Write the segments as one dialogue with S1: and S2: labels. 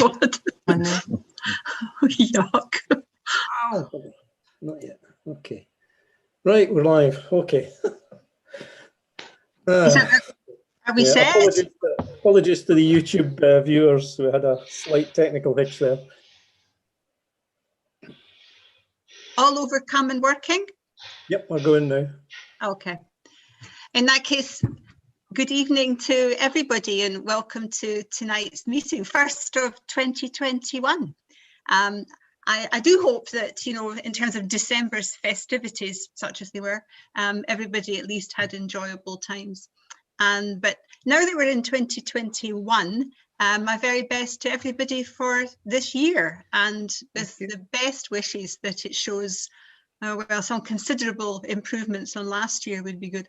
S1: God. Yuck.
S2: Ow. Not yet. Okay. Right, we're live. Okay.
S1: Are we set?
S2: Apologies to the YouTube viewers. We had a slight technical hitch there.
S1: All overcome and working?
S2: Yep, we're going now. Okay.
S1: In that case, good evening to everybody and welcome to tonight's meeting, first of 2021. I do hope that, you know, in terms of December's festivities, such as they were, everybody at least had enjoyable times. But now that we're in 2021, my very best to everybody for this year, and with the best wishes that it shows, well, some considerable improvements on last year would be good.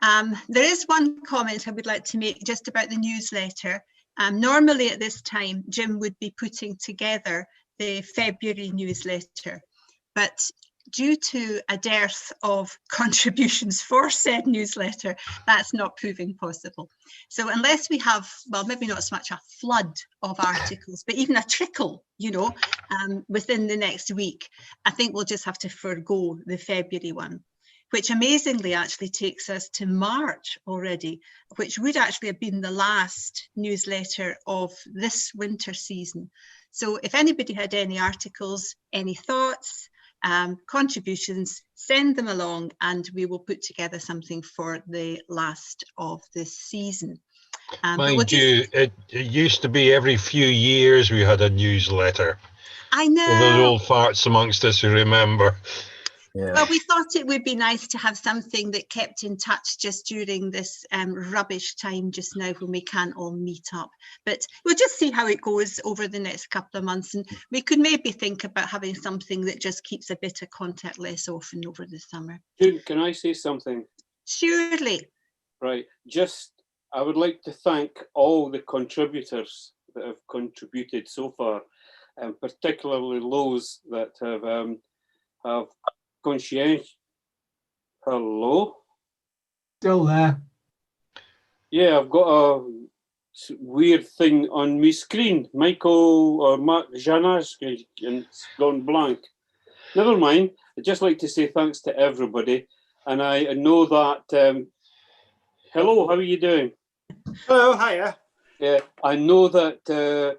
S1: There is one comment I would like to make just about the newsletter. Normally at this time, Jim would be putting together the February newsletter, but due to a dearth of contributions for said newsletter, that's not proving possible. So unless we have, well, maybe not so much a flood of articles, but even a trickle, you know, within the next week, I think we'll just have to forgo the February one, which amazingly actually takes us to March already, which would actually have been the last newsletter of this winter season. So if anybody had any articles, any thoughts, contributions, send them along and we will put together something for the last of this season.
S3: Mind you, it used to be every few years we had a newsletter.
S1: I know.
S3: For those old farts amongst us who remember.
S1: Yeah. Well, we thought it would be nice to have something that kept in touch just during this rubbish time just now when we can't all meet up. But we'll just see how it goes over the next couple of months. And we could maybe think about having something that just keeps a bit of contact less often over the summer.
S4: June, can I say something?
S1: Surely.
S4: Right. I would like to thank all the contributors that have contributed so far, and particularly those that have conscientious. Hello?
S5: Still there.
S4: Yeah, I've got a weird thing on my screen. Michael or Mark Janaz, and it's gone blank. Never mind. I'd just like to say thanks to everybody. And I know that... hello, how are you doing?
S5: Hello, hiya.
S4: Yeah, I know that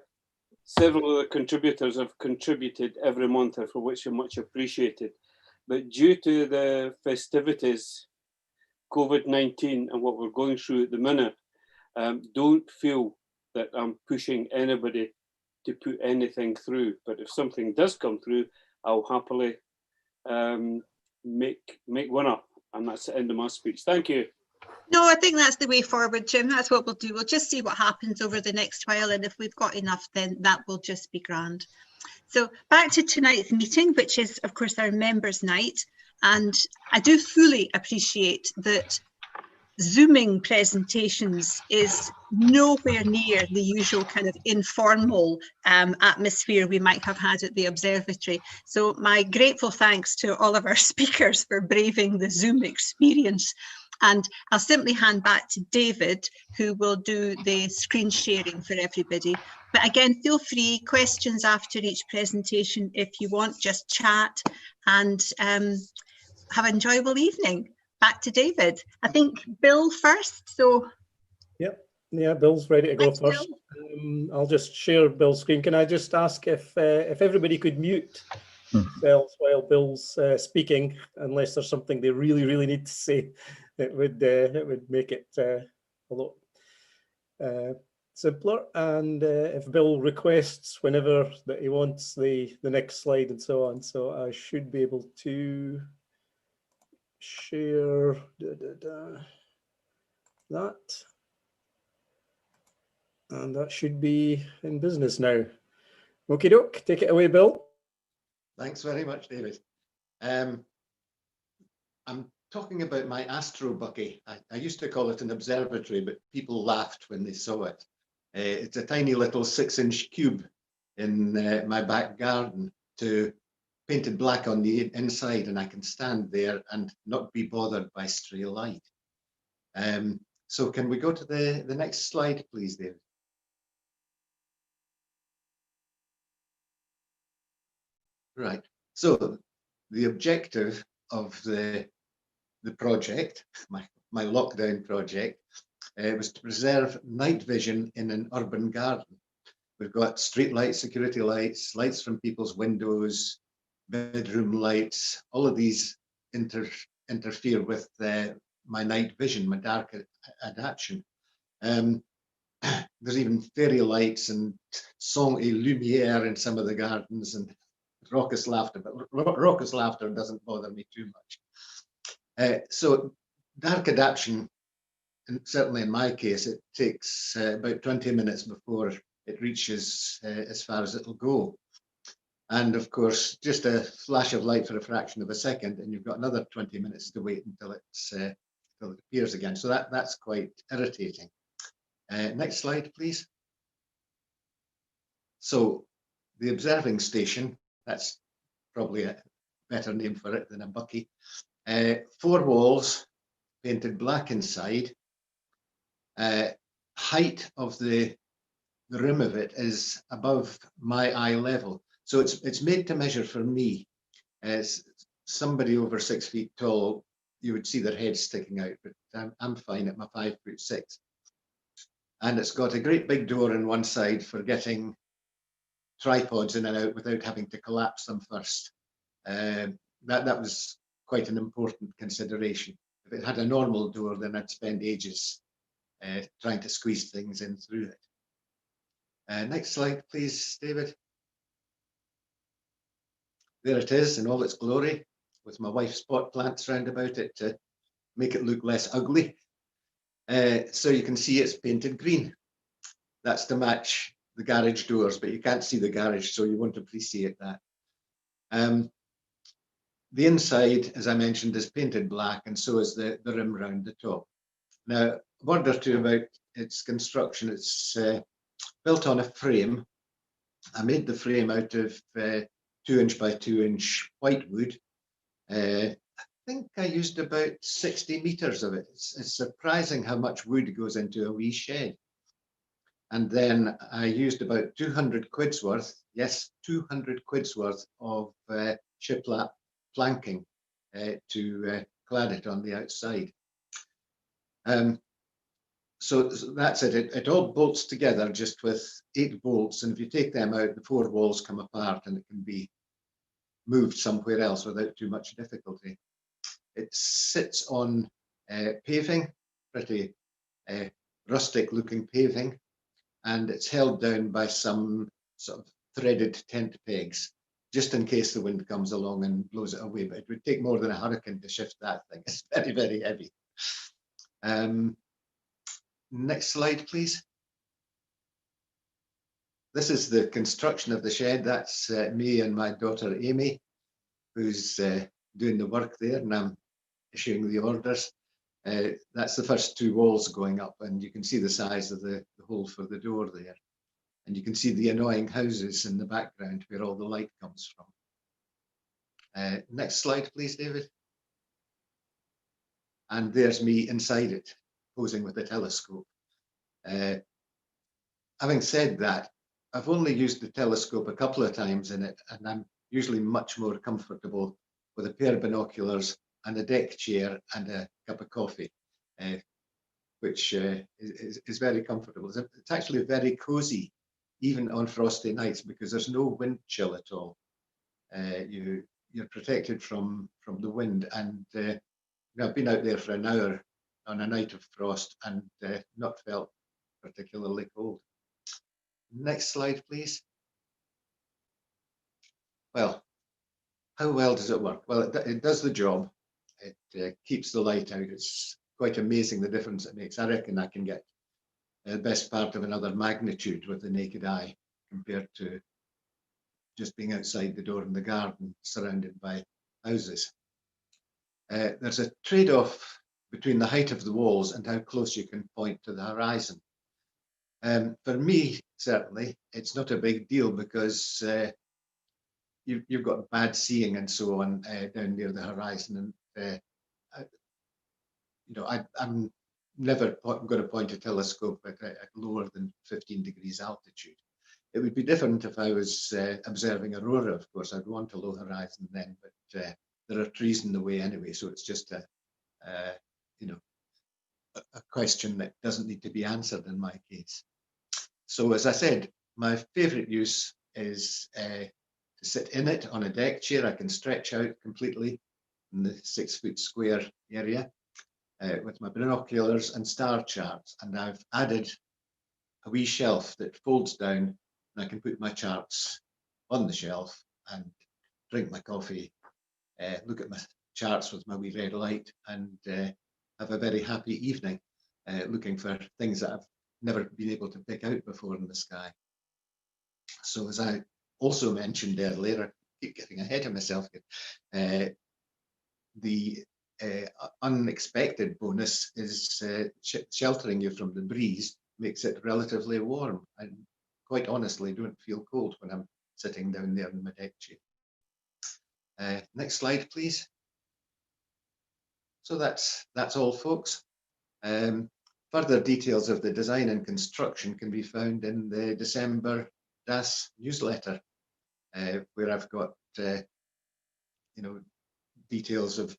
S4: several of the contributors have contributed every month, for which I'm much appreciated. But due to the festivities, COVID-19 and what we're going through at the minute, don't feel that I'm pushing anybody to put anything through. But if something does come through, I'll happily make one up. And that's the end of my speech. Thank you.
S1: No, I think that's the way forward, Jim. That's what we'll do. We'll just see what happens over the next while. And if we've got enough, then that will just be grand. So back to tonight's meeting, which is, of course, our members' night. And I do fully appreciate that Zooming presentations is nowhere near the usual kind of informal atmosphere we might have had at the observatory. So my grateful thanks to all of our speakers for braving the Zoom experience. And I'll simply hand back to David, who will do the screen sharing for everybody. But again, feel free, questions after each presentation if you want, just chat and have an enjoyable evening. Back to David. I think Bill first, so.
S2: Yep, yeah, Bill's ready to go first. I'll just share Bill's screen. Can I just ask if everybody could mute themselves while Bill's speaking, unless there's something they really, really need to say. It would make it a lot simpler. And if Bill requests whenever that he wants the next slide and so on, so I should be able to share that, and that should be in business now. Okie doke, take it away, Bill.
S6: Thanks very much, David. I'm talking about my Astro Bucky. I used to call it an observatory, but people laughed when they saw it. It's a tiny little 6-inch cube in my back garden, painted black on the inside, and I can stand there and not be bothered by stray light. So can we go to the next slide, please, David? Right. So the objective of the project, my lockdown project, was to preserve night vision in an urban garden. We've got street lights, security lights, lights from people's windows, bedroom lights. All of these interfere with my night vision, my dark adaptation. There's even fairy lights and son et lumière in some of the gardens and raucous laughter, but raucous laughter doesn't bother me too much. So dark adaptation, and certainly in my case, it takes about 20 minutes before it reaches as far as it'll go. And of course, just a flash of light for a fraction of a second, and you've got another 20 minutes to wait until it appears again. So that's quite irritating. Next slide, please. So the observing station, that's probably a better name for it than a bucky. 4 walls, painted black inside. Height of the rim of it is above my eye level. So it's made to measure for me. As somebody over 6 feet tall, you would see their head sticking out, but I'm fine at my 5'6". And it's got a great big door on one side for getting tripods in and out without having to collapse them first. That was quite an important consideration. If it had a normal door, then I'd spend ages trying to squeeze things in through it. Next slide, please, David. There it is in all its glory, with my wife's pot plants round about it to make it look less ugly. So you can see it's painted green. That's to match the garage doors, but you can't see the garage, so you won't appreciate that. The inside, as I mentioned, is painted black, and so is the rim round the top. Now, a word or two about its construction. It's built on a frame. I made the frame out of 2-inch by 2-inch whitewood. I think I used about 60 meters of it. It's surprising how much wood goes into a wee shed. And then I used about 200 quid's worth, yes, 200 quid's worth of shiplap planking to clad it on the outside. So that's it. It all bolts together just with 8 bolts, and if you take them out, the 4 walls come apart and it can be moved somewhere else without too much difficulty. It sits on paving, pretty rustic looking paving, and it's held down by some sort of threaded tent pegs, just in case the wind comes along and blows it away. But it would take more than a hurricane to shift that thing. It's very, very heavy. Next slide, please. This is the construction of the shed. That's me and my daughter Amy, who's doing the work there, and I'm issuing the orders. That's the first 2 walls going up, and you can see the size of the hole for the door there. And you can see the annoying houses in the background where all the light comes from. Next slide, please, David. And there's me inside it, posing with a telescope. Having said that, I've only used the telescope a couple of times in it, and I'm usually much more comfortable with a pair of binoculars and a deck chair and a cup of coffee, which is very comfortable. It's actually very cozy, even on frosty nights, because there's no wind chill at all. You're protected from the wind, and I've been out there for an hour on a night of frost and not felt particularly cold. Next slide, please. Well, how well does it work? Well, it does the job. It keeps the light out. It's quite amazing the difference it makes. I reckon I can get the best part of another magnitude with the naked eye compared to just being outside the door in the garden surrounded by houses. There's a trade-off between the height of the walls and how close you can point to the horizon. For me, certainly, it's not a big deal because you've got bad seeing and so on down near the horizon, and I'm never going to point a telescope at lower than 15 degrees altitude. It would be different if I was observing aurora, of course. I'd go on to low horizon then, but there are trees in the way anyway, so it's just a question that doesn't need to be answered in my case. So as I said, my favorite use is to sit in it on a deck chair. I can stretch out completely in the 6 foot square area with my binoculars and star charts. And I've added a wee shelf that folds down, and I can put my charts on the shelf and drink my coffee, look at my charts with my wee red light, and have a very happy evening looking for things that I've never been able to pick out before in the sky. So as I also mentioned earlier, I keep getting ahead of myself here, the unexpected bonus is sheltering you from the breeze makes it relatively warm. I quite honestly don't feel cold when I'm sitting down there in my deck chair. Next slide, please. So that's all, folks. Further details of the design and construction can be found in the December DAS newsletter, where I've got details of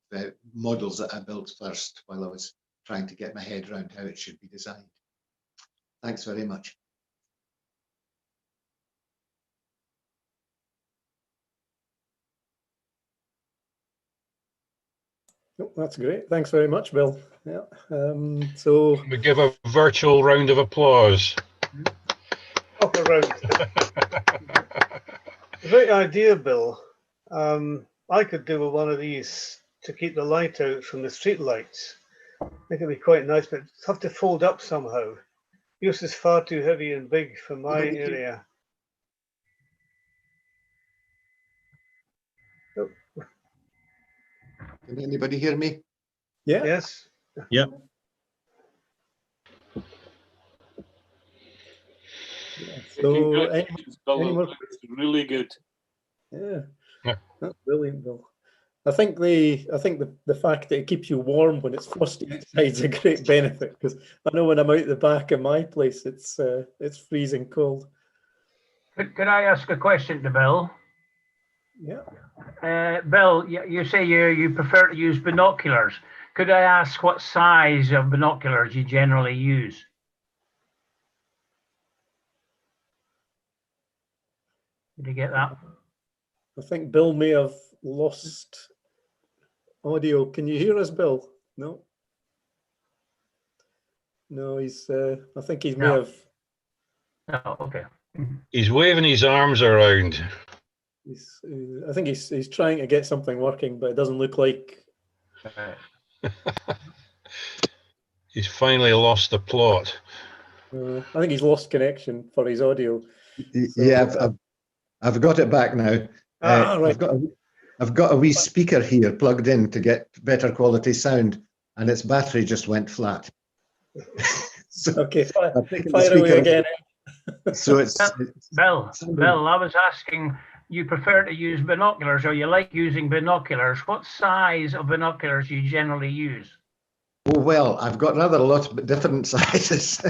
S6: models that I built first while I was trying to get my head around how it should be designed. Thanks very much.
S2: Oh, that's great. Thanks very much, Bill. Yeah. So
S3: we give a virtual round of applause.
S5: Proper round. Great idea, Bill. I could do one of these to keep the light out from the street lights. I think it'd be quite nice, but it's have to fold up somehow. Yours is far too heavy and big for my area. Oh.
S6: Can anybody hear me?
S2: yeah.
S5: Yes.
S7: Yeah.
S2: So
S4: It's really good.
S2: Yeah.
S3: Yeah.
S2: That's brilliant, Bill. I think the fact that it keeps you warm when it's frosty outside is a great benefit, because I know when I'm out the back of my place, it's freezing cold.
S8: Could I ask a question to Bill?
S2: Yeah.
S8: Bill, you say you prefer to use binoculars. Could I ask what size of binoculars you generally use? Did you get that?
S2: I think Bill may have lost audio. Can you hear us, Bill? No. No, he's. I think he may have.
S8: No, okay.
S3: He's waving his arms around.
S2: I think he's trying to get something working, but it doesn't look like.
S3: He's finally lost the plot.
S2: I think he's lost connection for his audio. So,
S6: Yeah, I've got it back now.
S2: Right.
S6: I've got a wee speaker here plugged in to get better quality sound, and its battery just went flat. So
S2: okay, fire
S6: speaker
S2: away again.
S6: So it's
S8: Bill, I was asking, you prefer to use binoculars, or you like using binoculars. What size of binoculars you generally use?
S6: Oh, well, I've got rather a lot of different sizes.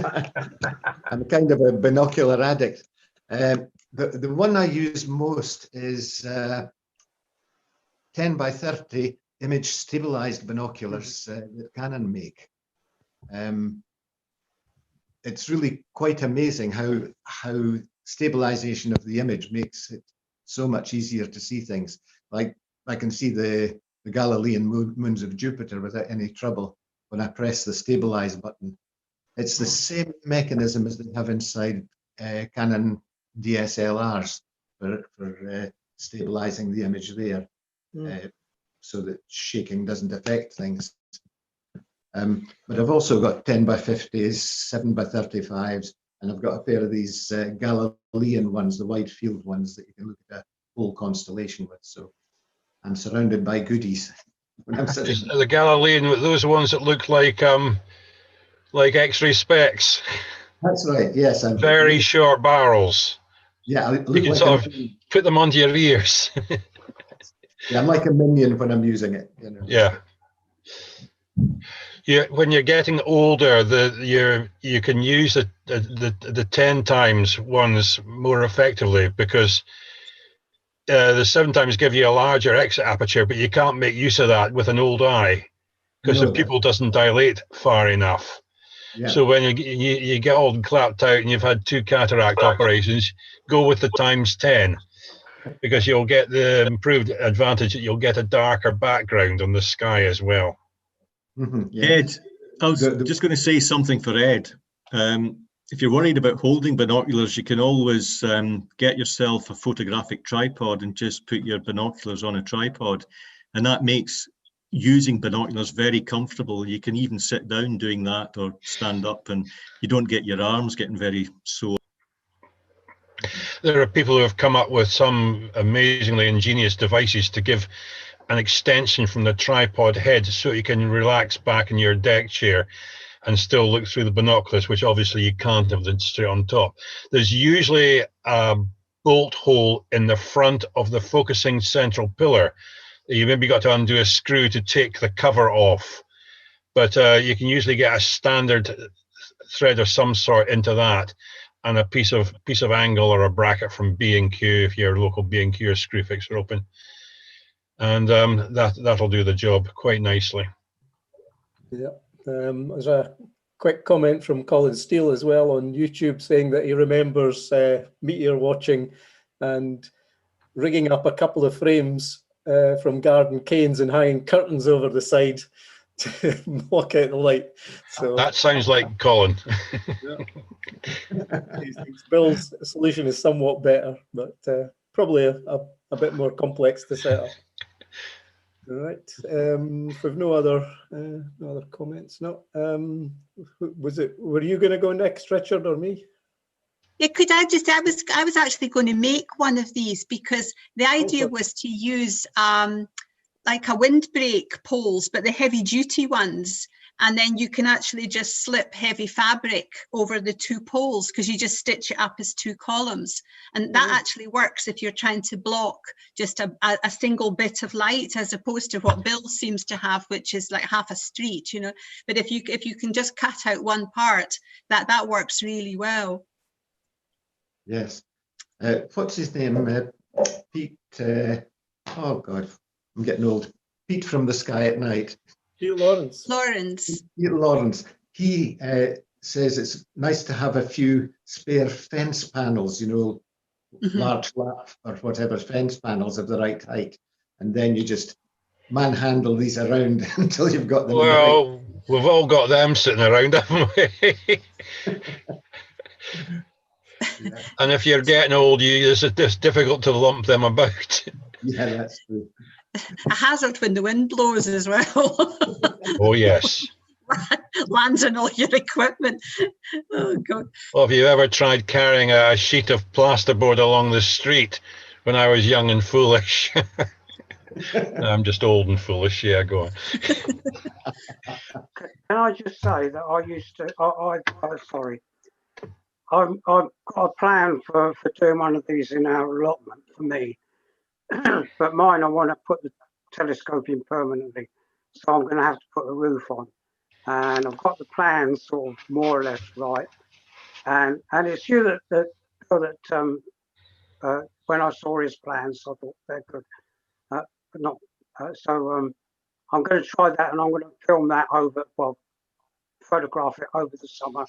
S6: I'm kind of a binocular addict. The one I use most is 10 by 30 image stabilized binoculars that Canon make. It's really quite amazing how stabilization of the image makes it so much easier to see things. Like I can see the Galilean moons of Jupiter without any trouble when I press the stabilize button. It's the same mechanism as they have inside Canon DSLRs for stabilizing the image there, so that shaking doesn't affect things. But I've also got 10 by 50s, 7 by 35s, and I've got a pair of these Galilean ones, the wide field ones that you can look at a whole constellation with. So I'm surrounded by goodies when I'm sitting.
S3: The Galilean, those ones that look like X-ray specs.
S6: That's right. Yes, I'm
S3: very short barrels.
S6: Yeah, I look
S3: you can
S6: like
S3: sort of put them onto your ears.
S6: Yeah, I'm like a minion when I'm using it. You know.
S3: Yeah. When you're getting older, you can use the 10 times ones more effectively, because the 7 times give you a larger exit aperture, but you can't make use of that with an old eye because the pupil doesn't dilate far enough.
S6: Yeah.
S3: So when you get old and clapped out and you've had 2 cataract operations, go with the times 10, because you'll get the improved advantage that you'll get a darker background on the sky as well.
S6: Yeah.
S7: Ed, I was just going to say something for Ed. If you're worried about holding binoculars, you can always get yourself a photographic tripod and just put your binoculars on a tripod. And that makes using binoculars very comfortable. You can even sit down doing that or stand up, and you don't get your arms getting very sore.
S3: There are people who have come up with some amazingly ingenious devices to give an extension from the tripod head so you can relax back in your deck chair and still look through the binoculars, which obviously you can't have them straight on top. There's usually a bolt hole in the front of the focusing central pillar. You maybe got to undo a screw to take the cover off, but you can usually get a standard thread of some sort into that, and a piece of angle or a bracket from B&Q if your local B&Q or Screwfix are open, and that'll do the job quite nicely.
S2: Yeah. There's a quick comment from Colin Steele as well on YouTube saying that he remembers meteor watching and rigging up a couple of frames from garden canes and hanging curtains over the side to block out the light. So
S3: that sounds like Colin.
S2: Bill's solution is somewhat better, but probably a bit more complex to set up. All right. We've no other comments. No. Were you going to go next, Richard, or me?
S1: Yeah, I was actually going to make one of these, because the idea was to use like a windbreak poles, but the heavy duty ones. And then you can actually just slip heavy fabric over the 2 poles, because you just stitch it up as 2 columns. And that actually works if you're trying to block just a single bit of light, as opposed to what Bill seems to have, which is like half a street, you know. But if you can just cut out one part, that works really well.
S6: Yes. What's his name? Pete. Oh God, I'm getting old. Pete from the Sky at Night.
S2: Pete Lawrence.
S6: Pete Lawrence. He says it's nice to have a few spare fence panels, you know, large lap or whatever fence panels of the right height, and then you just manhandle these around until you've got them.
S3: Well, we've all got them sitting around, haven't we?
S6: Yeah.
S3: And if you're getting old, it's difficult to lump them about.
S6: Yeah, that's true.
S1: A hazard when the wind blows as well.
S3: Oh yes.
S1: Lands on all your equipment. Oh God.
S3: Well, have you ever tried carrying a sheet of plasterboard along the street when I was young and foolish? No, I'm just old and foolish. Yeah, go on.
S9: Can I just say that I used to, sorry, I've got a plan for doing one of these in our allotment for me. But mine, I want to put the telescope in permanently, so I'm going to have to put a roof on. And I've got the plans sort of more or less right. And it's you that when I saw his plans, I thought they're good. But not so. I'm going to try that, and I'm going to film that photograph it over the summer,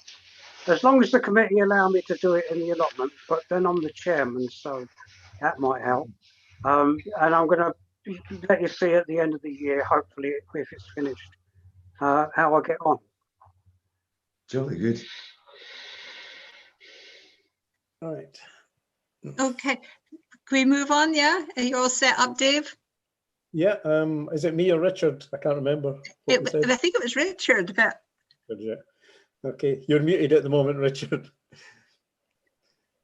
S9: as long as the committee allow me to do it in the allotment. But then I'm the chairman, so that might help. And I'm going to let you see at the end of the year, hopefully, if it's finished, how I get on.
S6: Jolly good.
S2: All right.
S1: Okay. Can we move on? Yeah. Are you all set up, Dave?
S2: Yeah. Is it me or Richard? I can't remember.
S1: I think it was Richard, but.
S2: Yeah. Okay. You're muted at the moment, Richard.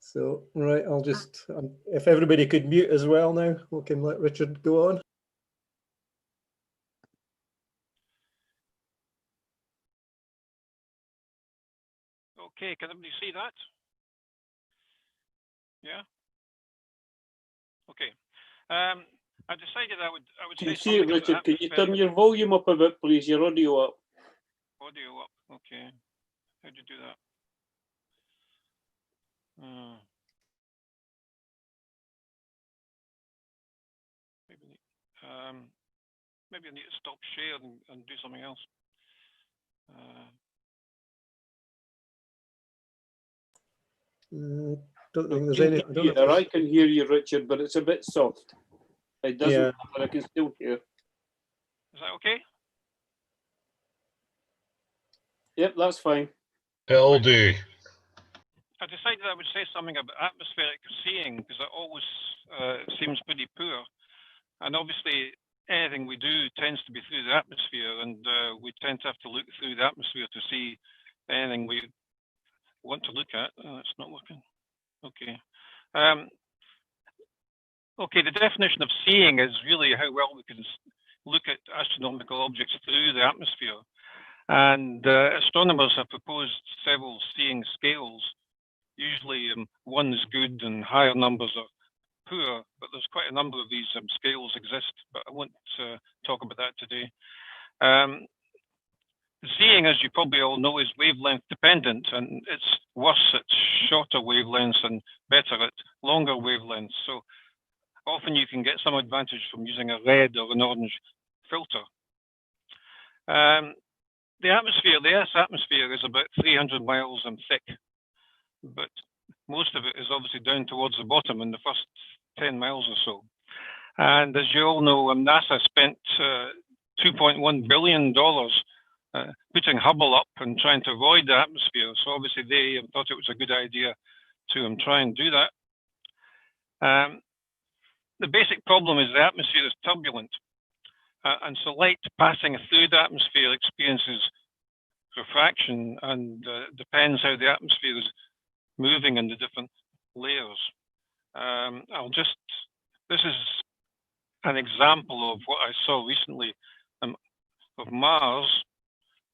S2: So, right, I'll just, if everybody could mute as well now, we can let Richard go on.
S10: Okay, can everybody see that? Yeah? Okay. I decided I would
S4: Can you
S10: say
S4: see it,
S10: something
S4: Richard? Can you turn your volume up a bit, please? Your audio up.
S10: audio up. Okay. How do you do that? Maybe I need to stop share and do something else.
S2: Don't think there's any. I don't know if there's-
S4: I can hear you, Richard, but it's a bit soft. It doesn't,
S2: Yeah.
S4: but I can still hear.
S10: Is that okay?
S4: Yep, that's fine.
S3: It'll do.
S10: I decided I would say something about atmospheric seeing because it always seems pretty poor. And obviously, anything we do tends to be through the atmosphere, and we tend to have to look through the atmosphere to see anything we want to look at. Oh, it's not working. Okay. Okay, the definition of seeing is really how well we can look at astronomical objects through the atmosphere. And astronomers have proposed several seeing scales. Usually one is good and higher numbers are poor, but there's quite a number of these scales exist, but I won't talk about that today. Seeing, as you probably all know, is wavelength dependent, and it's worse at shorter wavelengths and better at longer wavelengths. So often you can get some advantage from using a red or an orange filter. The atmosphere, the Earth's atmosphere is about 300 miles thick, but most of it is obviously down towards the bottom in the first 10 miles or so. And as you all know, NASA spent $2.1 billion putting Hubble up and trying to avoid the atmosphere. So obviously they thought it was a good idea to try and do that. The basic problem is the atmosphere is turbulent. And so light passing through the atmosphere experiences refraction and depends how the atmosphere is moving in the different layers. This is an example of what I saw recently of Mars.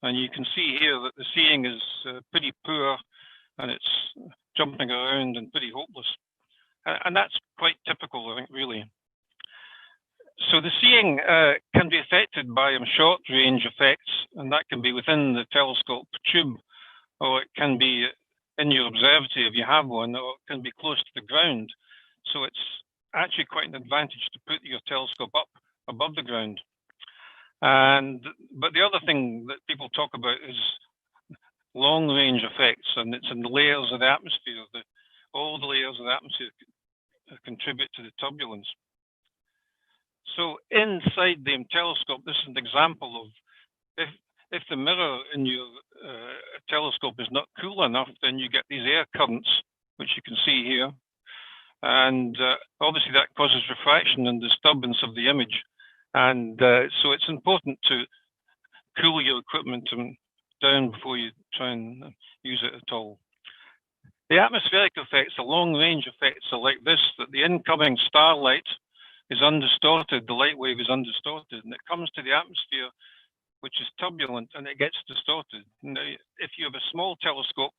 S10: And you can see here that the seeing is pretty poor and it's jumping around and pretty hopeless. And that's quite typical, I think, really. So the seeing can be affected by short range effects, and that can be within the telescope tube, or it can be in your observatory if you have one, or it can be close to the ground. So it's actually quite an advantage to put your telescope up above the ground. But the other thing that people talk about is long range effects, and it's in the layers of the atmosphere. All the layers of the atmosphere contribute to the turbulence. So inside the telescope, this is an example of if the mirror in your telescope is not cool enough, then you get these air currents, which you can see here. And obviously that causes refraction and disturbance of the image. And so it's important to cool your equipment down before you try and use it at all. The atmospheric effects, the long range effects are like this, that the incoming starlight is undistorted, the light wave is undistorted, and it comes to the atmosphere, which is turbulent, and it gets distorted. Now, if you have a small telescope,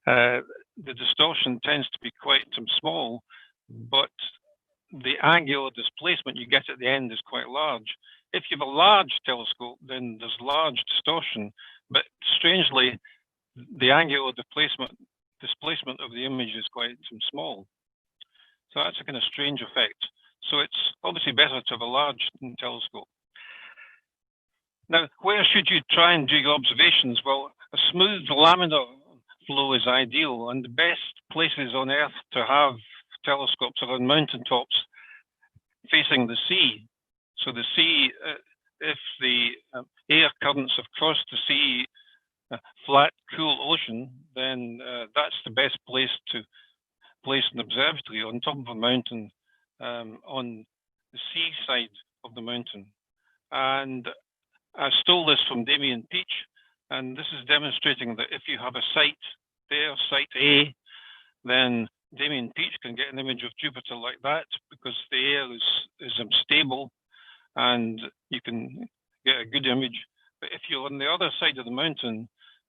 S10: the distortion tends to be quite small, but the angular displacement you get at the end is quite large. If you have a large telescope, then there's large distortion, but strangely, the angular displacement of the image is quite small. So that's a kind of strange effect. So it's obviously better to have a large telescope. Now, where should you try and do your observations? Well, a smooth laminar flow is ideal, and the best places on Earth to have telescopes are on mountaintops facing the sea. So the sea, if the air currents have crossed the sea, flat, cool ocean, then that's the best place to place an observatory on top of a mountain on the sea side of the mountain. And I stole this from Damien Peach, and this is demonstrating that if you have a site there, site A, then Damien Peach can get an image of Jupiter like that because the air is stable and you can get a good image. But if you're on the other side of the mountain,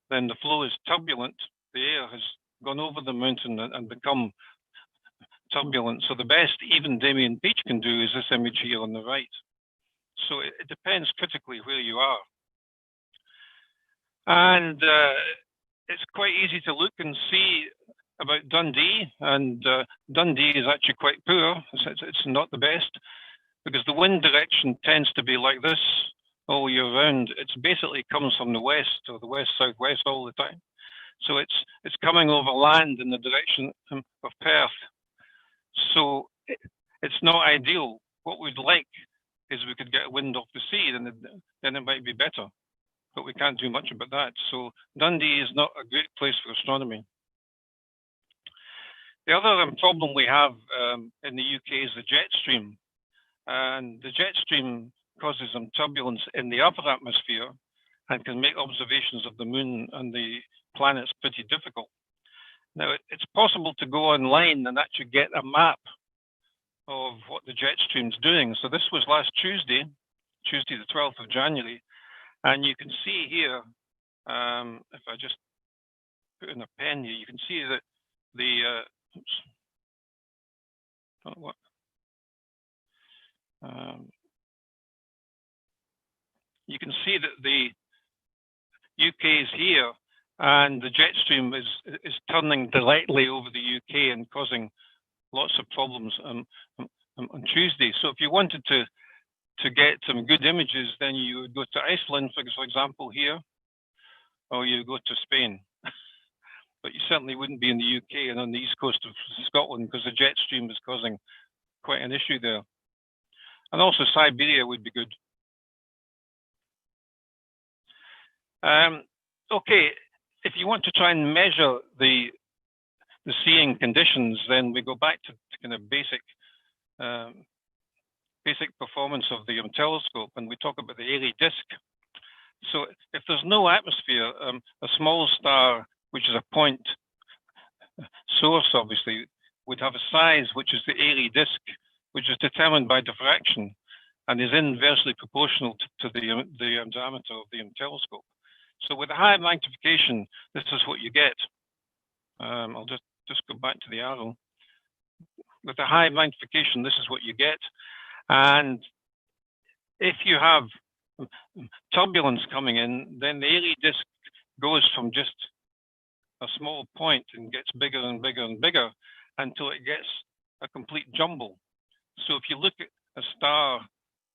S10: then the flow is turbulent. The air has gone over the mountain and become turbulent. So the best even Damien Peach can do is this image here on the right. So it depends critically where you are. And it's quite easy to look and see about Dundee, and Dundee is actually quite poor. It's not the best, because the wind direction tends to be like this all year round. It basically comes from the west or the west-southwest all the time. So it's coming over land in the direction of Perth. So it's not ideal. What we'd like is we could get a wind off the sea, then it might be better. But we can't do much about that. So Dundee is not a great place for astronomy. The other problem we have in the UK is the jet stream. And the jet stream causes some turbulence in the upper atmosphere and can make observations of the moon and the planets pretty difficult. Now, it's possible to go online and actually get a map of what the jet stream's doing. So this was last Tuesday, the 12th of January. And you can see here, if I just put in a pen here, you can see that oops, don't work. You can see that the UK is here, and the jet stream is turning directly over the UK and causing lots of problems on Tuesday. So if you wanted to get some good images, then you would go to Iceland, for example, here, or you go to Spain. But you certainly wouldn't be in the UK and on the east coast of Scotland, because the jet stream is causing quite an issue there. And also Siberia would be good. Okay, if you want to try and measure the seeing conditions, then we go back to kind of basic performance of the telescope, and we talk about the Airy disk. So if there's no atmosphere, a small star, which is a point source, obviously, would have a size which is the Airy disk, which is determined by diffraction and is inversely proportional to the diameter of the telescope. So with a high magnification, this is what you get. I'll just go back to the arrow. With a high magnification, this is what you get. And if you have turbulence coming in, then the Airy disk goes from just a small point and gets bigger and bigger and bigger until it gets a complete jumble. So if you look at a star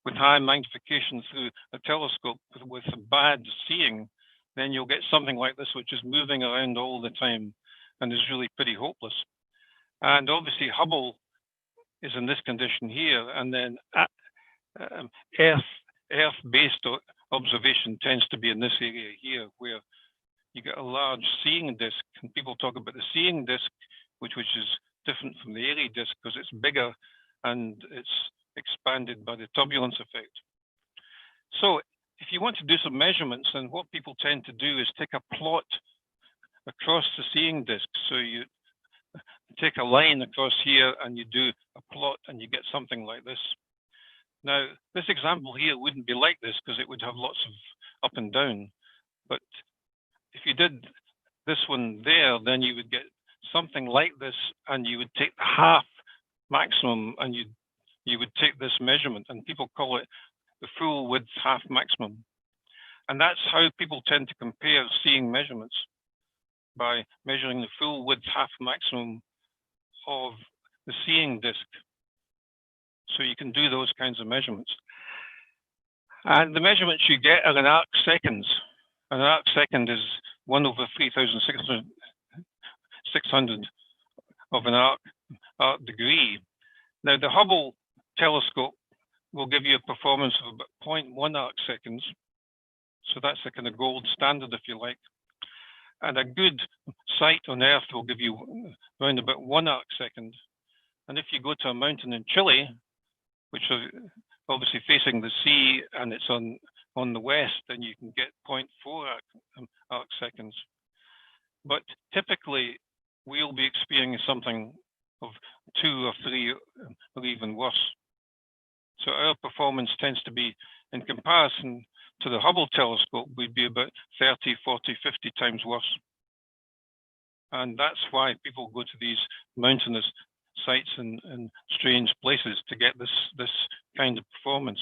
S10: with high magnification through a telescope with a bad seeing, then you'll get something like this, which is moving around all the time and is really pretty hopeless. And obviously Hubble is in this condition here, and then Earth-based observation tends to be in this area here, where you get a large seeing disk, and people talk about the seeing disk, which is different from the Airy disk because it's bigger and it's expanded by the turbulence effect. So if you want to do some measurements, then what people tend to do is take a plot across the seeing disk. So you take a line across here and you do a plot and you get something like this. Now, this example here wouldn't be like this because it would have lots of up and down. But if you did this one there, then you would get something like this, and you would take the half maximum and you would take this measurement, and people call it the full width half maximum. And that's how people tend to compare seeing measurements, by measuring the full width half maximum of the seeing disk. So you can do those kinds of measurements. And the measurements you get are in arc seconds. An arc second is 1 over 3,600 of an arc degree. Now the Hubble telescope will give you a performance of about 0.1 arc seconds. So that's the kind of gold standard, if you like. And a good site on Earth will give you around about 1 arc second. And if you go to a mountain in Chile, which is obviously facing the sea and it's on the west, then you can get 0.4 arc seconds. But typically, we'll be experiencing something of 2 or 3 or even worse. So our performance tends to be, in comparison to the Hubble telescope, we'd be about 30, 40, 50 times worse. And that's why people go to these mountainous sites and strange places to get this kind of performance.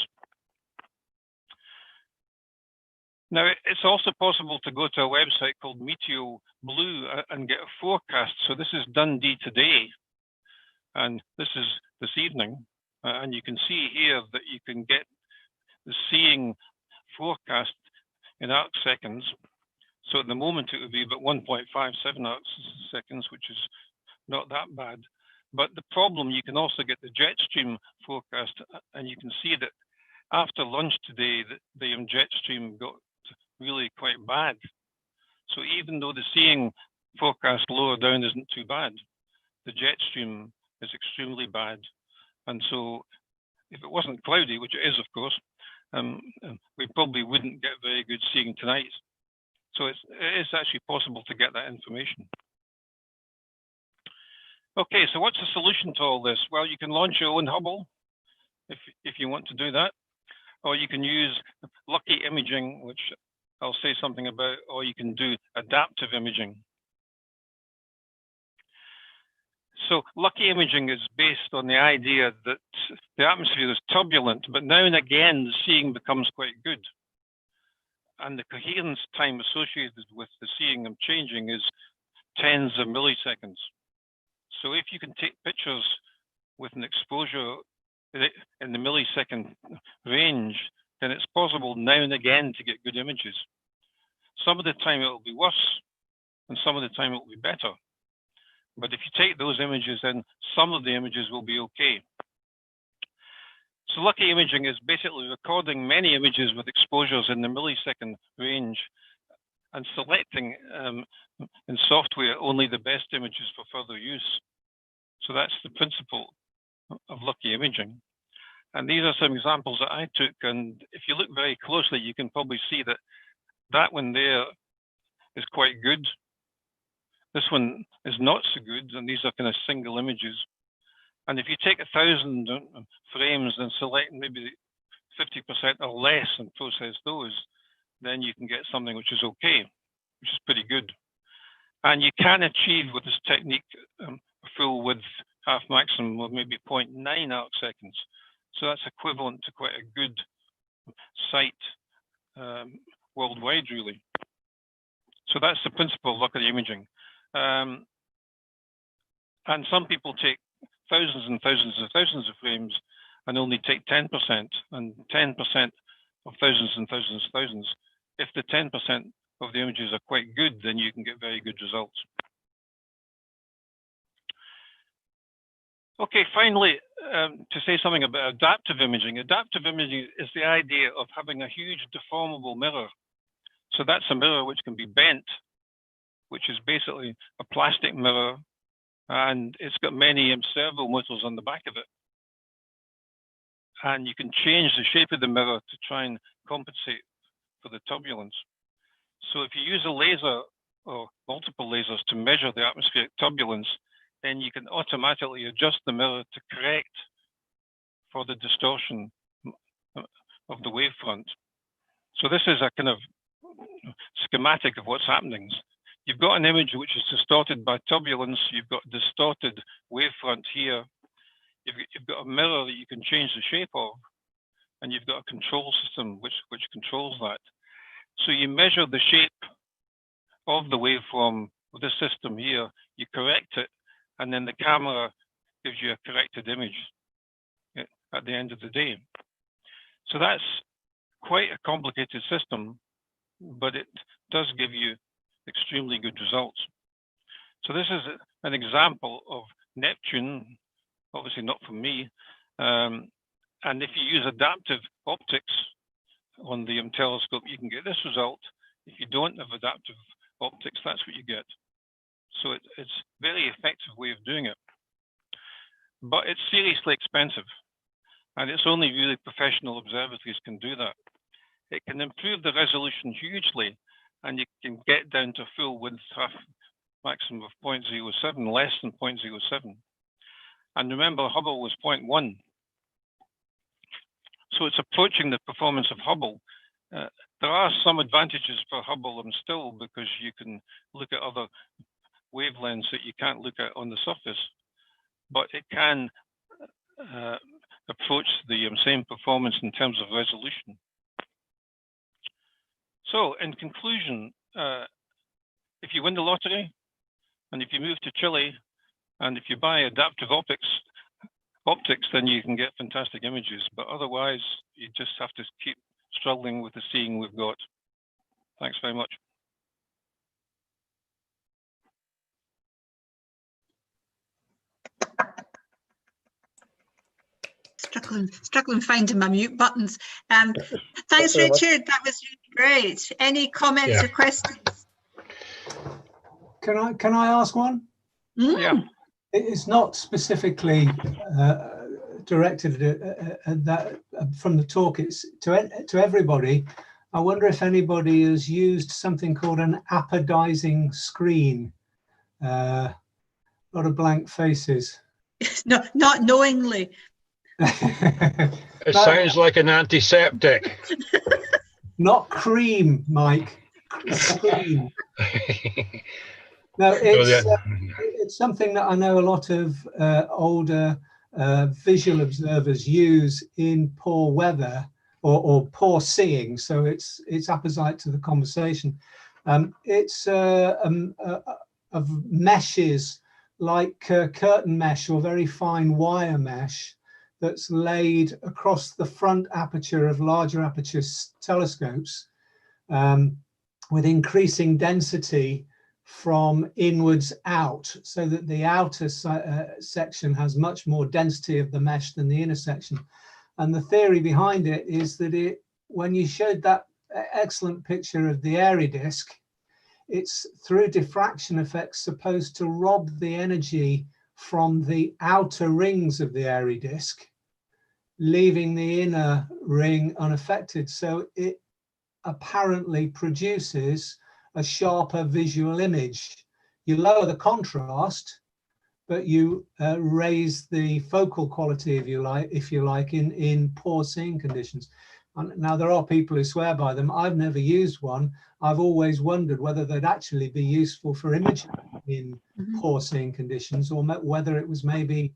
S10: Now, it's also possible to go to a website called Meteo Blue and get a forecast. So this is Dundee today, and this is this evening. And you can see here that you can get the seeing forecast in arc seconds. So at the moment it would be about 1.57 arc seconds, which is not that bad. But the problem, you can also get the jet stream forecast, and you can see that after lunch today, the jet stream got really quite bad. So even though the seeing forecast lower down isn't too bad, the jet stream is extremely bad. And so if it wasn't cloudy, which it is, of course, we probably wouldn't get very good seeing tonight. So it is actually possible to get that information. Okay, so what's the solution to all this? Well, you can launch your own Hubble if you want to do that, or you can use lucky imaging, which I'll say something about, or you can do adaptive imaging. So lucky imaging is based on the idea that the atmosphere is turbulent, but now and again the seeing becomes quite good. And the coherence time associated with the seeing and changing is tens of milliseconds. So if you can take pictures with an exposure in the millisecond range, then it's possible now and again to get good images. Some of the time it will be worse, and some of the time it will be better. But if you take those images, then some of the images will be okay. So lucky imaging is basically recording many images with exposures in the millisecond range and selecting in software only the best images for further use. So that's the principle of lucky imaging. And these are some examples that I took. And if you look very closely, you can probably see that that one there is quite good. This one is not so good, and these are kind of single images. And if you take 1,000 frames and select maybe 50% or less and process those, then you can get something which is okay, which is pretty good. And you can achieve with this technique full width half maximum of maybe 0.9 arc seconds. So that's equivalent to quite a good sight worldwide, really. So that's the principle of lucky imaging. And some people take thousands and thousands and thousands of frames and only take 10%, and 10% of thousands and thousands and thousands. If the 10% of the images are quite good, then you can get very good results. Okay, finally, to say something about adaptive imaging. Adaptive imaging is the idea of having a huge deformable mirror. So that's a mirror which can be bent, which is basically a plastic mirror, and it's got many servo motors on the back of it. And you can change the shape of the mirror to try and compensate for the turbulence. So if you use a laser or multiple lasers to measure the atmospheric turbulence, then you can automatically adjust the mirror to correct for the distortion of the wavefront. So this is a kind of schematic of what's happening. You've got an image which is distorted by turbulence. You've got distorted wavefront here. You've got a mirror that you can change the shape of, and you've got a control system which controls that. So you measure the shape of the waveform of this system here, you correct it, and then the camera gives you a corrected image at the end of the day. So that's quite a complicated system, but it does give you extremely good results. So this is an example of Neptune, obviously not from me. And if you use adaptive optics on the telescope, you can get this result. If you don't have adaptive optics, that's what you get. So it's a very effective way of doing it. But it's seriously expensive. And it's only really professional observatories can do that. It can improve the resolution hugely, and you can get down to full width half maximum of 0.07, less than 0.07. And remember, Hubble was 0.1. So it's approaching the performance of Hubble. There are some advantages for Hubble still, because you can look at other wavelengths that you can't look at on the surface, but it can approach the same performance in terms of resolution. So, in conclusion, if you win the lottery, and if you move to Chile, and if you buy adaptive optics, then you can get fantastic images. But otherwise, you just have to keep struggling with the seeing we've got. Thanks very much.
S1: Struggling finding my mute buttons. Thanks,
S2: very much.
S1: Richard. That was really great. Any comments or questions?
S11: Can I ask one?
S10: Yeah.
S11: It's not specifically directed at that from the talk. It's to everybody. I wonder if anybody has used something called an apodizing screen. A lot of blank faces.
S1: No, not knowingly.
S3: It sounds like an antiseptic.
S11: Not cream, Mike. Screen. No, it's something that I know a lot of older visual observers use in poor weather or poor seeing. So it's apposite to the conversation. It's of meshes like curtain mesh or very fine wire mesh that's laid across the front aperture of larger aperture telescopes with increasing density from inwards out, so that the outer section has much more density of the mesh than the inner section. And the theory behind it is that when you showed that excellent picture of the airy disk, it's through diffraction effects supposed to rob the energy from the outer rings of the airy disk, leaving the inner ring unaffected. So it apparently produces a sharper visual image. You lower the contrast, but you raise the focal quality, if you like, in poor seeing conditions. And now there are people who swear by them. I've never used one. I've always wondered whether they'd actually be useful for imaging in poor seeing conditions, or whether it was maybe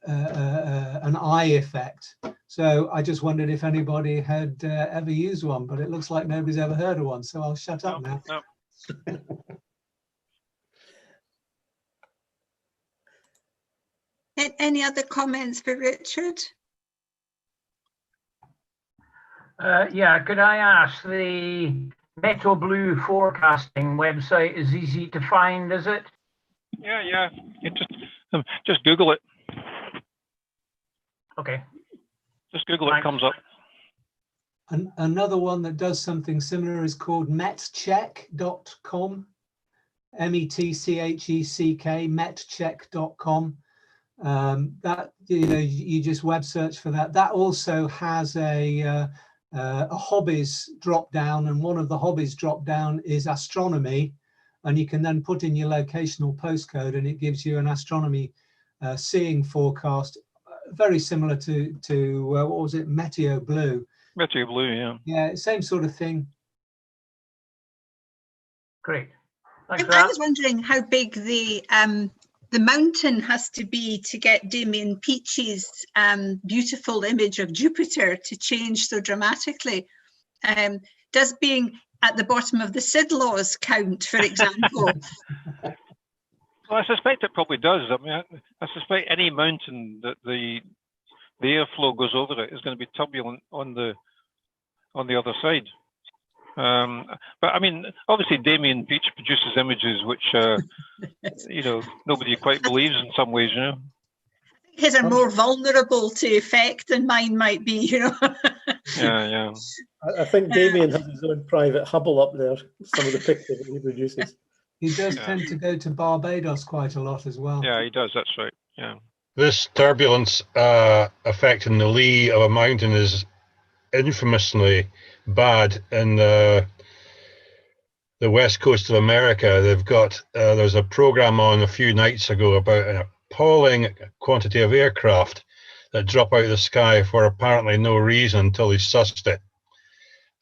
S11: an eye effect. So I just wondered if anybody had ever used one, but it looks like nobody's ever heard of one. So I'll shut up now.
S10: No.
S1: Any other comments for Richard?
S8: Yeah, could I ask, the Metal Blue forecasting website is easy to find, is it?
S10: Yeah. You just Google it.
S8: Okay.
S10: Just Google it, comes up.
S11: Another one that does something similar is called metcheck.com, METCHECK, metcheck.com. That, you just web search for that. That also has a hobbies drop down, and one of the hobbies drop down is astronomy, and you can then put in your locational postcode and it gives you an astronomy seeing forecast, very similar to what was it, Meteo Blue.
S10: Meteo Blue, yeah.
S11: Yeah, same sort of thing.
S8: Great.
S1: I was wondering how big the mountain has to be to get Damien Peach's beautiful image of Jupiter to change so dramatically. Does being at the bottom of the SID laws count, for example?
S10: Well, I suspect it probably does. I mean, I suspect any mountain that the airflow goes over it is going to be turbulent on the other side. But I mean, obviously Damien Peach produces images which, nobody quite believes in some ways,
S1: His are more vulnerable to effect than mine might be,
S10: Yeah.
S2: I think Damien has his own private Hubble up there, some of the pictures that he produces.
S11: He does tend to go to Barbados quite a lot as well.
S10: Yeah, he does, that's right, yeah.
S3: This turbulence affecting the lee of a mountain is infamously bad in the west coast of America. They've got there's a program on a few nights ago about an appalling quantity of aircraft that drop out of the sky for apparently no reason until they sussed it,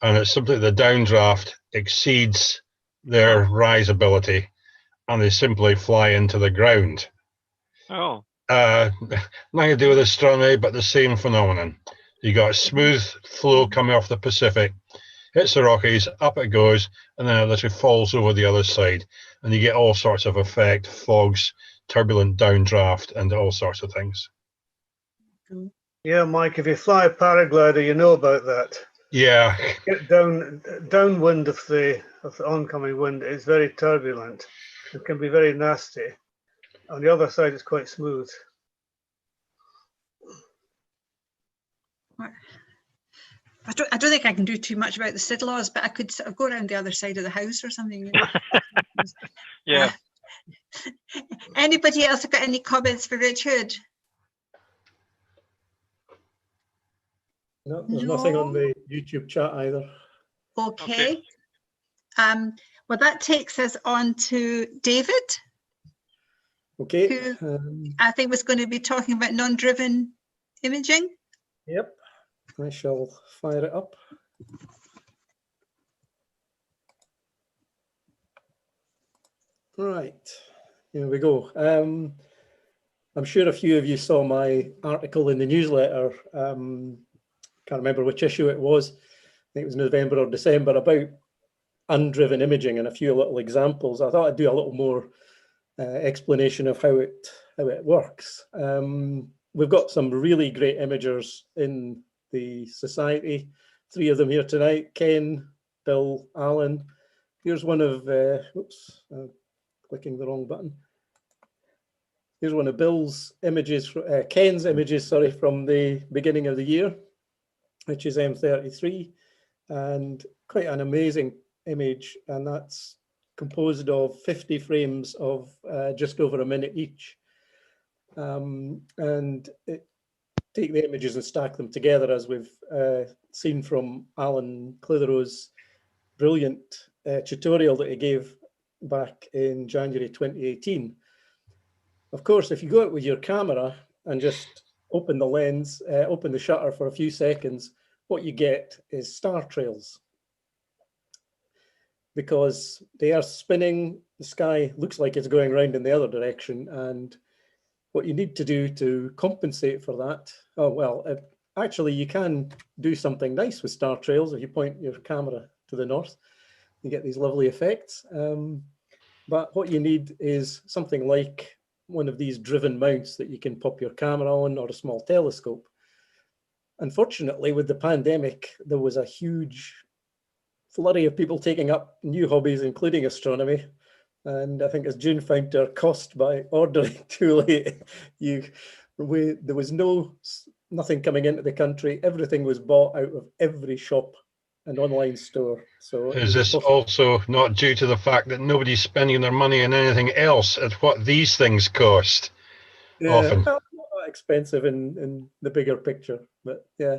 S3: and it's simply the downdraft exceeds their rise ability and they simply fly into the ground.
S10: Oh.
S3: Nothing to do with astronomy, but the same phenomenon. You got a smooth flow coming off the Pacific. hits the Rockies, up it goes, and then it literally falls over the other side. And you get all sorts of effect, fogs, turbulent downdraft, and all sorts of things.
S5: Yeah, Mike, if you fly a paraglider, you know about that.
S3: Yeah.
S5: Get downwind of the oncoming wind is very turbulent. It can be very nasty. On the other side, it's quite smooth.
S1: I don't think I can do too much about the SID laws, but I could sort of go around the other side of the house or something. You know?
S10: Yeah.
S1: Anybody else got any comments for Richard?
S2: No, there's nothing on the YouTube chat either.
S1: Okay. Well, that takes us on to David.
S2: Okay.
S1: Who I think was going to be talking about non-driven imaging.
S2: Yep. I shall fire it up. Right, here we go. I'm sure a few of you saw my article in the newsletter. Can't remember which issue it was. I think it was November or December, about undriven imaging and a few little examples. I thought I'd do a little more explanation of how it works. We've got some really great imagers in the society. 3 of them here tonight: Ken, Bill, Alan. Here's one of, oops, clicking the wrong button. Here's one of Bill's images, Ken's images, sorry, from the beginning of the year, which is M43, and quite an amazing image. And that's composed of 50 frames of just over a minute each. And take the images and stack them together, as we've seen from Alan Clitheroe's brilliant tutorial that he gave back in January 2018. Of course, if you go out with your camera and just open the lens, open the shutter for a few seconds, what you get is star trails. Because they are spinning, the sky looks like it's going around in the other direction, and what you need to do to compensate for that, actually you can do something nice with star trails if you point your camera to the north. You get these lovely effects. But what you need is something like one of these driven mounts that you can pop your camera on, or a small telescope. Unfortunately, with the pandemic, there was a huge flurry of people taking up new hobbies, including astronomy. And I think as June found to her cost by ordering too late, there was nothing coming into the country. Everything was bought out of every shop and online store. So
S3: is this also not due to the fact that nobody's spending their money on anything else at what these things cost?
S2: Yeah,
S3: often.
S2: Well, not that expensive in the bigger picture, but yeah.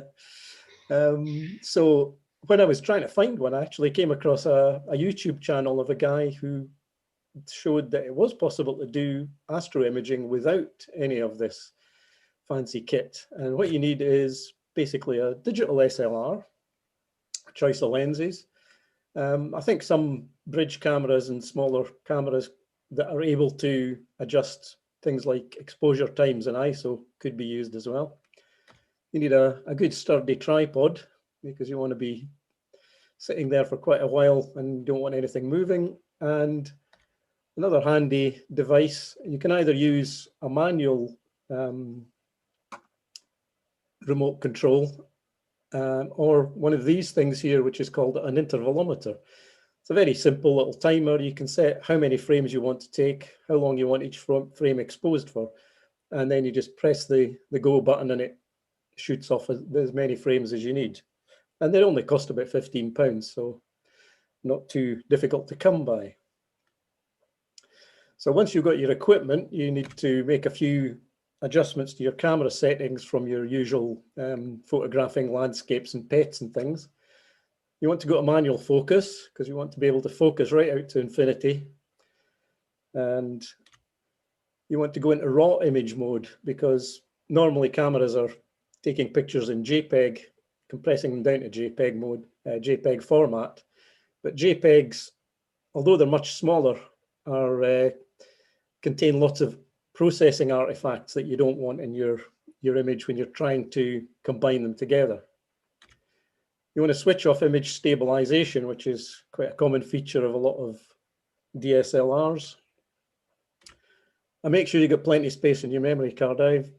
S2: So when I was trying to find one, I actually came across a YouTube channel of a guy who showed that it was possible to do astro imaging without any of this fancy kit. And what you need is basically a digital SLR, a choice of lenses. I think some bridge cameras and smaller cameras that are able to adjust things like exposure times and ISO could be used as well. You need a good sturdy tripod, because you want to be sitting there for quite a while and don't want anything moving. And another handy device, you can either use a manual remote control or one of these things here, which is called an intervalometer. It's a very simple little timer. You can set how many frames you want to take, how long you want each frame exposed for, and then you just press the go button and it shoots off as many frames as you need. And they only cost about £15, so not too difficult to come by. So once you've got your equipment, you need to make a few adjustments to your camera settings from your usual photographing landscapes and pets and things. You want to go to manual focus, because you want to be able to focus right out to infinity. And you want to go into raw image mode, because normally cameras are taking pictures in JPEG, compressing them down to JPEG mode, JPEG format. But JPEGs, although they're much smaller, contain lots of processing artifacts that you don't want in your image when you're trying to combine them together. You want to switch off image stabilization, which is quite a common feature of a lot of DSLRs. And make sure you got plenty of space in your memory card. I've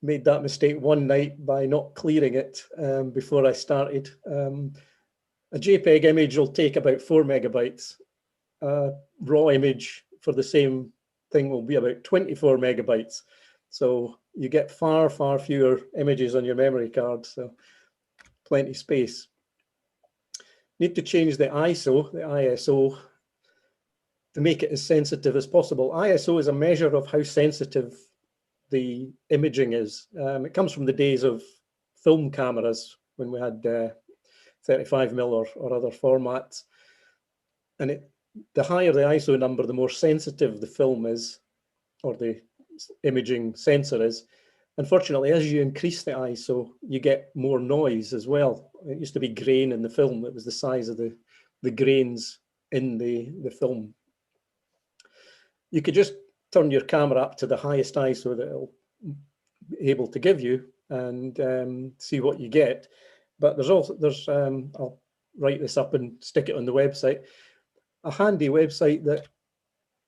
S2: made that mistake one night by not clearing it before I started. A JPEG image will take about 4 megabytes. A raw image for the same thing will be about 24 megabytes. So you get far, far fewer images on your memory card. So plenty space. Need to change the ISO to make it as sensitive as possible. ISO is a measure of how sensitive the imaging is. It comes from the days of film cameras when we had 35mm or other formats. And the higher the ISO number, the more sensitive the film is, or the imaging sensor is. Unfortunately, as you increase the ISO, you get more noise as well. It used to be grain in the film. It was the size of the grains in the film. You could just turn your camera up to the highest ISO that it'll be able to give you and see what you get. But I'll write this up and stick it on the website, a handy website that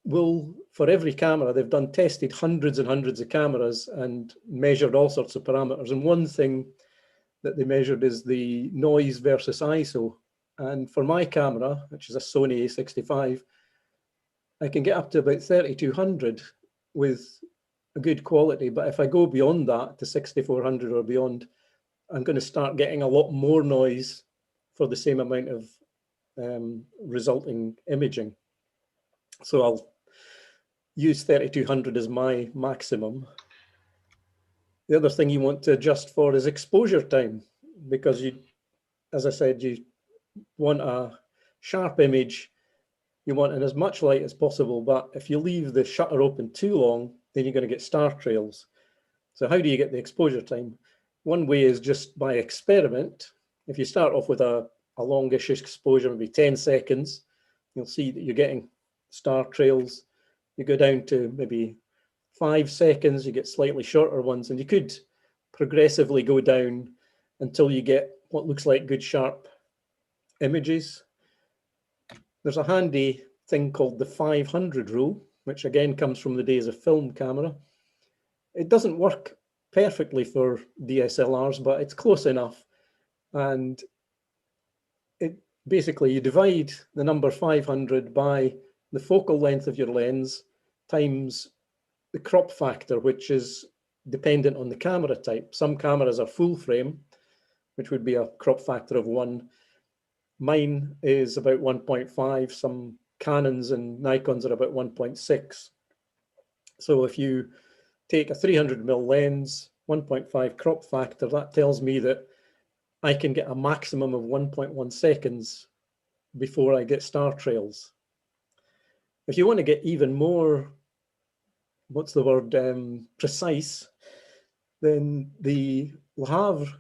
S2: will, for every camera, they've tested hundreds and hundreds of cameras and measured all sorts of parameters. And one thing that they measured is the noise versus ISO. And for my camera, which is a Sony A65, I can get up to about 3200 with a good quality. But if I go beyond that to 6400 or beyond, I'm going to start getting a lot more noise for the same amount of resulting imaging. So I'll use 3200 as my maximum. The other thing you want to adjust for is exposure time, because you, as I said, you want a sharp image. You want in as much light as possible, but if you leave the shutter open too long, then you're going to get star trails. So how do you get the exposure time? One way is just by experiment. If you start off with a longish exposure, maybe 10 seconds, you'll see that you're getting star trails. You go down to maybe 5 seconds, you get slightly shorter ones, and you could progressively go down until you get what looks like good sharp images. There's a handy thing called the 500 rule, which again comes from the days of film camera. It doesn't work perfectly for DSLRs, but it's close enough. And it basically, you divide the number 500 by the focal length of your lens times the crop factor, which is dependent on the camera type. Some cameras are full frame, which would be a crop factor of 1. Mine is about 1.5. Some Canons and Nikons are about 1.6. So if you take a 300mm lens, 1.5 crop factor, that tells me that I can get a maximum of 1.1 seconds before I get star trails. If you want to get even more, what's the word, precise, then the Le Havre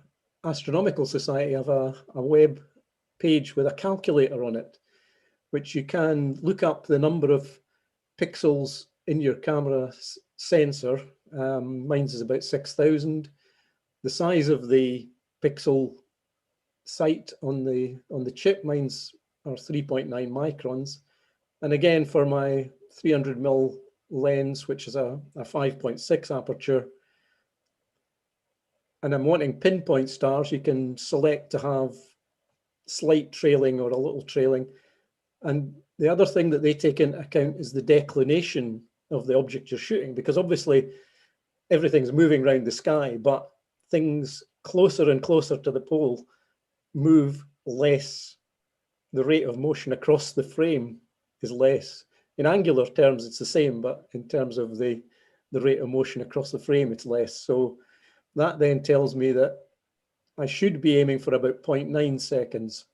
S2: Astronomical Society have a web page with a calculator on it, which you can look up the number of pixels in your camera sensor. Mine's is about 6,000. The size of the pixel sight on the chip, mine's are 3.9 microns. And again, for my 300mm lens, which is a 5.6 aperture, and I'm wanting pinpoint stars, you can select to have slight trailing or a little trailing. And the other thing that they take into account is the declination of the object you're shooting, because obviously everything's moving around the sky, but things closer and closer to the pole move less. The rate of motion across the frame is less. In angular terms, it's the same, but in terms of the rate of motion across the frame, it's less. So that then tells me that I should be aiming for about 0.9 seconds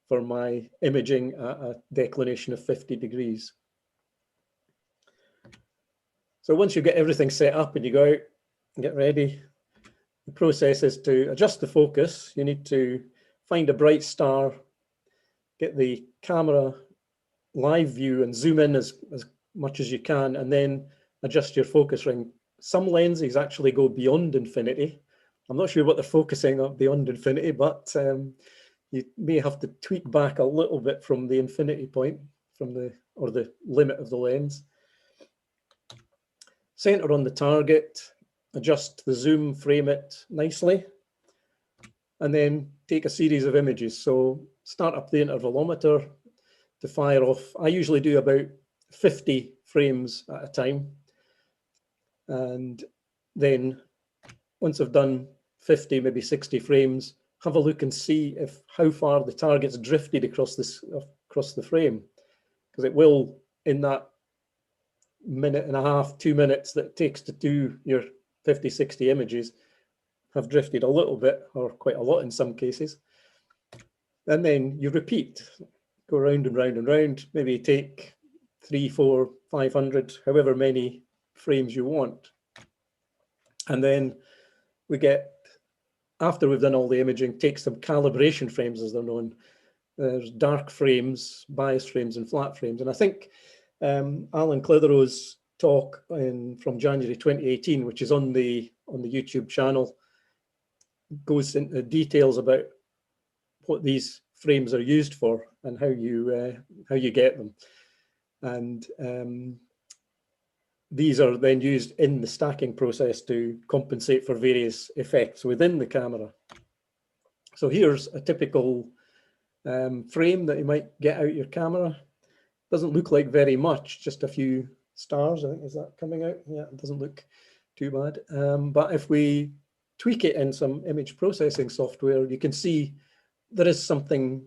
S2: for my imaging at a declination of 50 degrees. So once you get everything set up and you go out and get ready, the process is to adjust the focus. You need to find a bright star, get the camera live view and zoom in as much as you can, and then adjust your focus ring. Some lenses actually go beyond infinity. I'm not sure what they're focusing on beyond infinity, but you may have to tweak back a little bit from the infinity point, from the limit of the lens. Center on the target, adjust the zoom, frame it nicely, and then take a series of images. So start up the intervalometer to fire off. I usually do about 50 frames at a time. And then once I've done 50, maybe 60 frames, have a look and see how far the target's drifted across the frame, because it will, in that minute and a half, 2 minutes that it takes to do your 50, 60 images, have drifted a little bit, or quite a lot in some cases. And then you repeat, go round and round and round, maybe take 300, 400, 500, however many frames you want. And then we get, after we've done all the imaging, take some calibration frames, as they're known. There's dark frames, bias frames, and flat frames. And I think Alan Clitheroe's talk from January 2018, which is on the YouTube channel, goes into details about what these frames are used for and how you get them. And these are then used in the stacking process to compensate for various effects within the camera. So here's a typical frame that you might get out your camera. Doesn't look like very much, just a few stars. I think, is that coming out? Yeah, it doesn't look too bad. But if we tweak it in some image processing software, you can see there is something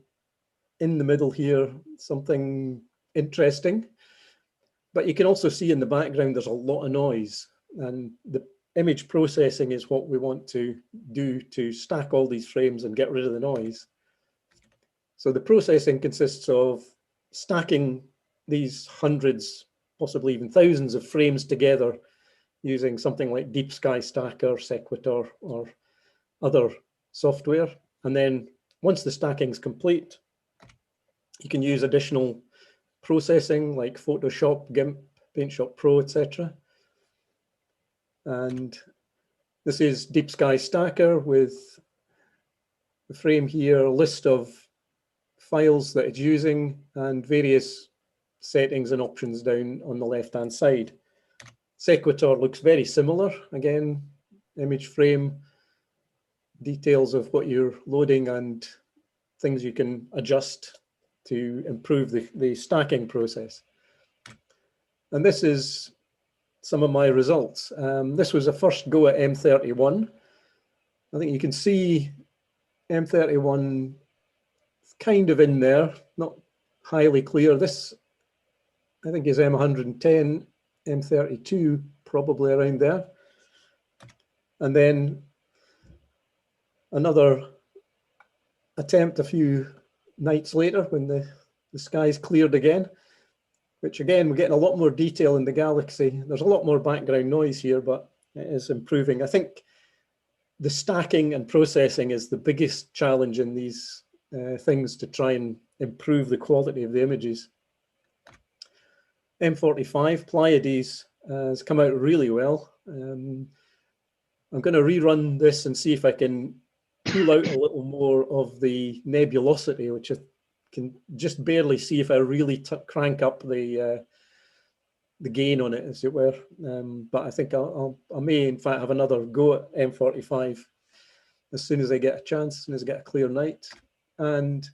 S2: in the middle here, something interesting. But you can also see in the background there's a lot of noise, and the image processing is what we want to do to stack all these frames and get rid of the noise. So the processing consists of stacking these hundreds, possibly even thousands of frames together using something like Deep Sky Stacker, Sequitur, or other software. And then once the stacking is complete, you can use additional processing like Photoshop, GIMP, PaintShop Pro, etc. And this is Deep Sky Stacker with the frame here, a list of files that it's using and various settings and options down on the left-hand side. Sequitur looks very similar. Again, image frame, details of what you're loading and things you can adjust to improve the stacking process. And this is some of my results. This was a first go at M31. I think you can see M31 kind of in there, not highly clear. This, I think, is M110, M32, probably around there. And then another attempt a few nights later when the skies cleared again, which again, we're getting a lot more detail in the galaxy. There's a lot more background noise here, but it is improving. I think the stacking and processing is the biggest challenge in these things to try and improve the quality of the images. M45 Pleiades has come out really well. I'm going to rerun this and see if I can pull out a little more of the nebulosity, which I can just barely see if I really crank up the gain on it, as it were. But I think I may, in fact, have another go at M45 as soon as I get a chance, as soon as I get a clear night. And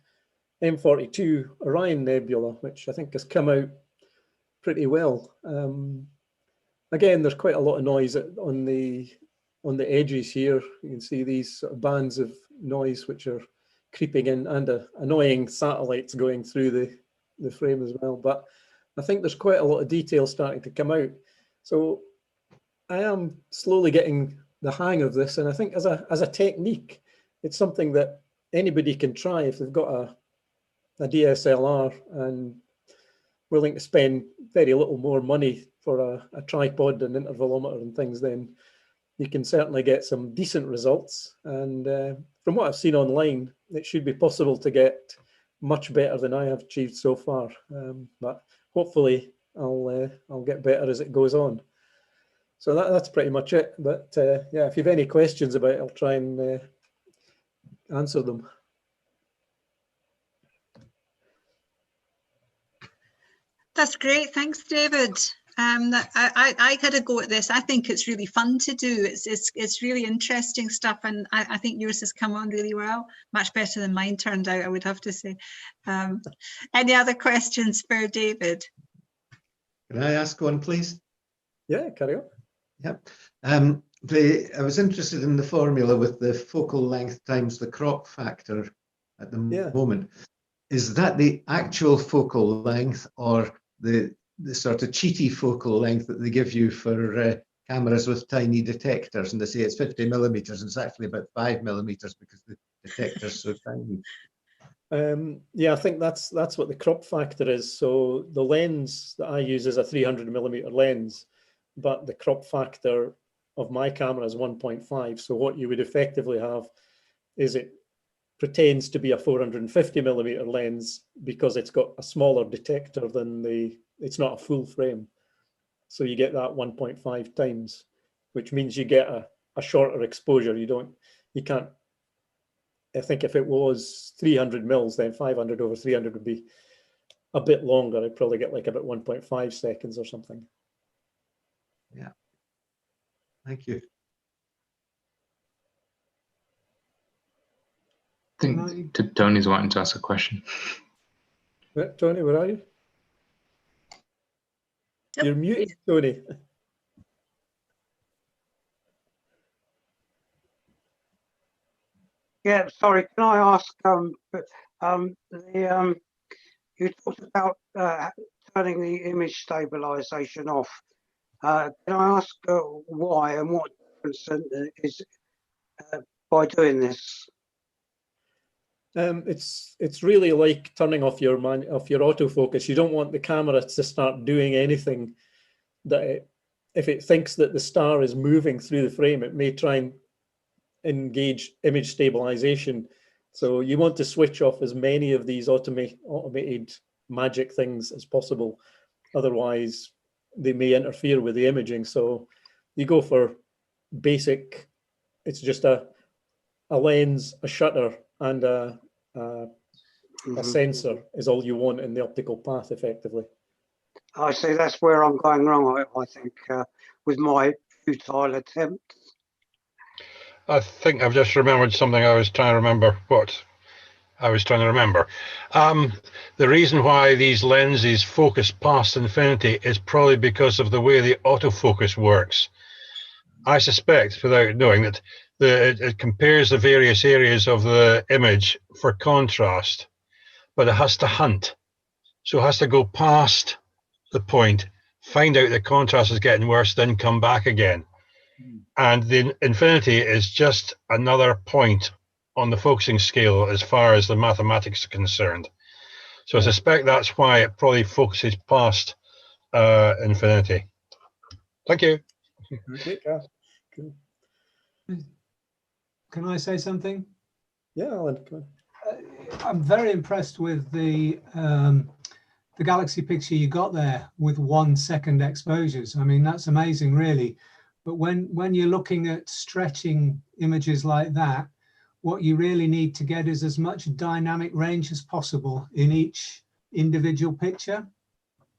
S2: M42 Orion Nebula, which I think has come out pretty well. Again, there's quite a lot of noise on the edges here. You can see these sort of bands of noise which are creeping in, and annoying satellites going through the frame as well. But I think there's quite a lot of detail starting to come out. So I am slowly getting the hang of this, and I think as a technique, it's something that anybody can try if they've got a DSLR and willing to spend very little more money for a tripod and intervalometer and things. Then you can certainly get some decent results. And from what I've seen online, it should be possible to get much better than I have achieved so far. But hopefully I'll get better as it goes on. So that's pretty much it. But yeah, if you have any questions about it, I'll try and answer them.
S1: That's great. Thanks, David. I had a go at this. I think it's really fun to do. It's really interesting stuff, and I think yours has come on really well. Much better than mine turned out, I would have to say. Any other questions for David?
S6: Can I ask one, please?
S2: Yeah, carry on.
S6: Yep. I was interested in the formula with the focal length times the crop factor at the moment. Is that the actual focal length or the sort of cheaty focal length that they give you for cameras with tiny detectors? And they say it's 50 millimeters, and it's actually about 5 millimeters because the detector's so tiny.
S2: Yeah, I think that's what the crop factor is. So the lens that I use is a 300 millimeter lens, but the crop factor of my camera is 1.5. So what you would effectively have is it pretends to be a 450 millimeter lens because it's got a smaller detector than it's not a full frame. So you get that 1.5 times, which means you get a shorter exposure. You can't, I think if it was 300 mils, then 500 over 300 would be a bit longer. I'd probably get like about 1.5 seconds or something.
S6: Yeah. Thank you.
S12: I think Tony's wanting to ask a question.
S2: Tony, where are you? Yep. You're muted, Tony.
S9: Yeah, sorry. Can I ask? You talked about turning the image stabilization off. Can I ask why and what difference is by doing this?
S2: It's really like turning off your autofocus. You don't want the camera to start doing anything that if it thinks that the star is moving through the frame, it may try and engage image stabilization. So you want to switch off as many of these automated magic things as possible. Otherwise, they may interfere with the imaging. So you go for basic. It's just a lens, a shutter, and a sensor is all you want in the optical path, effectively.
S9: I see. That's where I'm going wrong, I think, with my futile attempt.
S3: I think I've just remembered something. I was trying to remember what I was trying to remember. The reason why these lenses focus past infinity is probably because of the way the autofocus works. I suspect, without knowing, that it compares the various areas of the image for contrast, but it has to hunt. So it has to go past the point, find out the contrast is getting worse, then come back again. And the infinity is just another point on the focusing scale as far as the mathematics are concerned. So I suspect that's why it probably focuses past infinity. Thank you.
S2: Cool.
S11: Can I say something?
S2: Yeah, Alan, come on.
S11: I'm very impressed with the galaxy picture you got there with 1 second exposures. I mean, that's amazing, really. But when you're looking at stretching images like that, what you really need to get is as much dynamic range as possible in each individual picture.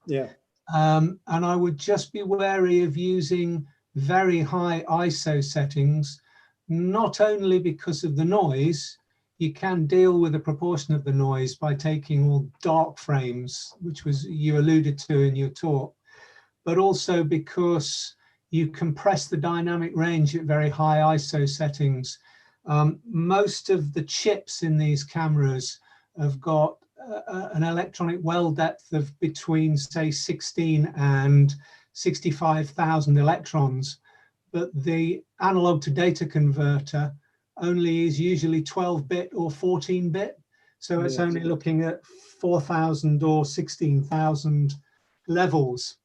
S2: Yeah.
S11: And I would just be wary of using very high ISO settings, not only because of the noise. You can deal with a proportion of the noise by taking all dark frames, which you alluded to in your talk, but also because you compress the dynamic range at very high ISO settings. Most of the chips in these cameras have got an electronic well depth of between, say, 16 and 65,000 electrons, but the analog to data converter only is usually 12-bit or 14-bit. So it's only looking at 4,000 or 16,000 levels.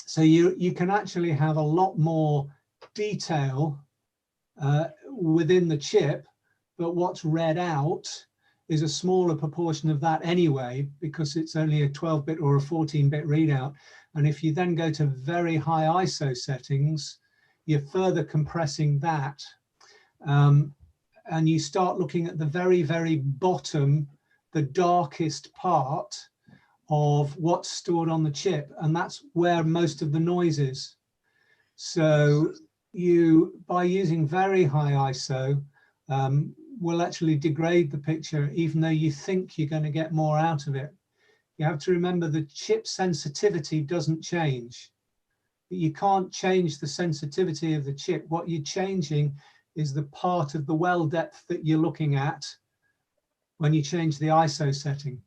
S11: So you can actually have a lot more detail within the chip, but what's read out is a smaller proportion of that anyway, because it's only a 12-bit or a 14-bit readout. And if you then go to very high ISO settings, you're further compressing that. And you start looking at the very, very bottom, the darkest part of what's stored on the chip, and that's where most of the noise is. So you, by using very high ISO, will actually degrade the picture, even though you think you're going to get more out of it. You have to remember the chip sensitivity doesn't change. You can't change the sensitivity of the chip. What you're changing is the part of the well depth that you're looking at when you change the ISO setting.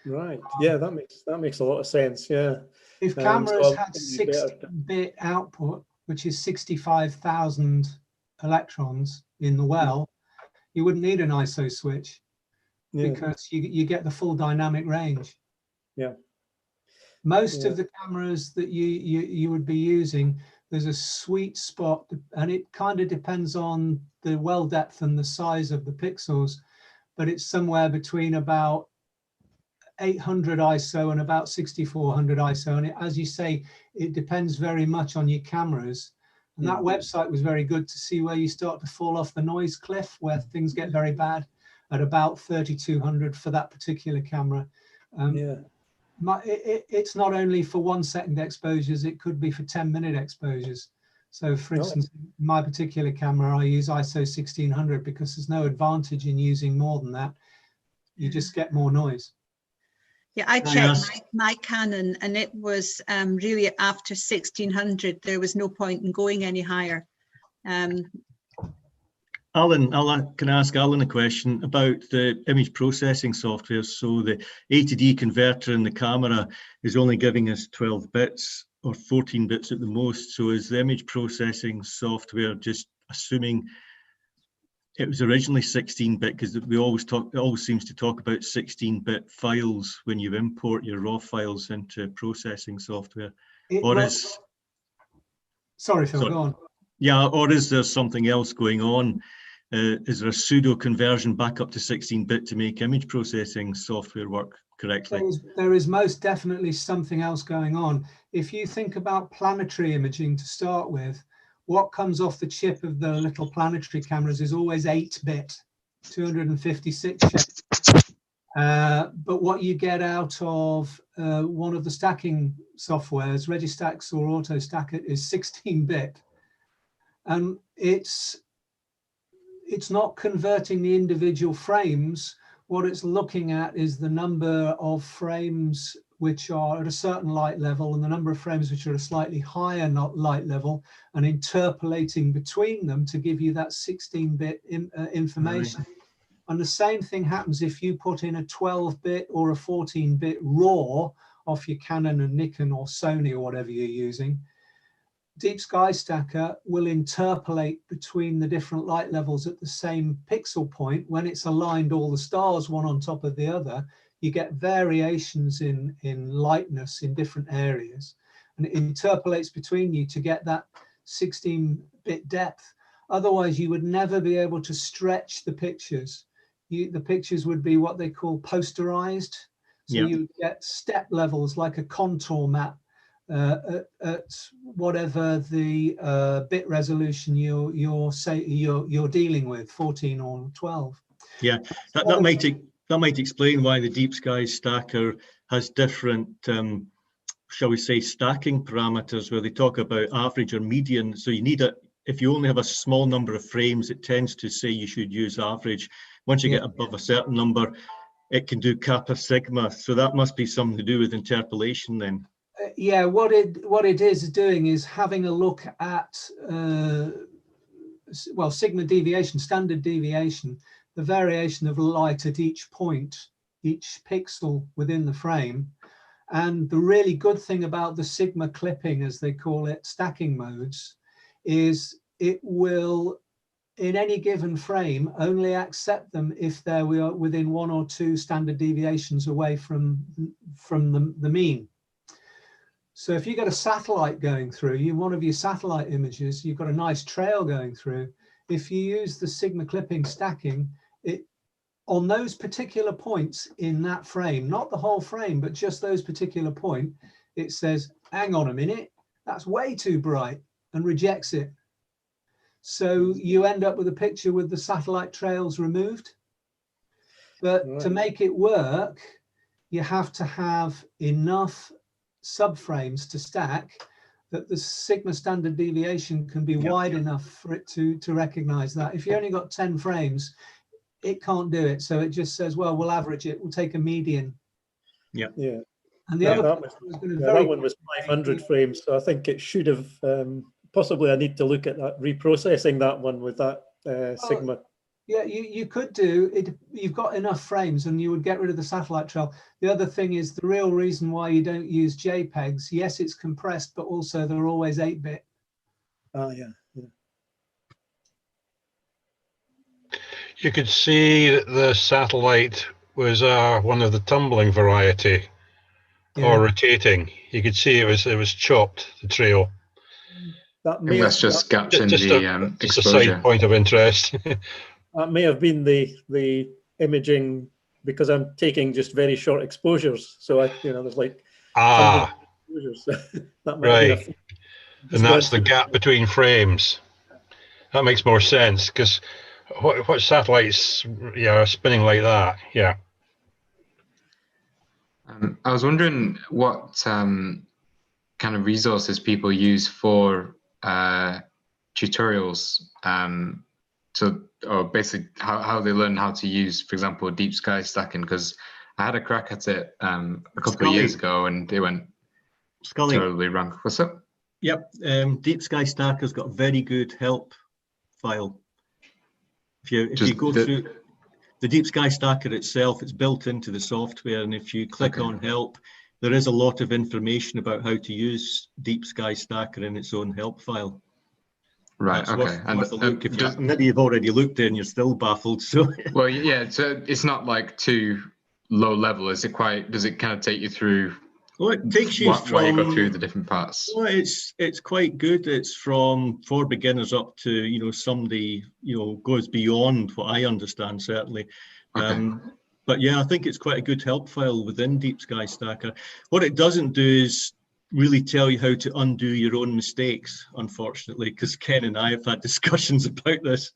S2: Right. Yeah, that makes a lot of sense. Yeah.
S11: If cameras
S2: So
S11: had 16-bit output, which is 65,000 electrons in the well, you wouldn't need an ISO switch, because you get the full dynamic range.
S2: Yeah.
S11: Most of the cameras that you would be using, there's a sweet spot, and it kind of depends on the well depth and the size of the pixels, but it's somewhere between about 800 ISO and about 6400 ISO. And as you say, it depends very much on your cameras. And that website was very good to see where you start to fall off the noise cliff, where things get very bad, at about 3200 for that particular camera. It's not only for 1 second exposures, it could be for 10-minute exposures. So for instance, my particular camera, I use ISO 1600 because there's no advantage in using more than that. You just get more noise.
S1: Yeah, I checked my Canon, and it was really after 1600, there was no point in going any higher.
S7: Alan, can I ask Alan a question about the image processing software? So the A to D converter in the camera is only giving us 12 bits or 14 bits at the most. So is the image processing software just assuming it was originally 16-bit, because we always talk, it always seems to talk about 16-bit files when you import your raw files into processing software.
S11: Sorry, Phil, go on.
S7: Yeah, or is there something else going on? Is there a pseudo conversion back up to 16-bit to make image processing software work correctly?
S11: There is most definitely something else going on. If you think about planetary imaging to start with, what comes off the chip of the little planetary cameras is always 8-bit, 256 shapes. But what you get out of one of the stacking softwares, Registax or AutoStack, is 16-bit. And it's not converting the individual frames. What it's looking at is the number of frames which are at a certain light level and the number of frames which are a slightly higher light level, and interpolating between them to give you that 16-bit information. Right. And the same thing happens if you put in a 12-bit or a 14-bit RAW off your Canon and Nikon or Sony or whatever you're using. Deep Sky Stacker will interpolate between the different light levels at the same pixel point. When it's aligned all the stars one on top of the other, you get variations in lightness in different areas, and it interpolates between you to get that 16-bit depth. Otherwise, you would never be able to stretch the pictures. The pictures would be what they call posterized. So you get step levels like a contour map at whatever the bit resolution you're dealing with, 14 or 12.
S7: Yeah, that might explain why the Deep Sky Stacker has different, shall we say, stacking parameters, where they talk about average or median. So you need if you only have a small number of frames, it tends to say you should use average. Once you get above a certain number, it can do kappa sigma. So that must be something to do with interpolation then.
S11: Yeah, what it is doing is having a look at well, sigma deviation, standard deviation, the variation of light at each point, each pixel within the frame. And the really good thing about the sigma clipping, as they call it, stacking modes, is it will, in any given frame, only accept them if they're within 1 or 2 standard deviations away from the mean. So if you got a satellite going through, one of your satellite images, you've got a nice trail going through. If you use the sigma clipping stacking, on those particular points in that frame, not the whole frame, but just those particular points, it says, hang on a minute, that's way too bright, and rejects it. So you end up with a picture with the satellite trails removed. But to make it work, you have to have enough subframes to stack that the sigma standard deviation can be wide enough for it to recognize that. If you only got 10 frames, it can't do it. So it just says, well, we'll average it. We'll take a median.
S2: Yeah.
S11: And the
S2: Yeah,
S11: other
S2: that one was 500 frames. So I think it should have, possibly I need to look at that, reprocessing that one with that sigma.
S11: Yeah, you could do it. You've got enough frames and you would get rid of the satellite trail. The other thing is the real reason why you don't use JPEGs. Yes, it's compressed, but also they're always 8-bit.
S2: Oh, yeah.
S3: You could see that the satellite was one of the tumbling variety, or rotating. You could see it was chopped, the trail.
S12: That's just capturing the
S3: just a
S12: exposure.
S3: side point of interest.
S2: That may have been the imaging, because I'm taking just very short exposures. So there's like exposures. That might have been
S3: and that's the gap between frames. That makes more sense, because what satellites are spinning like that? Yeah.
S12: I was wondering what kind of resources people use for tutorials. Or basically how they learn how to use, for example, deep sky stacking, because I had a crack at it a couple of years ago and they went totally wrong. What's up?
S7: Yep, Deep Sky Stacker's got a very good help file. If you go through the Deep Sky Stacker itself, it's built into the software, and if you click on help, there is a lot of information about how to use Deep Sky Stacker in its own help file.
S12: Right.
S7: That's worth a look. If maybe you've already looked there and you're still baffled. So
S12: well, yeah. So it's not like too low level. Is it quite? Does it kind of take you through?
S7: Well, it takes you
S12: why you go through the different parts.
S7: Well, it's quite good. It's for beginners up to somebody goes beyond what I understand, certainly. But yeah, I think it's quite a good help file within Deep Sky Stacker. What it doesn't do is really tell you how to undo your own mistakes, unfortunately, because Ken and I have had discussions about this.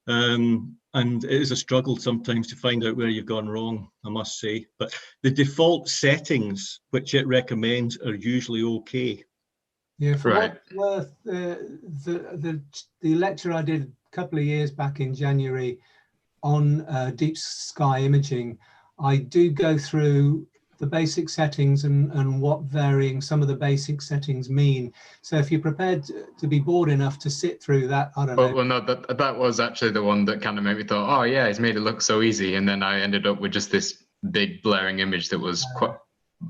S7: And it is a struggle sometimes to find out where you've gone wrong, I must say. But the default settings which it recommends are usually okay.
S11: Yeah, for what it's worth, the lecture I did a couple of years back in January on deep sky imaging, I do go through the basic settings and what varying some of the basic settings mean. So if you're prepared to be bored enough to sit through that, I don't know.
S12: Well, no, that was actually the one that kind of made me thought, oh yeah, it's made it look so easy. And then I ended up with just this big blaring image that was quite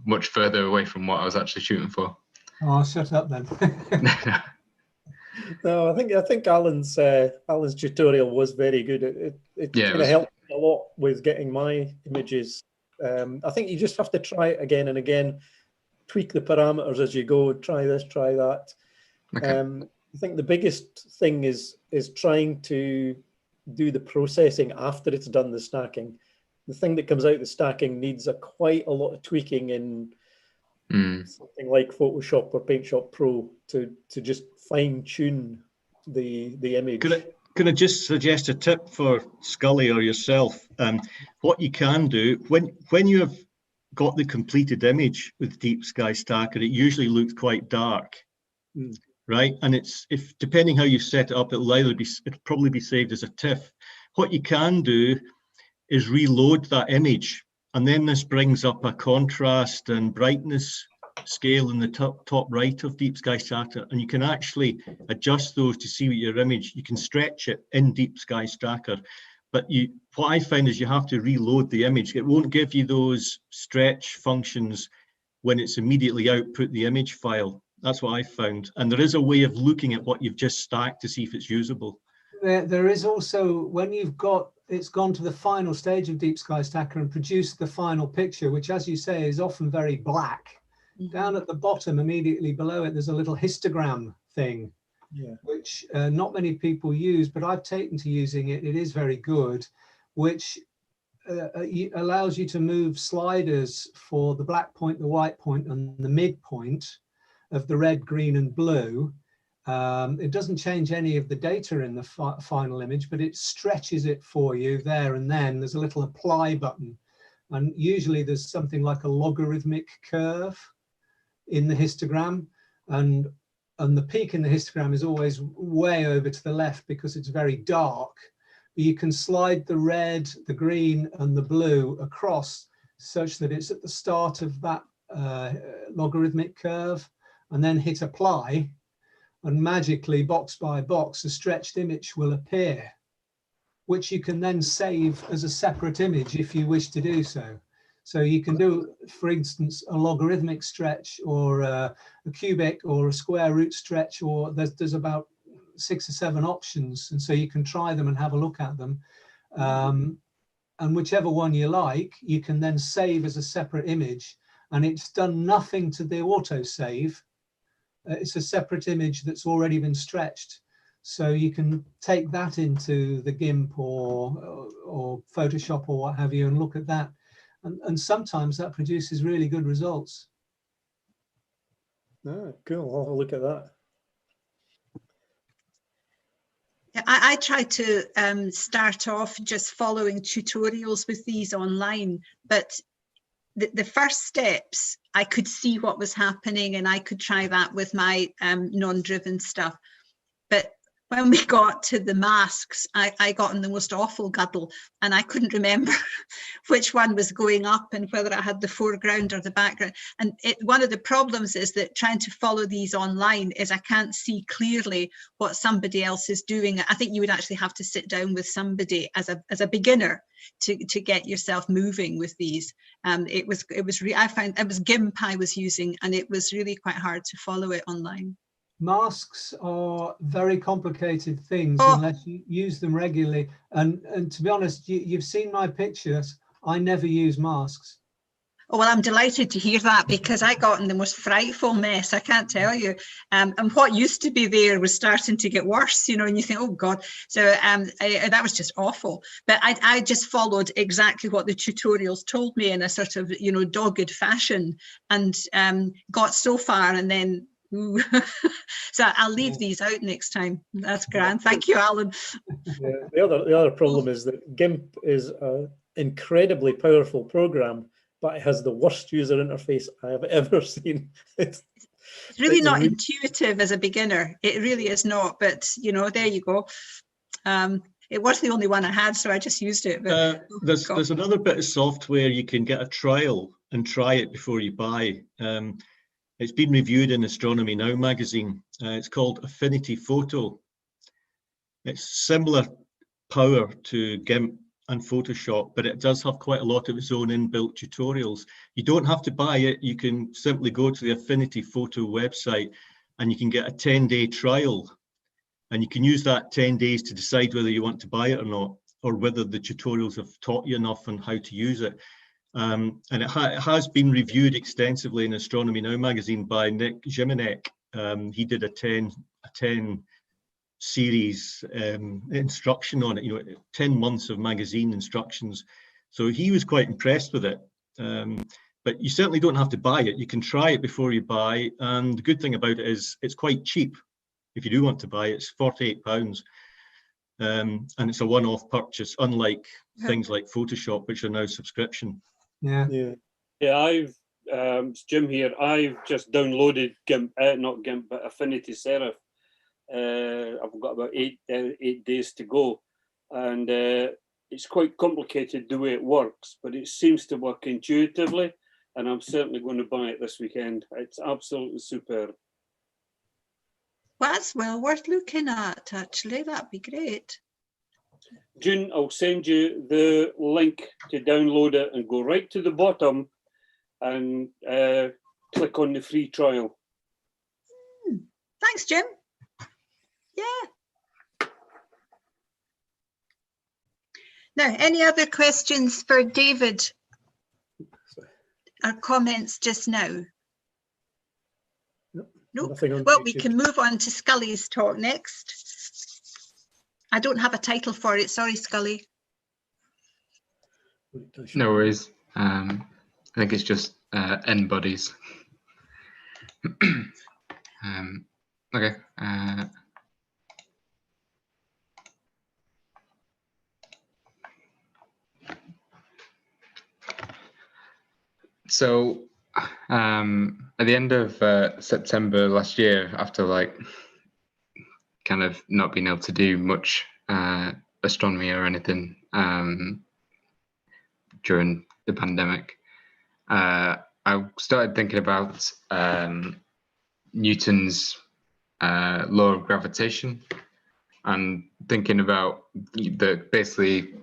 S12: much further away from what I was actually shooting for.
S11: Oh, I'll shut up then.
S2: No, I think Alan's tutorial was very good. It kind of helped a lot with getting my images. I think you just have to try it again and again, tweak the parameters as you go, try this, try that. I think the biggest thing is trying to do the processing after it's done the stacking. The thing that comes out the stacking needs quite a lot of tweaking in something like Photoshop or PaintShop Pro to just fine tune the image.
S7: Can I just suggest a tip for Scully or yourself? What you can do when you have got the completed image with Deep Sky Stacker, it usually looks quite dark, right? And if depending how you set it up, it'll probably be saved as a TIFF. What you can do is reload that image, and then this brings up a contrast and brightness scale in the top right of Deep Sky Stacker, and you can actually adjust those to see what your image. You can stretch it in Deep Sky Stacker, but what I find is you have to reload the image. It won't give you those stretch functions when it's immediately output the image file. That's what I found, and there is a way of looking at what you've just stacked to see if it's usable.
S11: There is also, when it's gone to the final stage of Deep Sky Stacker and produced the final picture, which, as you say, is often very black. Down at the bottom, immediately below it, there's a little histogram thing, which not many people use, but I've taken to using it. It is very good, which allows you to move sliders for the black point, the white point, and the midpoint of the red, green, and blue. It doesn't change any of the data in the final image, but it stretches it for you there and then. There's a little apply button. And usually there's something like a logarithmic curve in the histogram, and the peak in the histogram is always way over to the left because it's very dark. But you can slide the red, the green and the blue across such that it's at the start of that logarithmic curve, and then hit apply, and magically, box by box, a stretched image will appear, which you can then save as a separate image if you wish to do so. So you can do, for instance, a logarithmic stretch, or a cubic, or a square root stretch, or there's about 6 or 7 options, and so you can try them and have a look at them. And whichever one you like, you can then save as a separate image, and it's done nothing to the autosave. It's a separate image that's already been stretched. So you can take that into the GIMP or Photoshop or what have you and look at that. And sometimes that produces really good results.
S2: Ah, cool. I'll have a look at that.
S1: I try to start off just following tutorials with these online, but the first steps, I could see what was happening and I could try that with my non-driven stuff. But when we got to the masks, I got in the most awful guddle, and I couldn't remember which one was going up and whether I had the foreground or the background. And one of the problems is that trying to follow these online is I can't see clearly what somebody else is doing. I think you would actually have to sit down with somebody as a beginner to get yourself moving with these. I found it was GIMP I was using, and it was really quite hard to follow it online.
S11: Masks are very complicated things unless you use them regularly. And to be honest, you've seen my pictures. I never use masks.
S1: Oh, well, I'm delighted to hear that, because I got in the most frightful mess, I can't tell you. And what used to be there was starting to get worse, you know, and you think, oh God. So that was just awful. But I just followed exactly what the tutorials told me in a sort of, you know, dogged fashion, and got so far, and then so I'll leave these out next time. That's grand. Thank you, Alan.
S2: Yeah, the other problem is that GIMP is an incredibly powerful program, but it has the worst user interface I have ever seen. It's
S1: really not intuitive as a beginner. It really is not. But you know, there you go. It was the only one I had, so I just used it. But
S7: there's another bit of software you can get a trial and try it before you buy. It's been reviewed in Astronomy Now magazine. It's called Affinity Photo. It's similar power to GIMP and Photoshop, but it does have quite a lot of its own inbuilt tutorials. You don't have to buy it. You can simply go to the Affinity Photo website and you can get a 10-day trial. And you can use that 10 days to decide whether you want to buy it or not, or whether the tutorials have taught you enough on how to use it. And it has been reviewed extensively in Astronomy Now magazine by Nick Ziminek. He did a 10 series instruction on it, you know, 10 months of magazine instructions. So he was quite impressed with it. But you certainly don't have to buy it. You can try it before you buy. And the good thing about it is it's quite cheap. If you do want to buy it, it's £48. And it's a one-off purchase, unlike things like Photoshop, which are now subscription.
S11: Yeah.
S4: I've it's Jim here. I've just downloaded GIMP, not GIMP, but Affinity Serif. I've got about eight days to go, and it's quite complicated the way it works, but it seems to work intuitively, and I'm certainly going to buy it this weekend. It's absolutely superb.
S1: Well, that's well worth looking at, actually. That'd be great.
S4: June, I'll send you the link to download it, and go right to the bottom and click on the free trial.
S1: Thanks, Jim. Yeah. Now, any other questions for David or comments just now? Nope. Well, we can move on to Scully's talk next. I don't have a title for it. Sorry, Scully.
S12: No worries. I think it's just N bodies. Okay. So at the end of September last year, after like kind of not being able to do much astronomy or anything during the pandemic, I started thinking about Newton's law of gravitation, and thinking about that basically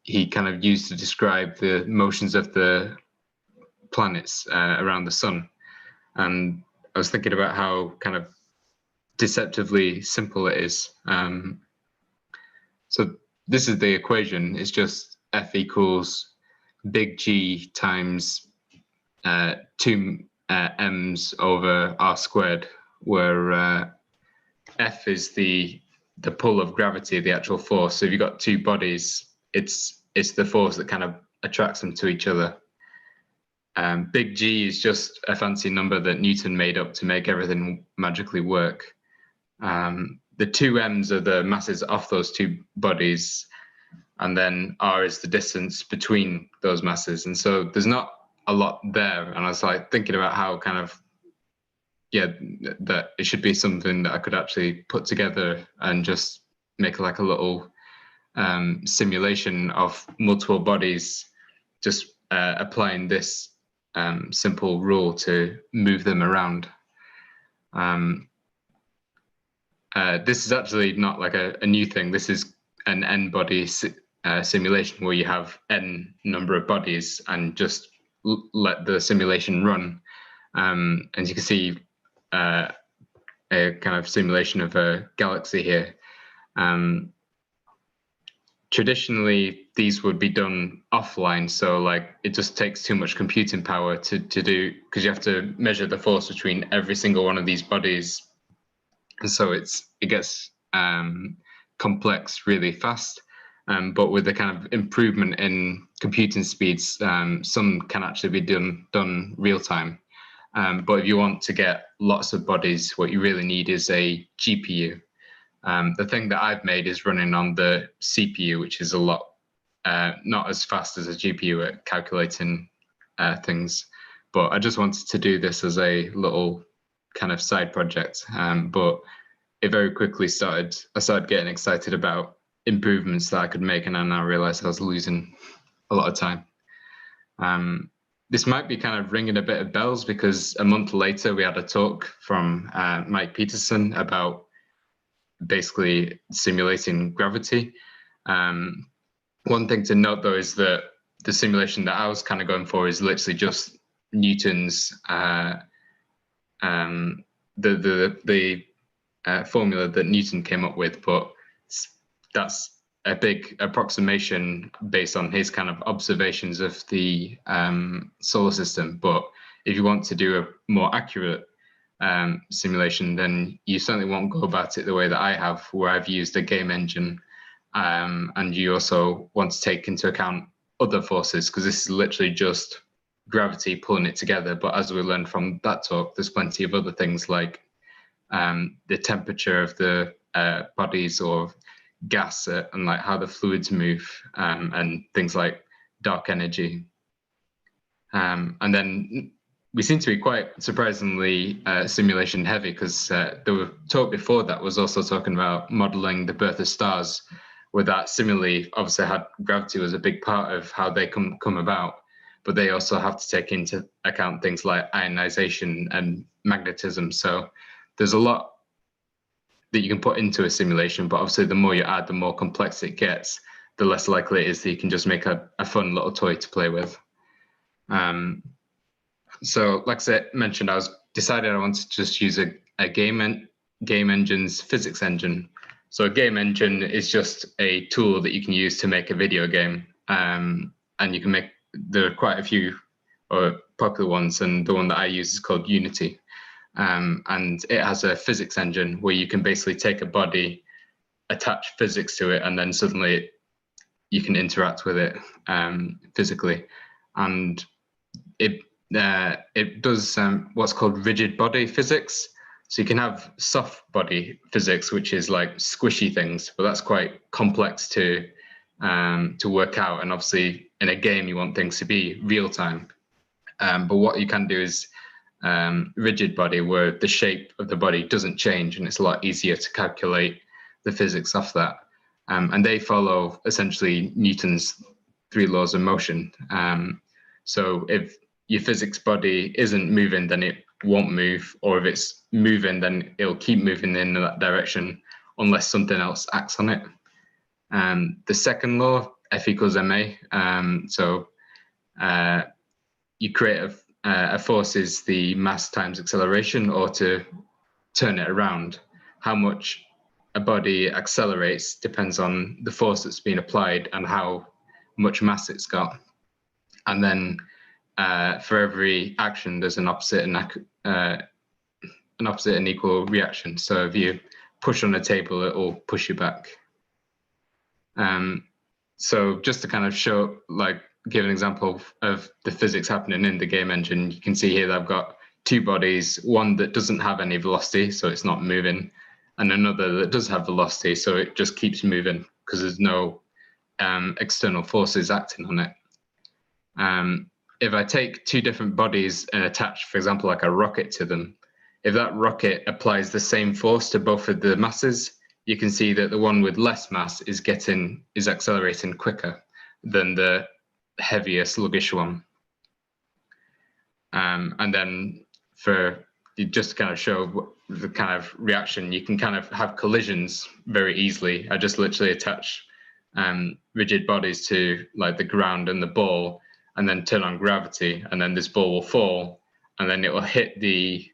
S12: he kind of used to describe the motions of the planets around the sun. And I was thinking about how kind of deceptively simple it is. So this is the equation. It's just F equals big G times 2 m's over r squared, where F is the pull of gravity, the actual force. So if you've got two bodies, it's the force that kind of attracts them to each other. Big G is just a fancy number that Newton made up to make everything magically work. The 2 m's are the masses off those two bodies, and then r is the distance between those masses. And so there's not a lot there. And I was like thinking about how kind of, yeah, that it should be something that I could actually put together and just make like a little simulation of multiple bodies, just applying this simple rule to move them around. This is actually not like a new thing. This is an n body simulation where you have n number of bodies and just let the simulation run. And you can see a kind of simulation of a galaxy here. Traditionally, these would be done offline, so like it just takes too much computing power to do, because you have to measure the force between every single one of these bodies, and so it gets complex really fast. But with the kind of improvement in computing speeds, some can actually be done real time. But if you want to get lots of bodies, what you really need is a GPU. The thing that I've made is running on the CPU, which is a lot, not as fast as a GPU at calculating things. But I just wanted to do this as a little kind of side project. But it very quickly I started getting excited about improvements that I could make, and then I realized I was losing a lot of time. This might be kind of ringing a bit of bells because a month later we had a talk from Mike Peterson about basically simulating gravity. One thing to note though is that the simulation that I was kind of going for is literally just Newton's the formula that Newton came up with, but that's a big approximation based on his kind of observations of the solar system. But if you want to do a more accurate simulation, then you certainly won't go about it the way that I have, where I've used a game engine, and you also want to take into account other forces, because this is literally just gravity pulling it together. But as we learned from that talk, there's plenty of other things like the temperature of the bodies or gas, and like how the fluids move, and things like dark energy. And then we seem to be quite surprisingly simulation heavy, because the talk before that was also talking about modeling the birth of stars, where that similarly obviously had gravity was a big part of how they come about, but they also have to take into account things like ionization and magnetism. So there's a lot that you can put into a simulation, but obviously the more you add, the more complex it gets, the less likely it is that you can just make a fun little toy to play with. So like I mentioned, I decided I wanted to just use a game engine's physics engine. So a game engine is just a tool that you can use to make a video game. And you can there are quite a few popular ones, and the one that I use is called Unity. And it has a physics engine where you can basically take a body, attach physics to it, and then suddenly you can interact with it physically. And it does what's called rigid body physics. So you can have soft body physics, which is like squishy things, but that's quite complex to work out. And obviously in a game, you want things to be real time. But what you can do is rigid body, where the shape of the body doesn't change, and it's a lot easier to calculate the physics off that. And they follow essentially Newton's 3 laws of motion. So if your physics body isn't moving, then it won't move, or if it's moving, then it'll keep moving in that direction unless something else acts on it. The second law, F equals ma. You create a force is the mass times acceleration, or to turn it around, how much a body accelerates depends on the force that's being applied and how much mass it's got. And then for every action, there's an opposite and equal reaction. So if you push on a table, it will push you back. So just to kind of show, give an example of the physics happening in the game engine, you can see here that I've got 2 bodies, one that doesn't have any velocity, so it's not moving, and another that does have velocity, so it just keeps moving because there's no external forces acting on it. If I take 2 different bodies and attach, for example, like a rocket to them, if that rocket applies the same force to both of the masses, you can see that the one with less mass is accelerating quicker than the heavier, sluggish one. And then just to kind of show the kind of reaction, you can kind of have collisions very easily. I just literally attach rigid bodies to the ground and the ball, and then turn on gravity, and then this ball will fall, and then it will hit the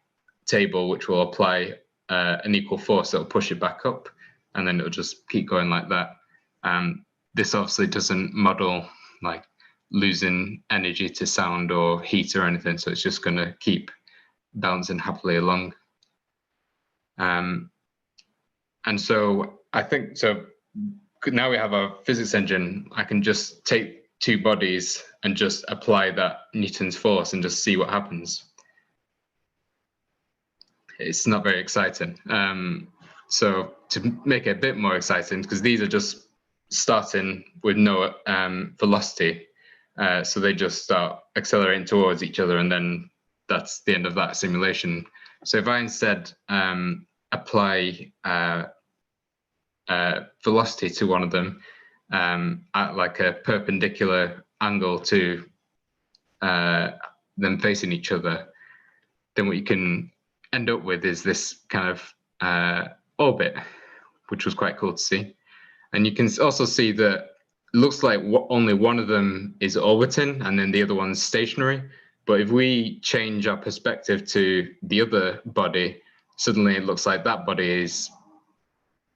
S12: table, which will apply an equal force that will push it back up, and then it'll just keep going like that. This obviously doesn't model losing energy to sound or heat or anything, so it's just going to keep bouncing happily along. And so I think, so now we have a physics engine, I can just take 2 bodies and just apply that Newton's force and just see what happens. It's not very exciting. So to make it a bit more exciting, because these are just starting with no velocity, so they just start accelerating towards each other, and then that's the end of that simulation. So if I instead apply velocity to one of them at a perpendicular angle to them facing each other, then what you can end up with is this kind of orbit, which was quite cool to see. And you can also see that it looks like only one of them is orbiting and then the other one's stationary. But if we change our perspective to the other body, suddenly it looks like that body is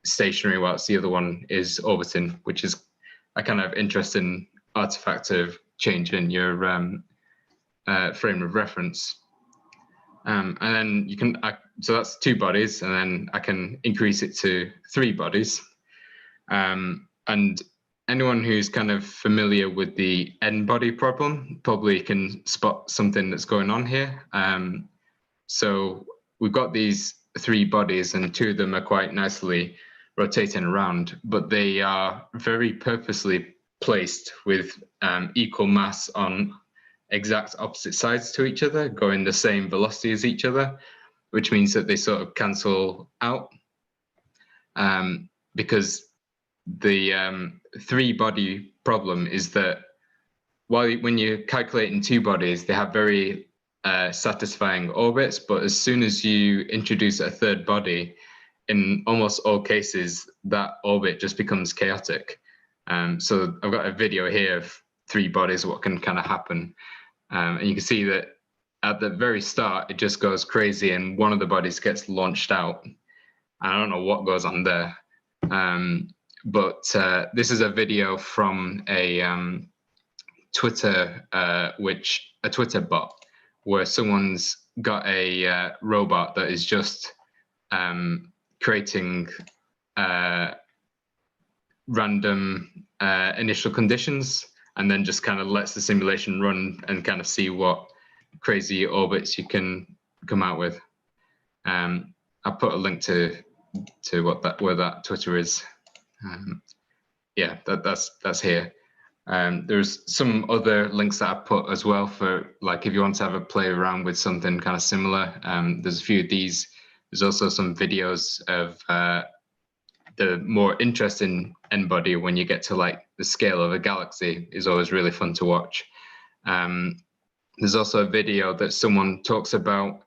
S12: stationary whilst the other one is orbiting, which is a kind of interesting artifact of changing your frame of reference. And then you can, so that's 2 bodies, and then I can increase it to 3 bodies. And anyone who's kind of familiar with the n-body problem probably can spot something that's going on here. So we've got these 3 bodies, and 2 of them are quite nicely rotating around, but they are very purposely placed with equal mass on exact opposite sides to each other, going the same velocity as each other, which means that they sort of cancel out, because the 3-body problem is that when you're calculating 2 bodies, they have very satisfying orbits, but as soon as you introduce a 3rd body, in almost all cases, that orbit just becomes chaotic. So I've got a video here of 3 bodies, what can kind of happen. And you can see that at the very start, it just goes crazy and one of the bodies gets launched out. I don't know what goes on there. But this is a video from a Twitter bot, where someone's got a robot that is just creating random initial conditions, and then just kind of lets the simulation run and kind of see what crazy orbits you can come out with. I'll put a link to where that Twitter is. Yeah, that's here. There's some other links that I put as well for like if you want to have a play around with something kind of similar. There's a few of these. There's also some videos of the more interesting N-body when you get to like the scale of a galaxy is always really fun to watch. There's also a video that someone talks about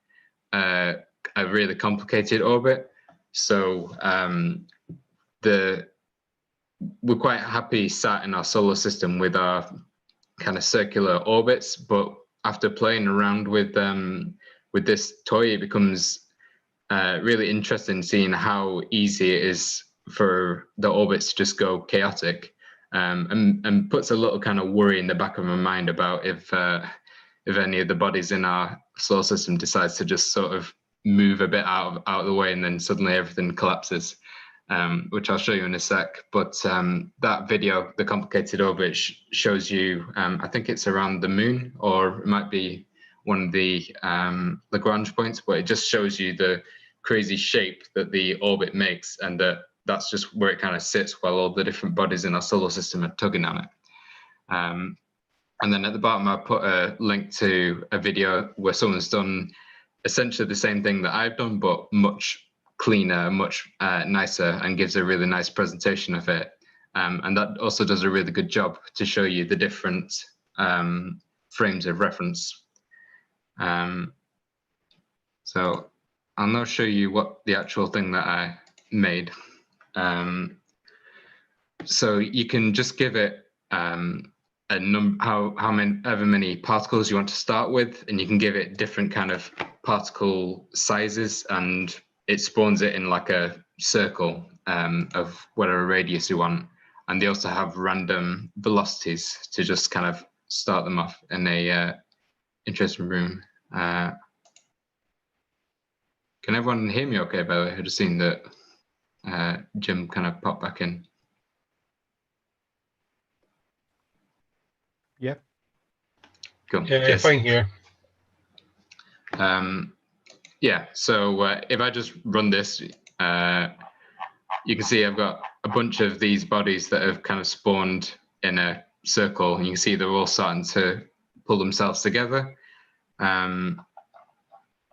S12: a really complicated orbit. So we're quite happy sat in our solar system with our kind of circular orbits, but after playing around with this toy, it becomes really interesting seeing how easy it is for the orbits to just go chaotic, and puts a little kind of worry in the back of my mind about if any of the bodies in our solar system decides to just sort of move a bit out of the way, and then suddenly everything collapses, which I'll show you in a sec. But that video, the complicated orbit, shows you, I think it's around the moon, or it might be one of the Lagrange points, but it just shows you the crazy shape that the orbit makes, and that's just where it kind of sits while all the different bodies in our solar system are tugging on it. And then at the bottom, I put a link to a video where someone's done essentially the same thing that I've done, but much cleaner, much nicer, and gives a really nice presentation of it. And that also does a really good job to show you the different frames of reference. So I'll now show you what the actual thing that I made. So you can just give it a number, however many particles you want to start with, and you can give it different kind of particle sizes, and it spawns it in like a circle of whatever radius you want. And they also have random velocities to just kind of start them off in a interesting room. Can everyone hear me okay, by the way? I just seen that Jim kind of popped back in.
S13: Yep.
S12: Cool.
S3: Yeah,
S12: yes.
S3: fine here.
S12: Yeah, so if I just run this, you can see I've got a bunch of these bodies that have kind of spawned in a circle, and you can see they're all starting to pull themselves together. And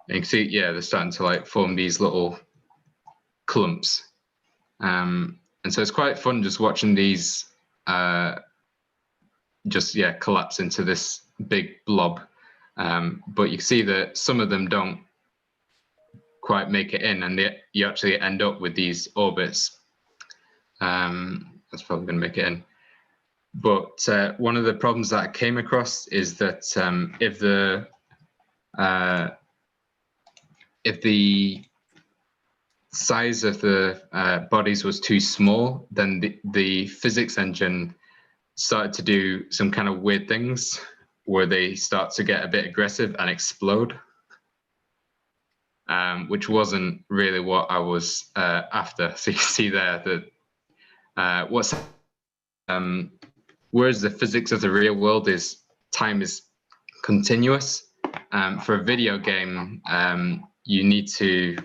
S12: you can see, yeah, they're starting to like form these little clumps. And so it's quite fun just watching these collapse into this big blob. But you can see that some of them don't quite make it in, and you actually end up with these orbits. That's probably going to make it in. But one of the problems that I came across is that if the size of the bodies was too small, then the physics engine started to do some kind of weird things where they start to get a bit aggressive and explode, which wasn't really what I was after. So you can see there that whereas the physics of the real world is time is continuous, for a video game, you need to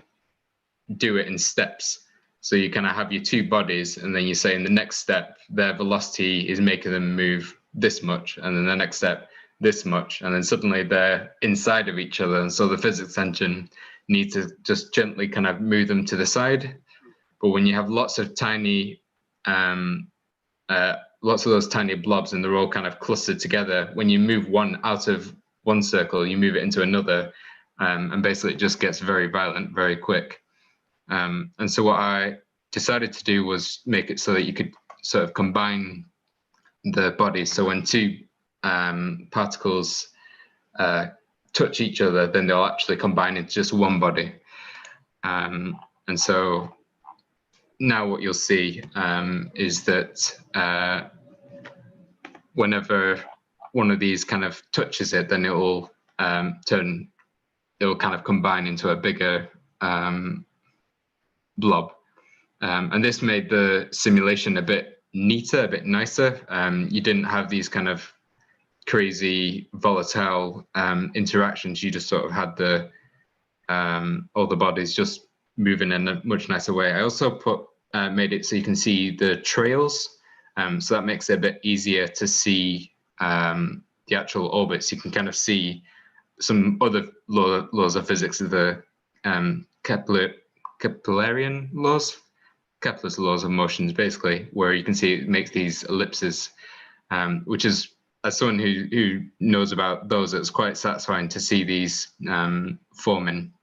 S12: do it in steps. So you kind of have your two bodies, and then you say in the next step, their velocity is making them move this much, and then the next step, this much, and then suddenly they're inside of each other. And so the physics engine needs to just gently kind of move them to the side. But when you have lots of tiny, lots of those tiny blobs, and they're all kind of clustered together, when you move one out of one circle, you move it into another, and basically it just gets very violent very quick. And so what I decided to do was make it so that you could sort of combine the bodies. So when two particles touch each other, then they'll actually combine into just one body. And so now what you'll see is that whenever one of these kind of touches it, then it will kind of combine into a bigger blob. And this made the simulation a bit neater, a bit nicer. You didn't have these kind of crazy volatile interactions. You just sort of had all the bodies just moving in a much nicer way. I also made it so you can see the trails So that makes it a bit easier to see the actual orbits. You can kind of see some other laws of physics, of the Keplerian laws, Kepler's laws of motions, basically, where you can see it makes these ellipses, which is, as someone who knows about those, it's quite satisfying to see these forming.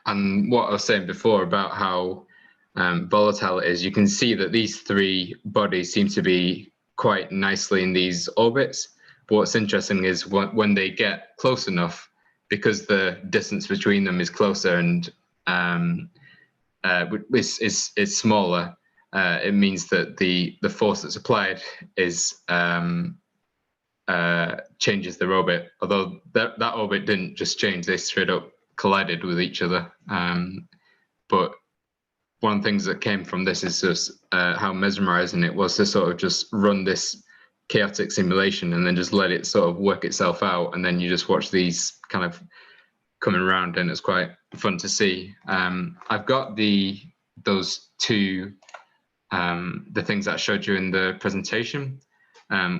S12: And what I was saying before about how volatile it is, you can see that these three bodies seem to be quite nicely in these orbits. But what's interesting is when they get close enough, because the distance between them is closer and is smaller, it means that the force that's applied is changes their orbit. Although that orbit didn't just change; they straight up collided with each other. But one of the things that came from this is just how mesmerizing it was to sort of just run this chaotic simulation and then just let it sort of work itself out, and then you just watch these kind of coming around, and it's quite fun to see. I've got those two the things that I showed you in the presentation,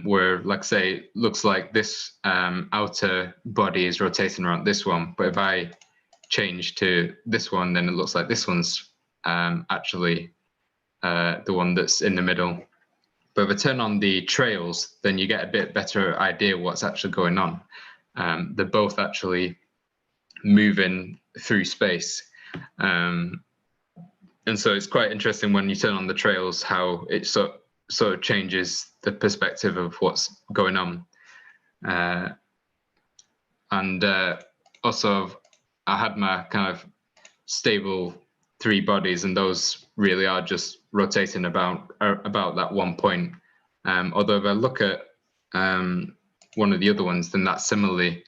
S12: where, like I say, it looks like this outer body is rotating around this one, but if I change to this one, then it looks like this one's actually the one that's in the middle. But if I turn on the trails, then you get a bit better idea what's actually going on. They're both actually moving through space. And so it's quite interesting when you turn on the trails, how it sort of changes the perspective of what's going on. And also, I had my kind of stable three bodies, and those really are just rotating about that one point. Although if I look at one of the other ones, then that similarly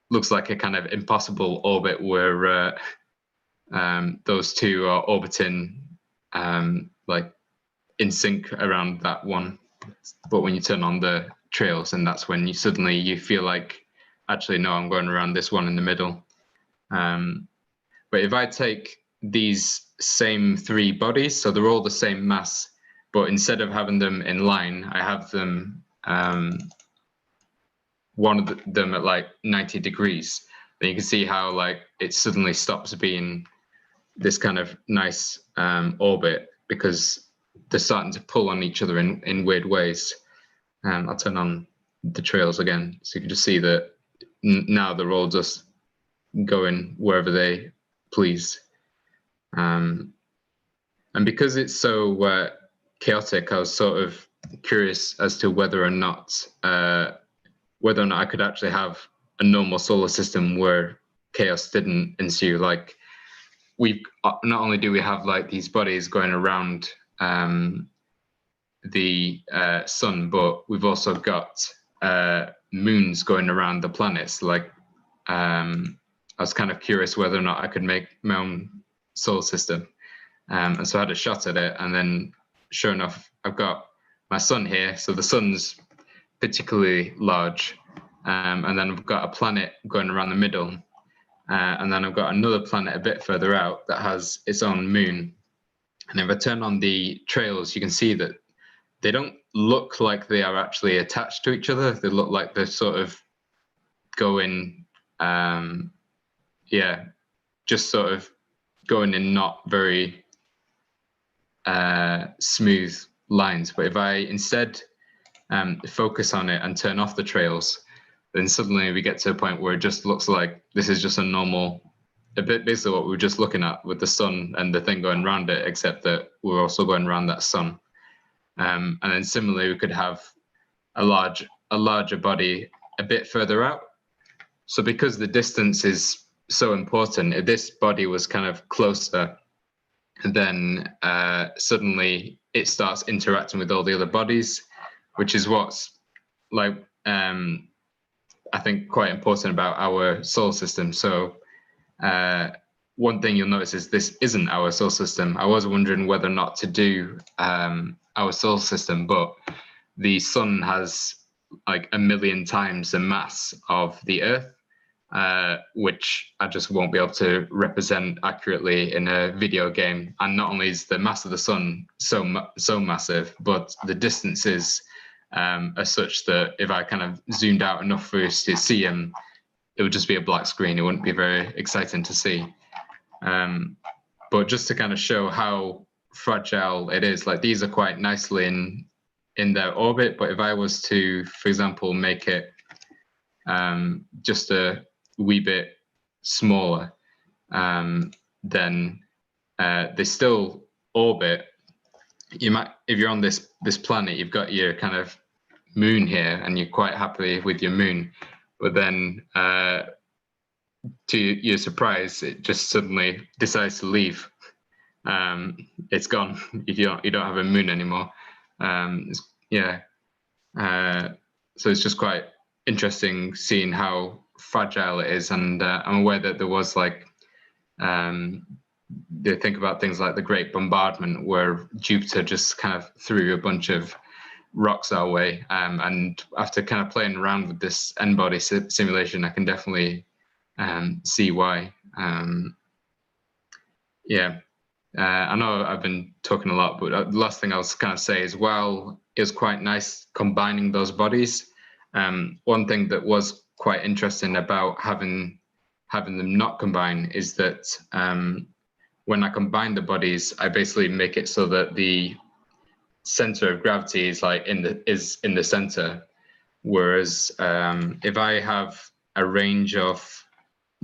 S12: looks like a kind of impossible orbit where those two are orbiting like in sync around that one. But when you turn on the trails, and that's when you feel like, actually, no, I'm going around this one in the middle. But if I take these same three bodies, so they're all the same mass, but instead of having them in line, I have them one of them at like 90 degrees, then you can see how like it suddenly stops being this kind of nice orbit, because they're starting to pull on each other in weird ways. I'll turn on the trails again, so you can just see that now they're all just going wherever they please. And because it's so chaotic, I was sort of curious as to whether or not I could actually have a normal solar system where chaos didn't ensue. Like, we've not only do we have like these bodies going around the sun, but we've also got moons going around the planets. Like, I was kind of curious whether or not I could make my own solar system. And so I had a shot at it, and then sure enough, I've got my sun here. So the sun's particularly large. And then I've got a planet going around the middle. And then I've got another planet a bit further out that has its own moon. And if I turn on the trails, you can see that they don't look like they are actually attached to each other. They look like they're sort of going, just sort of going in not very smooth lines. But if I instead focus on it and turn off the trails, then suddenly we get to a point where it just looks like this is just a normal, basically what we were just looking at with the sun and the thing going around it, except that we're also going around that sun. And then similarly, we could have a larger body a bit further out. So because the distance is so important, if this body was kind of closer, then suddenly it starts interacting with all the other bodies, which is what's like I think quite important about our solar system. So one thing you'll notice is this isn't our solar system. I was wondering whether or not to do our solar system, but the sun has like 1 million times the mass of the Earth. which I just won't be able to represent accurately in a video game. And not only is the mass of the sun so massive, but the distances are such that if I kind of zoomed out enough for us to see him, it would just be a black screen. It wouldn't be very exciting to see. But just to kind of show how fragile it is, like these are quite nicely in their orbit, but if I was to, for example, make it just a wee bit smaller, then they still orbit. You might, if you're on this planet, you've got your kind of moon here, and you're quite happy with your moon, but then to your surprise, it just suddenly decides to leave. It's gone. You don't have a moon anymore. So it's just quite interesting seeing how fragile it is, and I'm aware that there was like they think about things like the Great Bombardment, where Jupiter just kind of threw a bunch of rocks our way, and after kind of playing around with this N-body simulation, I can definitely see why. I know I've been talking a lot, but the last thing I was kind of say is, while it was quite nice combining those bodies, one thing that was quite interesting about having them not combine is that when I combine the bodies, I basically make it so that the center of gravity is like in the center, whereas if I have a range of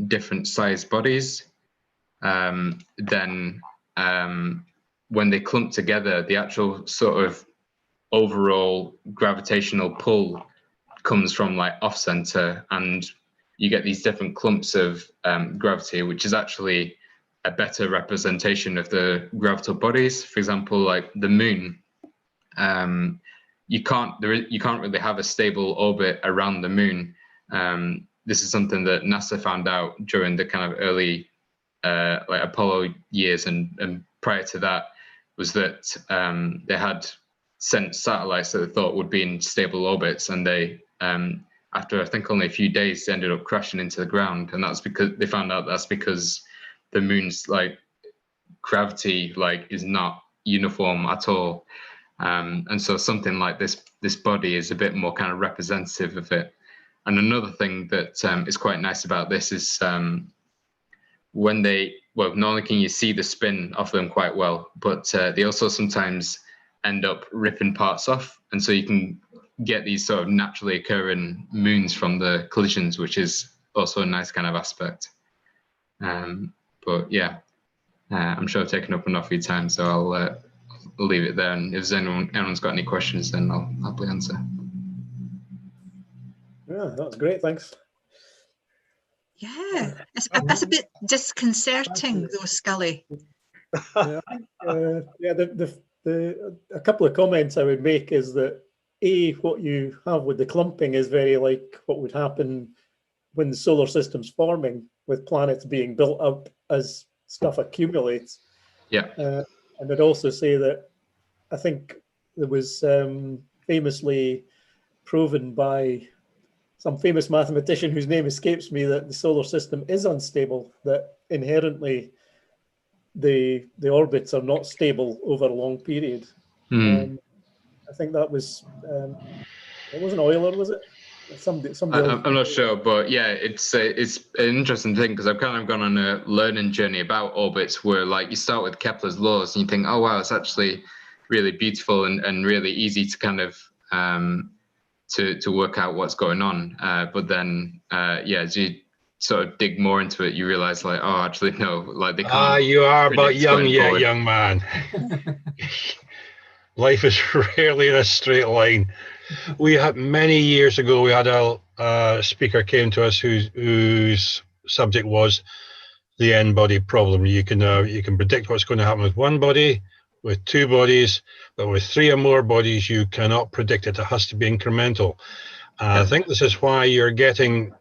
S12: different sized bodies, then when they clump together, the actual sort of overall gravitational pull comes from like off center, and you get these different clumps of gravity, which is actually a better representation of the gravital bodies. For example, like the moon, you can't really have a stable orbit around the moon. This is something that NASA found out during the kind of early like Apollo years, and prior to that was that they had sent satellites that they thought would be in stable orbits, and they after I think only a few days, they ended up crashing into the ground, and that's because they found out that's because the moon's like gravity like is not uniform at all, and so something like this body is a bit more kind of representative of it. And another thing that is quite nice about this is when not only can you see the spin of them quite well, but they also sometimes end up ripping parts off, and so you can get these sort of naturally occurring moons from the collisions, which is also a nice kind of aspect. But yeah, I'm sure I've taken up enough of your time, so I'll leave it there. And if anyone's got any questions, then I'll happily answer.
S2: Yeah, that was great. Thanks.
S1: Yeah, that's a bit disconcerting, though, Scully.
S2: Yeah, a couple of comments I would make is that what you have with the clumping is very like what would happen when the solar system's forming, with planets being built up as stuff accumulates.
S12: Yeah.
S2: And I'd also say that I think there was famously proven by some famous mathematician whose name escapes me that the solar system is unstable, that inherently the orbits are not stable over a long period. I think that was, it wasn't Euler, was it? Somebody
S12: I'm not sure, but yeah, it's an interesting thing, because I've kind of gone on a learning journey about orbits where like you start with Kepler's laws and you think, oh wow, it's actually really beautiful and really easy to kind of to work out what's going on. But then as you sort of dig more into it, you realize like, oh, actually no, like they can't.
S3: You are but young yet, young man. Life is rarely in a straight line. We had many years ago, we had a speaker came to us whose subject was the N-body problem. You can predict what's going to happen with one body, with two bodies, but with three or more bodies, you cannot predict it. It has to be incremental. I think this is why you're getting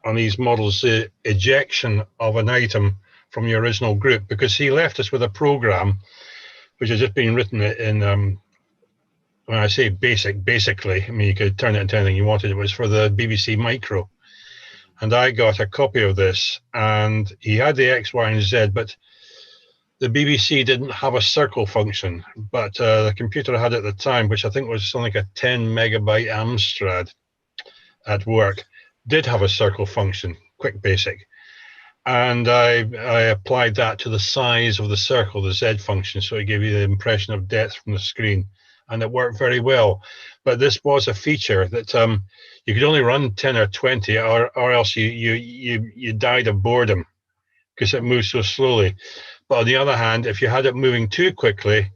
S3: on these models the ejection of an item from your original group, because he left us with a program which has just been written in when I say basically, I mean, you could turn it into anything you wanted. It was for the BBC Micro. and I got a copy of this, and he had the X, Y, and Z, but the BBC didn't have a circle function, but the computer I had at the time, which I think was something like a 10 megabyte Amstrad at work, did have a circle function, quick basic. And I applied that to the size of the circle, the Z function, so it gave you the impression of depth from the screen, and it worked very well. But this was a feature that you could only run 10 or 20, or else you died of boredom because it moved so slowly. But on the other hand, if you had it moving too quickly,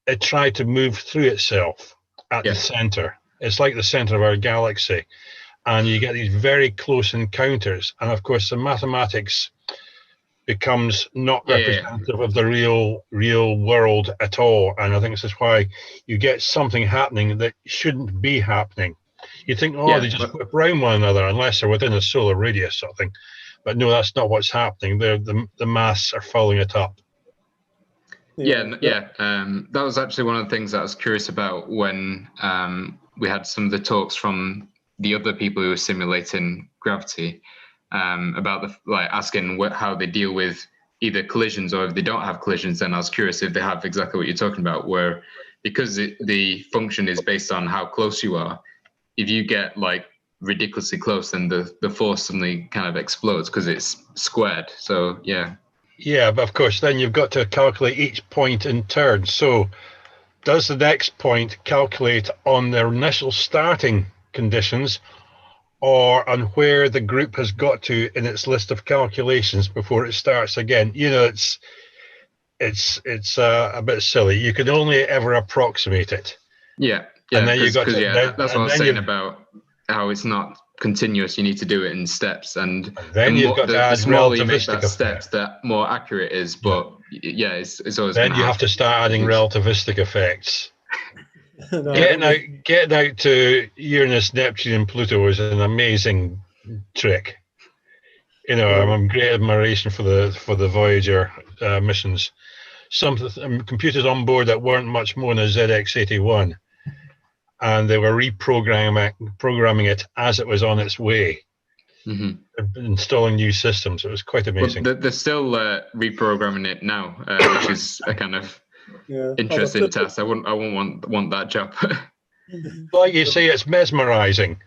S3: it tried to move through itself at the center. It's like the center of our galaxy. And you get these very close encounters. And of course, the mathematics becomes not representative of the real world at all. And I think this is why you get something happening that shouldn't be happening. You think, oh, they just whip around one another unless they're within a solar radius sort of thing. But no, that's not what's happening. The maths are following it up.
S12: That was actually one of the things that I was curious about when we had some of the talks from the other people who were simulating gravity, about asking how they deal with either collisions, or if they don't have collisions, then I was curious if they have exactly what you're talking about, where because the function is based on how close you are, if you get like ridiculously close, then the force suddenly kind of explodes because it's squared. So yeah, but of course then you've got to calculate each point in turn. So does the next point calculate on their initial starting conditions, or on where the group has got to in its list of calculations before it starts again? You know, it's a bit silly. You can only ever approximate it. And then that's what I was saying about how it's not continuous. You need to do it in steps, and
S3: then you've got to add
S12: smaller you make that
S3: relativistic
S12: steps, the more accurate it is. But it's always
S3: then you have to start adding relativistic effects. Getting out to Uranus, Neptune, and Pluto is an amazing trick. You know, I'm great admiration for the Voyager missions. Some computers on board that weren't much more than a ZX81, and they were reprogramming it as it was on its way, installing new systems. It was quite amazing.
S12: Well, they're still reprogramming it now, which is a kind of interesting task. I wouldn't want that job.
S3: Like you say, it's mesmerizing.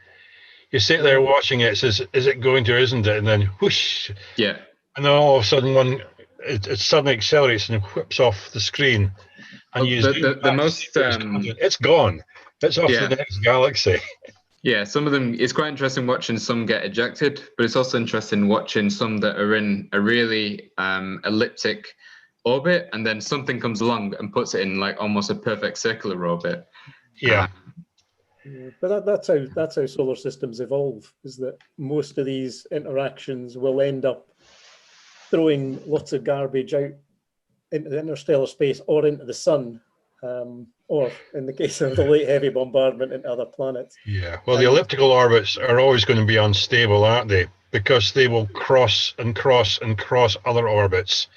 S3: You sit there watching it, says, is it going to, isn't it? And then whoosh.
S12: Yeah.
S3: And then all of a sudden it suddenly accelerates and whips off the screen. And the most it's gone. It's off to the next galaxy.
S12: Yeah, some of them, it's quite interesting watching some get ejected, but it's also interesting watching some that are in a really elliptic orbit, and then something comes along and puts it in like almost a perfect circular orbit.
S2: But that's how solar systems evolve, is that most of these interactions will end up throwing lots of garbage out into the interstellar space or into the sun, or in the case of the late heavy bombardment, into other planets.
S3: Yeah, well, the elliptical orbits are always going to be unstable, aren't they? Because they will cross and cross and cross other orbits.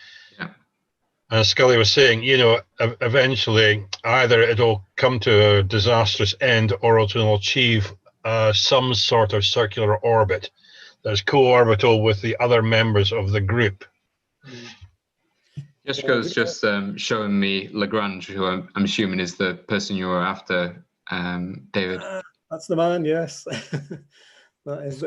S3: And as Scully was saying, you know, eventually either it'll come to a disastrous end, or it'll achieve some sort of circular orbit that's co-orbital with the other members of the group.
S12: Jessica's just showing me Lagrange, who I'm assuming is the person you were after, David.
S2: That's the man, yes. That is,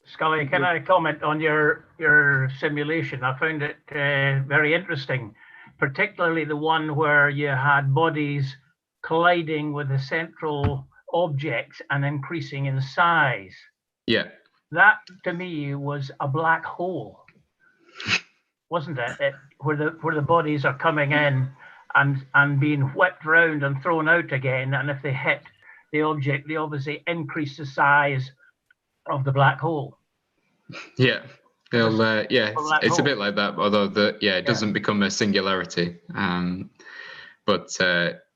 S8: Scully, can I comment on your simulation? I found it very interesting, particularly the one where you had bodies colliding with the central objects and increasing in size.
S12: Yeah.
S8: That, to me, was a black hole, wasn't it? Where the bodies are coming in and being whipped round and thrown out again, and if they hit the object, they obviously increase the size of the black hole.
S12: Yeah, it's a bit like that, although it doesn't become a singularity. So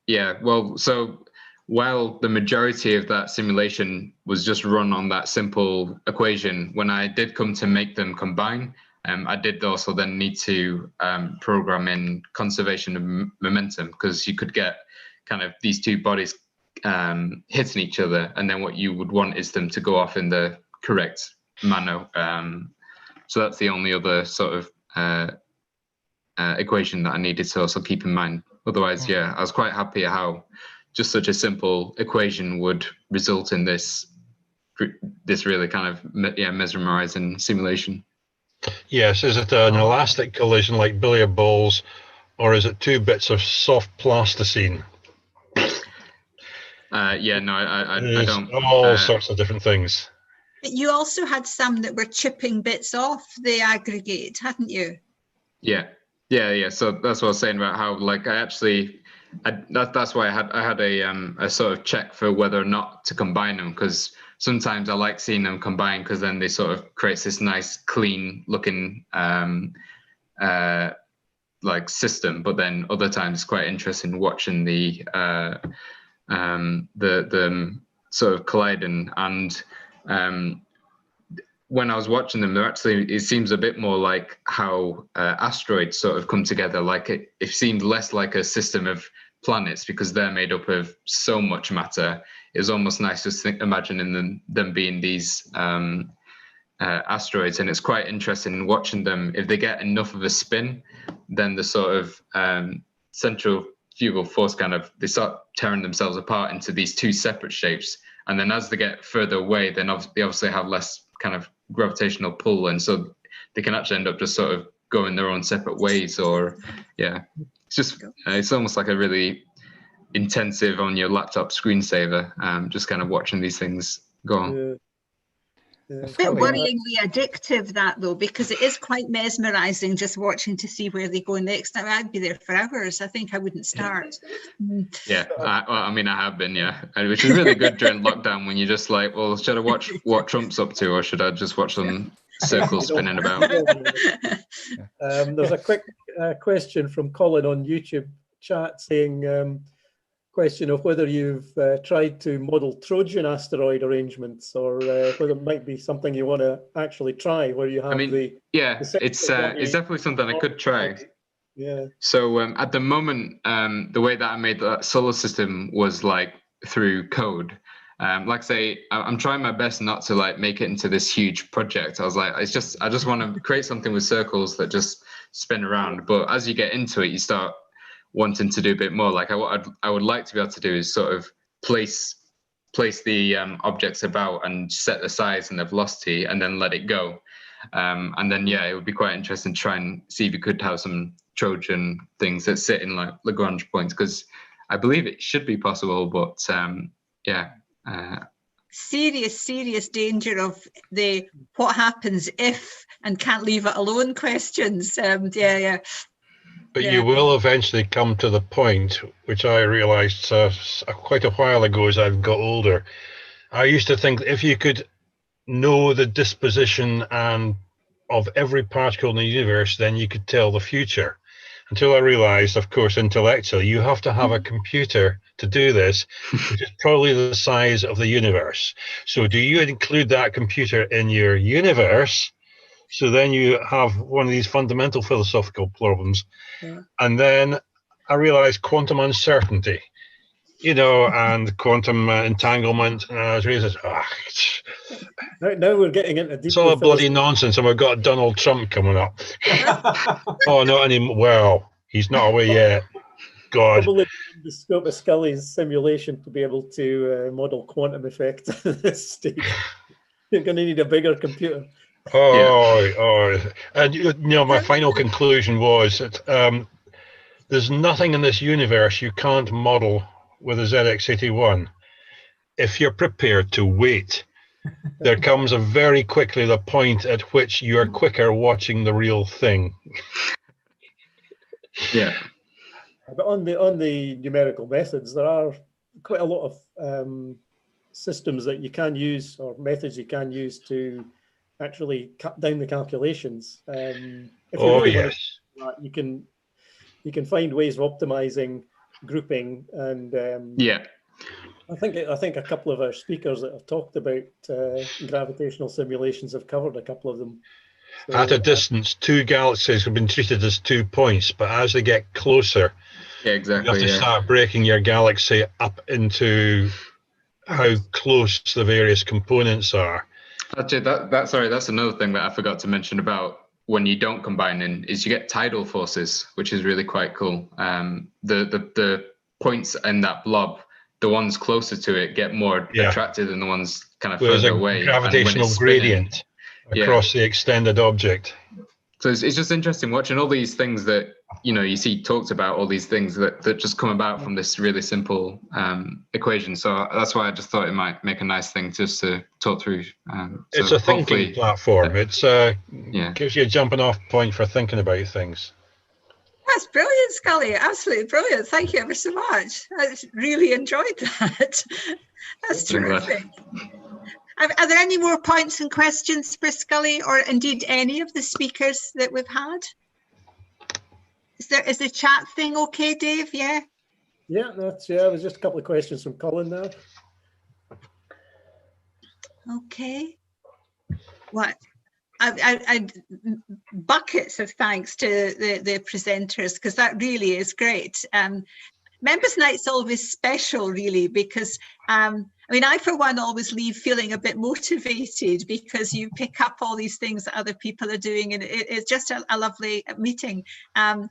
S12: while the majority of that simulation was just run on that simple equation, when I did come to make them combine, I did also then need to program in conservation of momentum, because you could get kind of these two bodies hitting each other, and then what you would want is them to go off in the correct manner. So that's the only other sort of equation that I needed to also keep in mind. Otherwise, yeah, I was quite happy how just such a simple equation would result in this really kind of mesmerizing simulation.
S3: Yes, is it an elastic collision like billiard balls, or is it 2 bits of soft plasticine?
S12: Yeah, no, I don't.
S3: All sorts of different things.
S1: You also had some that were chipping bits off the aggregate, hadn't you?
S12: Yeah. So that's what I was saying about how, like, that's why I had a sort of check for whether or not to combine them, because sometimes I like seeing them combined because then they sort of creates this nice clean looking like system. But then other times it's quite interesting watching the sort of colliding, and when I was watching them, it seems a bit more like how asteroids sort of come together. Like it seemed less like a system of planets because they're made up of so much matter. It was almost nice just imagining them being these asteroids, and it's quite interesting watching them. If they get enough of a spin, then the sort of centrifugal force they start tearing themselves apart into these 2 separate shapes. And then as they get further away, then they obviously have less kind of gravitational pull, and so they can actually end up just sort of going their own separate ways. Or it's just it's almost like a really intensive on your laptop screensaver, just kind of watching these things go on.
S1: A bit worryingly addictive, that though, because it is quite mesmerizing just watching to see where they go next. I'd be there for hours. I think I wouldn't start.
S12: Yeah, I mean, I have been, which is really good during lockdown when you're just like, well, should I watch what Trump's up to, or should I just watch some circles spinning about?
S2: There's a quick question from Colin on YouTube chat saying, question of whether you've tried to model Trojan asteroid arrangements, or whether it might be something you want to actually try, where you have
S12: it's definitely something I could try.
S2: Yeah.
S12: So at the moment, the way that I made that solar system was like through code. Like I say, I'm trying my best not to like make it into this huge project. I was like, I just want to create something with circles that just spin around. But as you get into it, you start wanting to do a bit more. Like what I would like to be able to do is sort of place the objects about and set the size and the velocity and then let it go. And then it would be quite interesting to try and see if you could have some Trojan things that sit in like Lagrange points, because I believe it should be possible, but
S1: serious danger of the what happens if and can't leave it alone questions.
S3: But you will eventually come to the point, which I realized quite a while ago as I've got older. I used to think that if you could know the disposition of every particle in the universe, then you could tell the future. Until I realized, of course, intellectually, you have to have a computer to do this, which is probably the size of the universe. So do you include that computer in your universe? So then you have one of these fundamental philosophical problems. Yeah. And then I realized quantum uncertainty, and quantum entanglement. And I was really
S2: now we're getting into
S3: it's all a bloody nonsense, and we've got Donald Trump coming up. Oh, not anymore. Well, he's not away yet. God.
S2: Probably the scope of Scully's simulation to be able to model quantum effects at this stage. You're going to need a bigger computer.
S3: And my final conclusion was that there's nothing in this universe you can't model with a ZX81 if you're prepared to wait. There comes very quickly the point at which you are quicker watching the real thing.
S2: Yeah. But on the numerical methods, there are quite a lot of systems that you can use, or methods you can use to actually cut down the calculations. If you really want to, you can find ways of optimizing grouping, and I think a couple of our speakers that have talked about gravitational simulations have covered a couple of them. So,
S3: at a distance, 2 galaxies have been treated as 2 points, but as they get closer,
S12: you have
S3: to start breaking your galaxy up into how close the various components are.
S12: Actually, that's another thing that I forgot to mention about when you don't combine in, is you get tidal forces, which is really quite cool. The points in that blob, the ones closer to it get more attracted than the ones kind of
S3: There's
S12: further
S3: a
S12: away.
S3: gravitational gradient across the extended object.
S12: So it's just interesting watching all these things that, you know, you see talked about, all these things that just come about from this really simple equation. So that's why I just thought it might make a nice thing just to talk through.
S3: It's a thinking platform. It's gives you a jumping off point for thinking about things.
S1: That's brilliant, Scully. Absolutely brilliant. Thank you ever so much. I really enjoyed that. That's terrific. Are there any more points and questions for Scully, or indeed any of the speakers that we've had? Is the chat thing okay, Dave? Yeah.
S2: Yeah, there's just a couple of questions from Colin now.
S1: Okay. What? I buckets of thanks to the presenters, because that really is great. Members Night's always special, really, because I mean, I, for one, always leave feeling a bit motivated, because you pick up all these things that other people are doing, and it's just a lovely meeting. And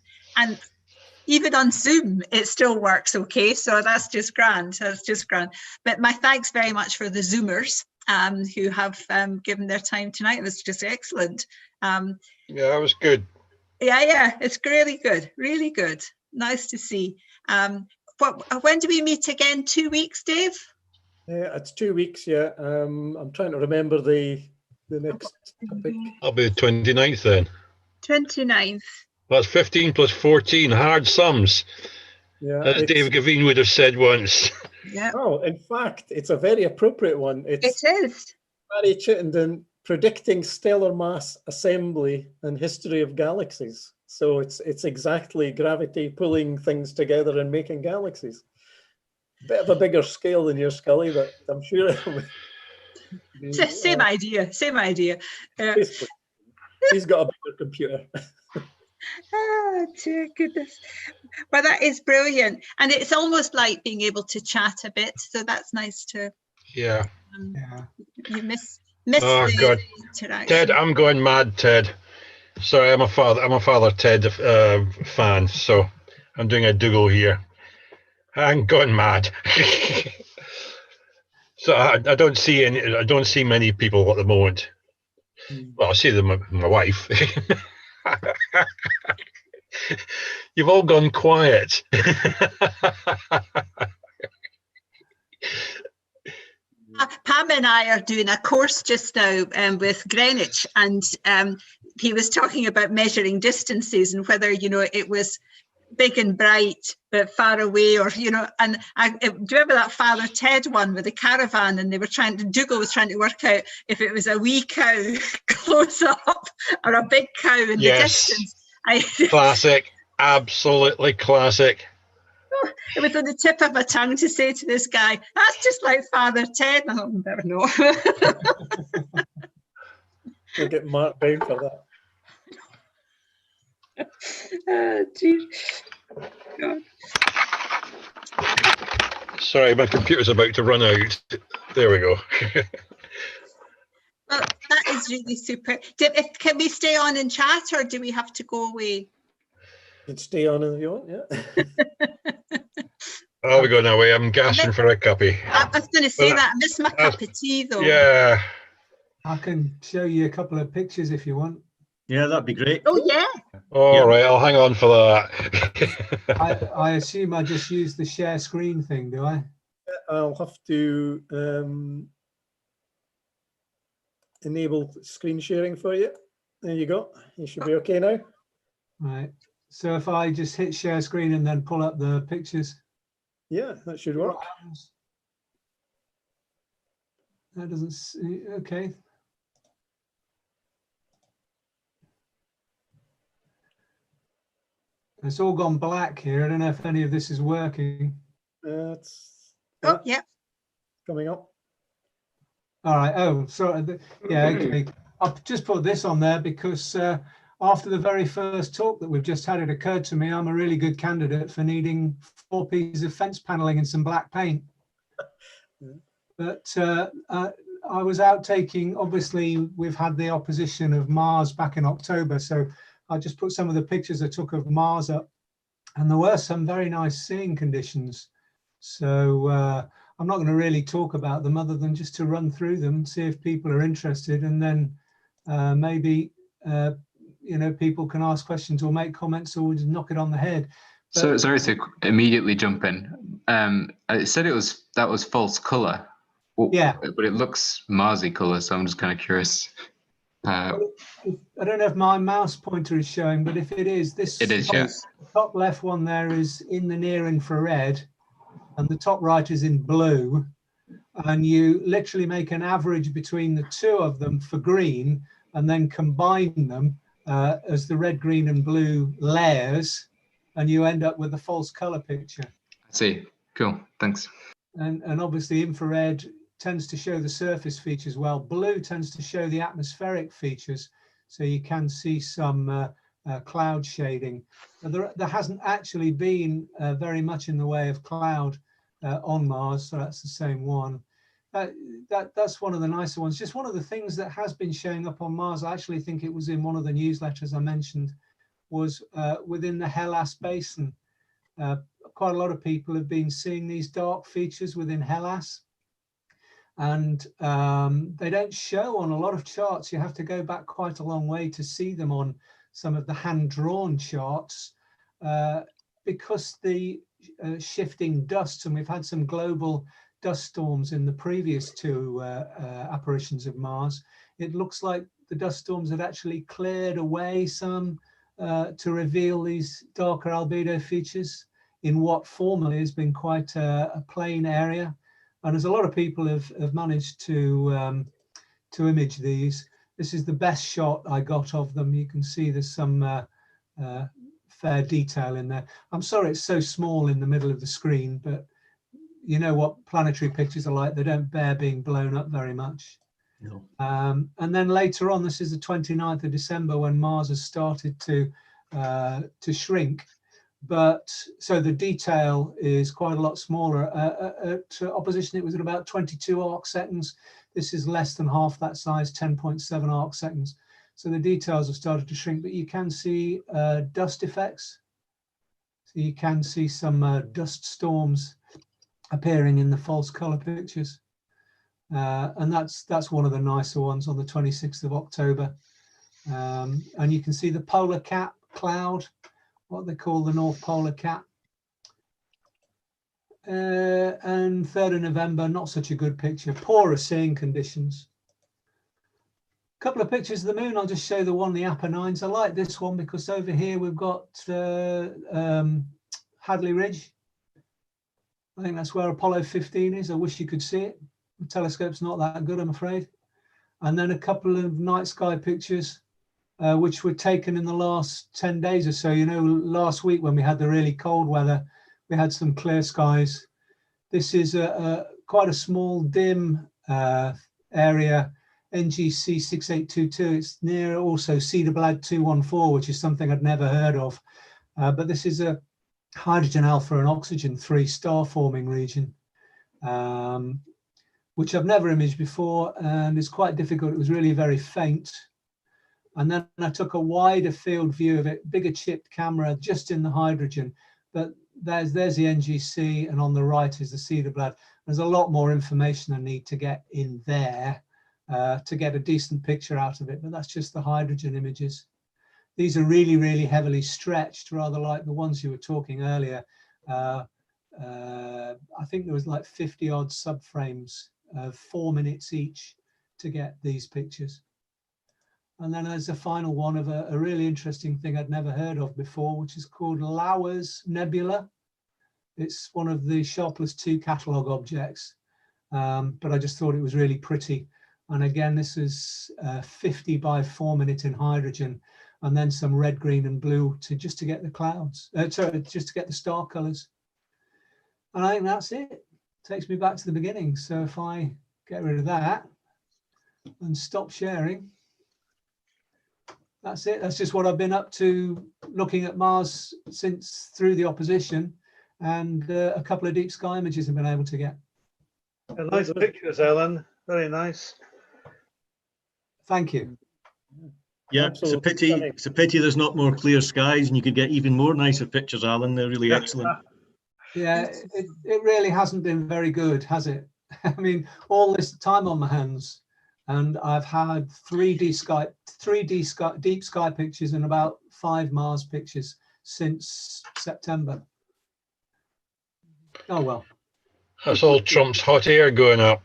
S1: even on Zoom, it still works okay. So that's just grand. That's just grand. But my thanks very much for the Zoomers who have given their time tonight. It was just excellent.
S3: Yeah, that was good.
S1: Yeah, it's really good. Really good. Nice to see. When do we meet again? 2 weeks, Dave?
S2: Yeah, it's 2 weeks. Yeah, I'm trying to remember the next topic.
S3: I'll be the 29th then.
S1: 29th.
S3: That's 15 plus 14, hard sums.
S2: Yeah,
S3: as Dave Gavin would have said once.
S1: Yeah.
S2: Oh, in fact, it's a very appropriate one.
S1: It is.
S2: Barry Chittenden, Predicting Stellar Mass Assembly and History of Galaxies. So it's exactly gravity pulling things together and making galaxies. Bit of a bigger scale than your Scully, but I'm sure it'll be,
S1: same idea.
S2: He's got a bigger computer.
S1: Oh, dear goodness. Well, that is brilliant. And it's almost like being able to chat a bit. So that's nice to...
S3: Yeah.
S1: You miss
S3: oh,
S1: the
S3: God.
S1: interaction.
S3: Ted, I'm going mad, Ted. Sorry, I'm a Father Ted fan, so I'm doing a Dougal here. I'm going mad. So I don't see many people at the moment. Well, I see them, my wife. You've all gone quiet.
S1: Pam and I are doing a course just now with Greenwich, and he was talking about measuring distances and whether, you know, it was big and bright but far away, or, you know, and do you remember that Father Ted one with the caravan, and they were Dougal was trying to work out if it was a wee cow close up or a big cow in the distance.
S3: Classic, absolutely classic.
S1: It was on the tip of my tongue to say to this guy, that's just like Father Ted. I don't better know.
S2: You'll get marked down for that.
S1: Oh, geez. God.
S3: Sorry, my computer's about to run out. There we go.
S1: Well, that is really super. Can we stay on and chat, or do we have to go away?
S2: You can stay on if you want, yeah.
S3: Oh, we go now. I'm gasping for a cuppa.
S1: I was going to say that. I miss my cup of tea, though.
S3: Yeah.
S11: I can show you a couple of pictures if you want.
S7: Yeah, that'd be great.
S1: Oh, yeah.
S3: All right, I'll hang on for that.
S11: I assume I just use the share screen thing, do I?
S2: I'll have to enable screen sharing for you. There you go. You should be okay now.
S11: Right. So if I just hit share screen and then pull up the pictures.
S2: Yeah, that should work.
S11: That doesn't see, okay. It's all gone black here. I don't know if any of this is working.
S1: Yeah.
S2: Coming up.
S11: All right. Oh, sorry. Yeah, okay. I've just put this on there because after the very first talk that we've just had, it occurred to me I'm a really good candidate for needing 4 pieces of fence paneling and some black paint. But I was out taking, obviously we've had the opposition of Mars back in October, so I just put some of the pictures I took of Mars up, and there were some very nice seeing conditions. So I'm not going to really talk about them other than just to run through them, see if people are interested, and then maybe you know, people can ask questions or make comments, or we'll just knock it on the head. But,
S12: so sorry to immediately jump in. I said that was false color. Well,
S11: yeah,
S12: but it looks Marsy color, so I'm just kind of curious.
S11: I don't know if my mouse pointer is showing, but if it is, this
S12: it is, yeah.
S11: Top left one there is in the near infrared, and the top right is in blue. And you literally make an average between the two of them for green, and then combine them as the red, green, and blue layers, and you end up with a false color picture.
S12: I see. Cool. Thanks.
S11: And obviously infrared tends to show the surface features well. Blue tends to show the atmospheric features, so you can see some cloud shading. There hasn't actually been very much in the way of cloud on Mars, so that's the same one. That's one of the nicer ones. Just one of the things that has been showing up on Mars, I actually think it was in one of the newsletters I mentioned, was within the Hellas Basin. Quite a lot of people have been seeing these dark features within Hellas, and they don't show on a lot of charts. You have to go back quite a long way to see them on some of the hand-drawn charts, because the shifting dusts, and we've had some global dust storms in the previous two apparitions of Mars. It looks like the dust storms had actually cleared away some to reveal these darker albedo features in what formerly has been quite a plain area. And as a lot of people have managed to image these, this is the best shot I got of them. You can see there's some fair detail in there. I'm sorry it's so small in the middle of the screen, but you know what planetary pictures are like. They don't bear being blown up very much.
S7: No.
S11: And then later on, this is the 29th of December, when Mars has started to shrink. But so the detail is quite a lot smaller. At opposition, it was at about 22 arc seconds. This is less than half that size, 10.7 arc seconds. So the details have started to shrink, but you can see dust effects. So you can see some dust storms appearing in the false color pictures. And that's one of the nicer ones on the 26th of October. And you can see the polar cap cloud, what they call the North Polar Cap. And 3rd of November, not such a good picture, poorer seeing conditions. A couple of pictures of the moon. I'll just show the one, the Apennines. I like this one because over here we've got Hadley Ridge. I think that's where Apollo 15 is. I wish you could see it. The telescope's not that good, I'm afraid. And then a couple of night sky pictures, which were taken in the last 10 days or so. You know, last week when we had the really cold weather, we had some clear skies. This is quite a small, dim area, NGC 6822. It's near also Cedarblad 214, which is something I'd never heard of. But this is a hydrogen alpha and oxygen 3 star forming region, which I've never imaged before, and it's quite difficult. It was really very faint. And then I took a wider field view of it, bigger chipped camera just in the hydrogen. But there's the NGC, and on the right is the Cedarblad. There's a lot more information I need to get in there to get a decent picture out of it, but that's just the hydrogen images. These are really, really heavily stretched, rather like the ones you were talking earlier. I think there was like 50 odd subframes, 4 minutes each to get these pictures. And then there's a final one of a really interesting thing I'd never heard of before, which is called Lauers Nebula. It's one of the Sharpless 2 catalogue objects, but I just thought it was really pretty. And again, this is 50 by 4 minutes in hydrogen, and then some red, green, and blue just to get the clouds, just to get the star colors. And I think that's it. Takes me back to the beginning. So if I get rid of that and stop sharing, that's it. That's just what I've been up to, looking at Mars since through the opposition, and a couple of deep sky images I've been able to get.
S5: Nice pictures, Alan. Very nice.
S11: Thank you.
S7: Yeah,
S2: Absolutely
S7: it's a pity.
S2: stunning.
S7: It's a pity there's not more clear skies, and you could get even more nicer pictures, Alan. They're really excellent.
S11: Yeah, it really hasn't been very good, has it? I mean, all this time on my hands, and I've had 3D deep sky pictures and about 5 Mars pictures since September. Oh well.
S3: That's all Trump's hot air going up.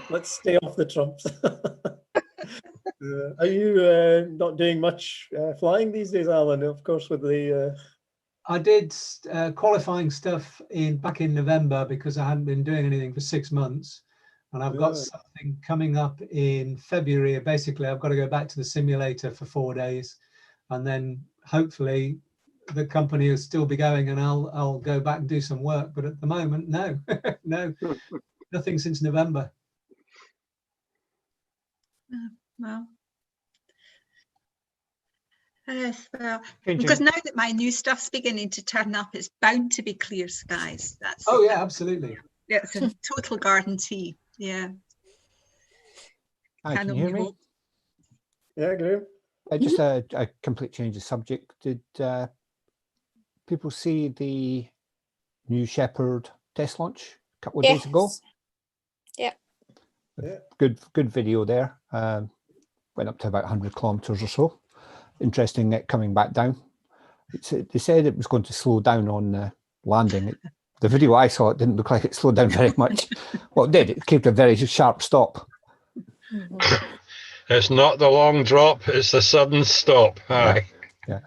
S2: Let's stay off the Trumps. Are you not doing much flying these days, Alan? Of course, with the
S11: I did qualifying stuff back in November because I hadn't been doing anything for 6 months, and I've got something coming up in February. Basically, I've got to go back to the simulator for 4 days, and then hopefully the company will still be going, and I'll go back and do some work. But at the moment, no, no, nothing since November.
S1: Well. Yes, well, because now that my new stuff's beginning to turn up, it's bound to be clear skies. That's
S11: yeah, absolutely.
S1: It's a total guarantee. Yeah.
S13: Hi, can you hear me?
S2: Yeah, Graham.
S13: Just a complete change of subject. Did people see the new Shepard test launch a couple of days ago?
S14: Yeah.
S13: Good video there. Went up to about 100 kilometers or so. Interesting it coming back down. They said it was going to slow down on landing. The video I saw, it didn't look like it slowed down very much. Well, it did. It came to a very sharp stop.
S3: It's not the long drop, it's the sudden stop. Aye.
S13: Yeah.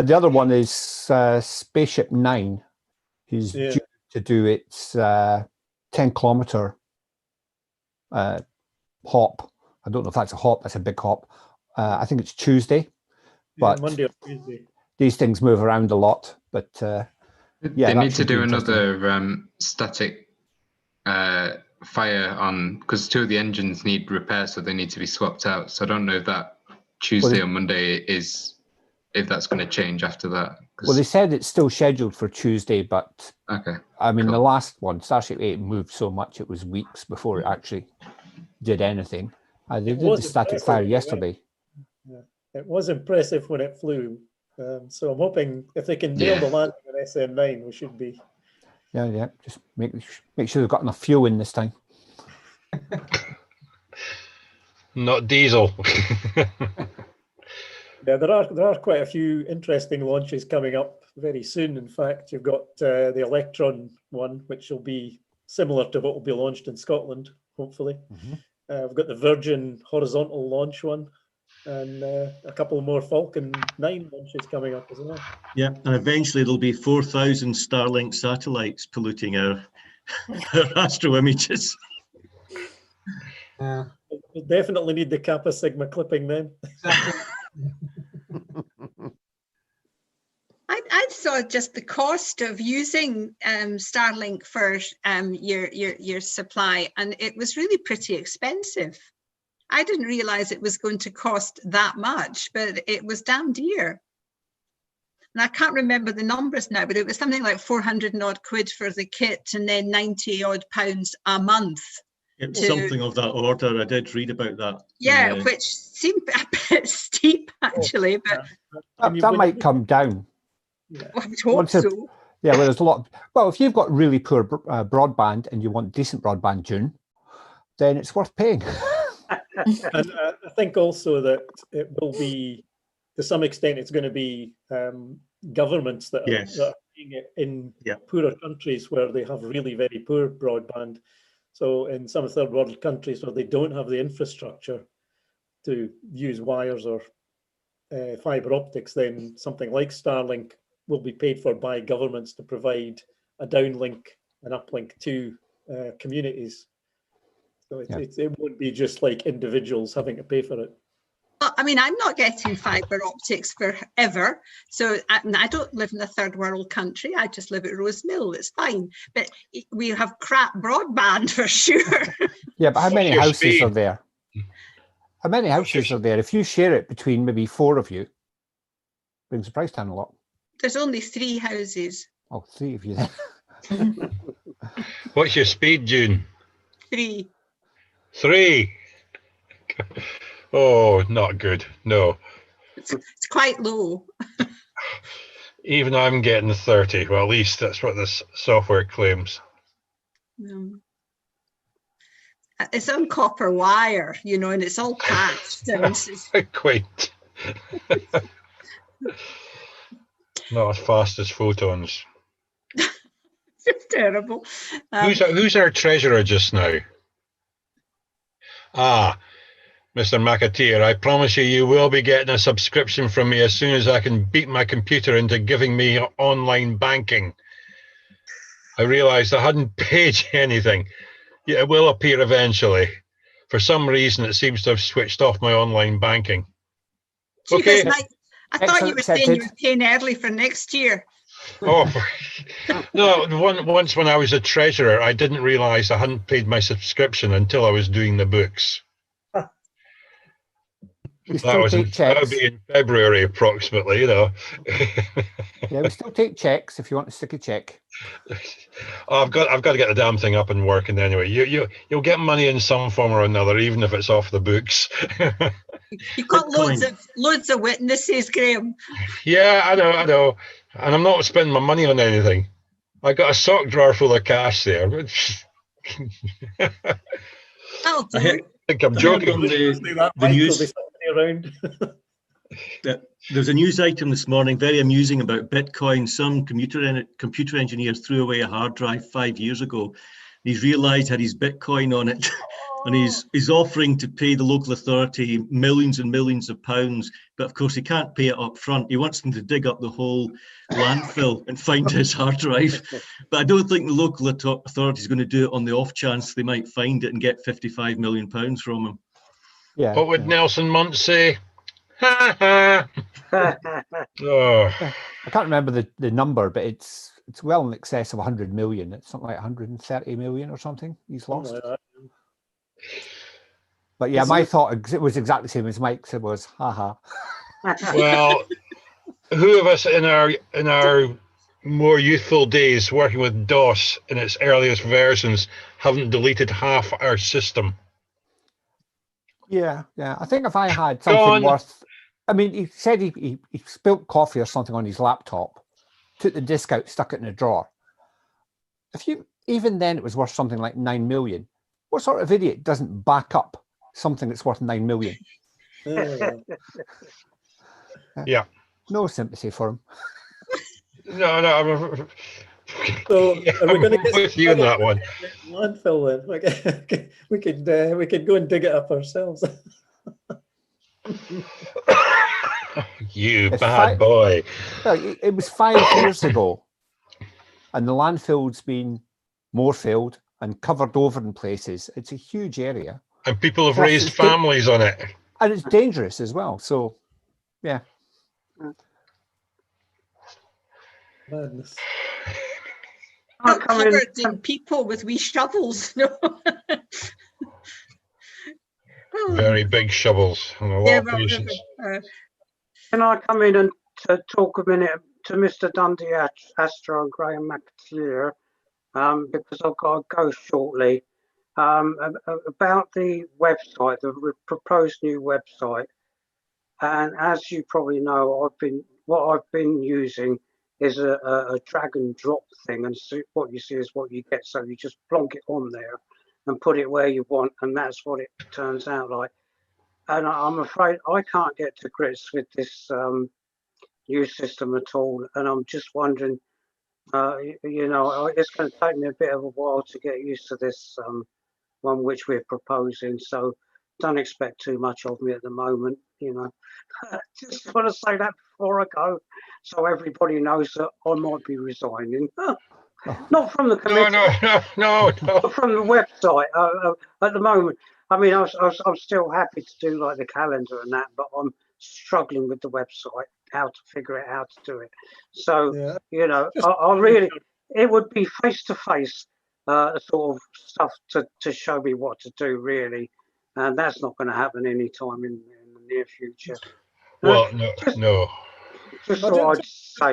S13: The other one is Spaceship 9 is due to do its 10-kilometer hop. I don't know if that's a hop, that's a big hop. I think it's Tuesday. But
S2: Monday or Tuesday.
S13: These things move around a lot, but
S12: they need to do another static fire on, because 2 of the engines need repair, so they need to be swapped out. So I don't know if that Tuesday or Monday is, if that's going to change after that.
S13: Well, they said it's still scheduled for Tuesday, but I mean,
S12: cool.
S13: The last one, Starship 8, moved so much it was weeks before it actually did anything. They did the static fire yesterday.
S2: Yeah. It was impressive when it flew. So I'm hoping if they can nail the landing on SM9, we should be.
S13: Yeah. Just make sure they've got enough fuel in this time.
S3: Not diesel.
S2: Yeah, there are quite a few interesting launches coming up very soon. In fact, you've got the Electron one, which will be similar to what will be launched in Scotland, hopefully. We've got the Virgin horizontal launch one, and a couple more Falcon 9 launches coming up as well.
S7: Yeah, and eventually there'll be 4,000 Starlink satellites polluting our astro images.
S2: We'll definitely need the Kappa Sigma clipping then.
S11: Exactly.
S1: I saw just the cost of using Starlink for your supply, and it was really pretty expensive. I didn't realize it was going to cost that much, but it was damn dear. And I can't remember the numbers now, but it was something like 400 and odd quid for the kit, and then 90 odd pounds a month.
S7: It's something of that order. I did read about that.
S1: Yeah, which seemed a bit steep actually, but
S13: that might come down.
S1: I would hope so.
S13: Yeah, well, there's a lot. Well, if you've got really poor broadband and you want decent broadband, June, then it's worth paying.
S2: And I think also that it will be, to some extent, it's going to be governments that are paying it in poorer countries where they have really very poor broadband. So in some third world countries where they don't have the infrastructure to use wires or fiber optics, then something like Starlink will be paid for by governments to provide a downlink and uplink to communities. So it won't be just like individuals having to pay for it.
S1: I mean, I'm not getting fiber optics forever. So I don't live in a third world country. I just live at Rose Mill. It's fine. But we have crap broadband for sure.
S13: Yeah, but how many houses are there? How many houses are there? If you share it between maybe 4 of you, brings the price down a lot.
S1: There's only 3 houses.
S13: Oh, 3 of you then.
S3: What's your speed, June?
S1: 3.
S3: 3. Oh, not good. No.
S1: It's quite low.
S3: Even I'm getting 30. Well, at least that's what this software claims.
S1: It's on copper wire, you know, and it's all patched. And it's
S3: Quaint. Not as fast as photons.
S1: it's terrible.
S3: Who's our treasurer just now? Ah, Mr. McAteer, I promise you will be getting a subscription from me as soon as I can beat my computer into giving me online banking. I realised I hadn't paid you anything. Yeah, it will appear eventually. For some reason, it seems to have switched off my online banking. Okay.
S1: I thought you were saying you were paying early for next year.
S3: Oh, no, once when I was a treasurer, I didn't realise I hadn't paid my subscription until I was doing the books. That would be in February approximately, you know.
S13: Yeah, we still take checks if you want to stick a check.
S3: Oh, I've got to get the damn thing up and working anyway. You'll get money in some form or another, even if it's off the books.
S1: You've got loads of witnesses, Graham.
S3: Yeah, I know, and I'm not spending my money on anything. I got a sock drawer full of cash there.
S1: That'll do.
S3: I think I'm joking.
S7: The news around. There's a news item this morning, very amusing, about Bitcoin. Some computer engineer threw away a hard drive 5 years ago. He's realised had his Bitcoin on it, and he's offering to pay the local authority millions and millions of pounds. But of course, he can't pay it up front. He wants them to dig up the whole landfill and find his hard drive. But I don't think the local authority is going to do it on the off chance they might find it and get £55 million from him.
S13: Yeah.
S3: What would Nelson Muntz say? Ha ha. Oh.
S13: I can't remember the number, but it's well in excess of 100 million. It's something like 130 million or something he's lost. But yeah, my thought it was exactly the same as Mike's. It was haha.
S3: Well, who of us in our more youthful days working with DOS in its earliest versions haven't deleted half our system?
S13: Yeah. I think if I had something worth, I mean, he said he spilt coffee or something on his laptop, took the disk out, stuck it in a drawer. Even then it was worth something like 9 million. What sort of idiot doesn't back up something that's worth 9 million?
S3: Yeah.
S13: No sympathy for him.
S3: No.
S2: So are we going to get
S3: with you in that one?
S2: Landfill then? We could go and dig it up ourselves.
S3: You bad boy.
S13: It was 5 years ago, and the landfill's been more filled and covered over in places. It's a huge area.
S3: And people have raised families on it.
S13: And it's dangerous as well. So, yeah.
S2: Madness.
S1: Covered in people with wee shovels. No.
S3: Very big shovels and a lot of patience.
S9: Can I come in and talk a minute to Mr. Dundee Astro and Graham McAteer, because I've got to go shortly, about the website, the proposed new website. And as you probably know, what I've been using is a drag and drop thing, and what you see is what you get. So you just plonk it on there and put it where you want, and that's what it turns out like. And I'm afraid I can't get to grips with this new system at all. And I'm just wondering, it's going to take me a bit of a while to get used to this one which we're proposing. So don't expect too much of me at the moment, Just want to say that before I go, so everybody knows that I might be resigning. Not from the committee.
S3: No.
S9: From the website. At the moment, I mean, I'm still happy to do like the calendar and that, but I'm struggling with the website, how to figure it out to do it. So, I really, it would be face-to-face sort of stuff to show me what to do, really. And that's not going to happen anytime in the near future.
S3: Well, no.
S9: Just thought I'd say.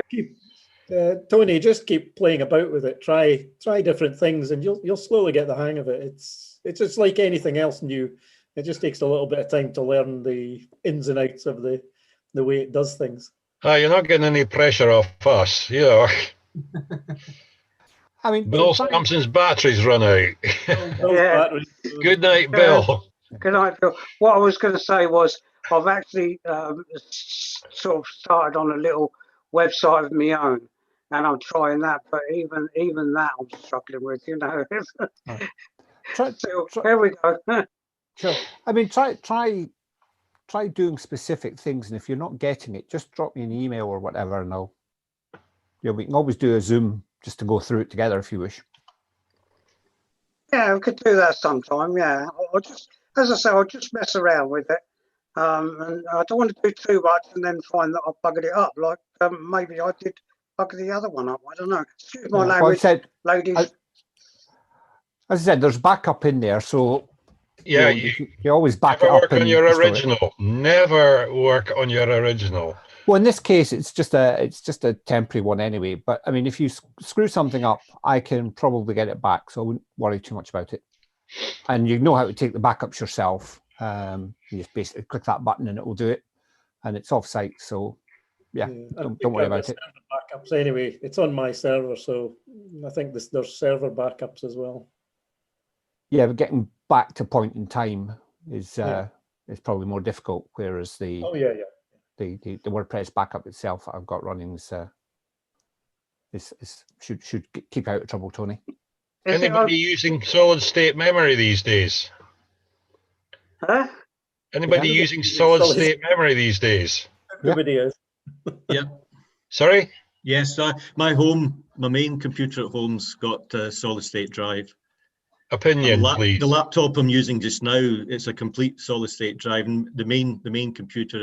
S2: Tony, just keep playing about with it. Try different things, and you'll slowly get the hang of it. It's just like anything else new. It just takes a little bit of time to learn the ins and outs of the way it does things.
S3: You're not getting any pressure off us, you know.
S13: I mean,
S3: Bill Sampson's battery's run out.
S9: Yeah.
S3: Good night, Bill.
S9: Good night, Bill. What I was going to say was I've actually sort of started on a little website of my own, and I'm trying that, but even that I'm struggling with, you know. So there we go.
S13: Sure. I mean, try doing specific things, and if you're not getting it, just drop me an email or whatever, and we can always do a Zoom just to go through it together if you wish.
S9: Yeah, we could do that sometime. Yeah, I'll just, as I say, I'll just mess around with it, and I don't want to do too much and then find that I've buggered it up. Like maybe I did bugger the other one up. I don't know. Excuse my language, ladies.
S13: As I said, there's backup in there, so
S3: yeah,
S13: you always back it
S3: never
S13: up.
S3: Work on your original. Never work on your original.
S13: Well, in this case, it's just a temporary one anyway. But I mean, if you screw something up, I can probably get it back, so I wouldn't worry too much about it. And you know how to take the backups yourself. You just basically click that button and it will do it, and it's off-site. So yeah, don't worry about it.
S2: Backups anyway. It's on my server, so I think there's server backups as well.
S13: Yeah, but getting back to point in time is probably more difficult. Whereas the the WordPress backup itself that I've got running should keep out of trouble, Tony.
S3: Anybody using solid state memory these days?
S9: Huh?
S3: Anybody using solid state memory these days?
S2: Everybody is.
S7: Yeah.
S3: Sorry?
S7: Yes, my main computer at home's got a solid state drive.
S3: Opinion, please.
S7: The laptop I'm using just now, it's a complete solid state drive, and the main computer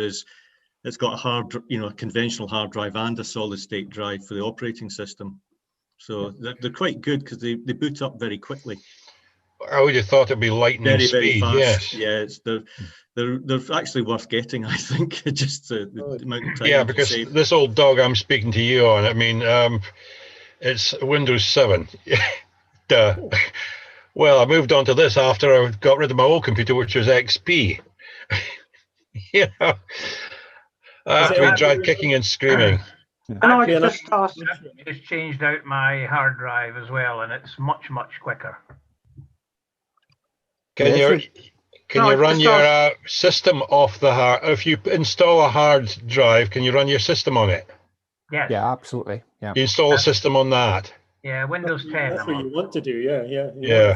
S7: it's got a conventional hard drive and a solid state drive for the operating system. So they're quite good because they boot up very quickly.
S3: I would have thought it'd be lightning speed.
S7: Very fast.
S3: Yes.
S7: Yeah, they're actually worth getting, I think. Just the amount of time.
S3: Yeah, because this old dog I'm speaking to you on, I mean, it's Windows 7. Duh. Well, I moved on to this after I got rid of my old computer, which was XP. Yeah. After we tried kicking and screaming.
S8: I just changed out my hard drive as well, and it's much quicker.
S3: Can you run your system off the hard? If you install a hard drive, can you run your system on it?
S8: Yes.
S13: Yeah, absolutely. Yeah.
S3: You install a system on that.
S8: Yeah, Windows 10.
S2: That's what you want to do.
S3: Yeah.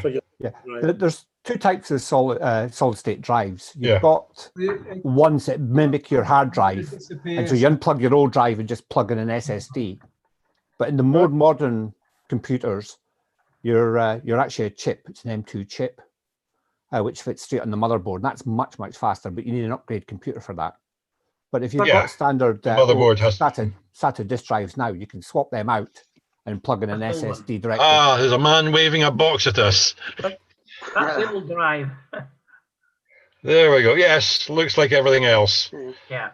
S13: There's two types of solid state drives. You've got ones that mimic your hard drive, and so you unplug your old drive and just plug in an SSD. But in the more modern computers, you're actually a chip. It's an M2 chip, which fits straight on the motherboard. And that's much faster, but you need an upgrade computer for that. But if you've got standard SATA disk drives now, you can swap them out and plug in an SSD directly.
S3: Ah, there's a man waving a box at us.
S8: That's the old drive.
S3: There we go. Yes, looks like everything else.
S8: Yeah.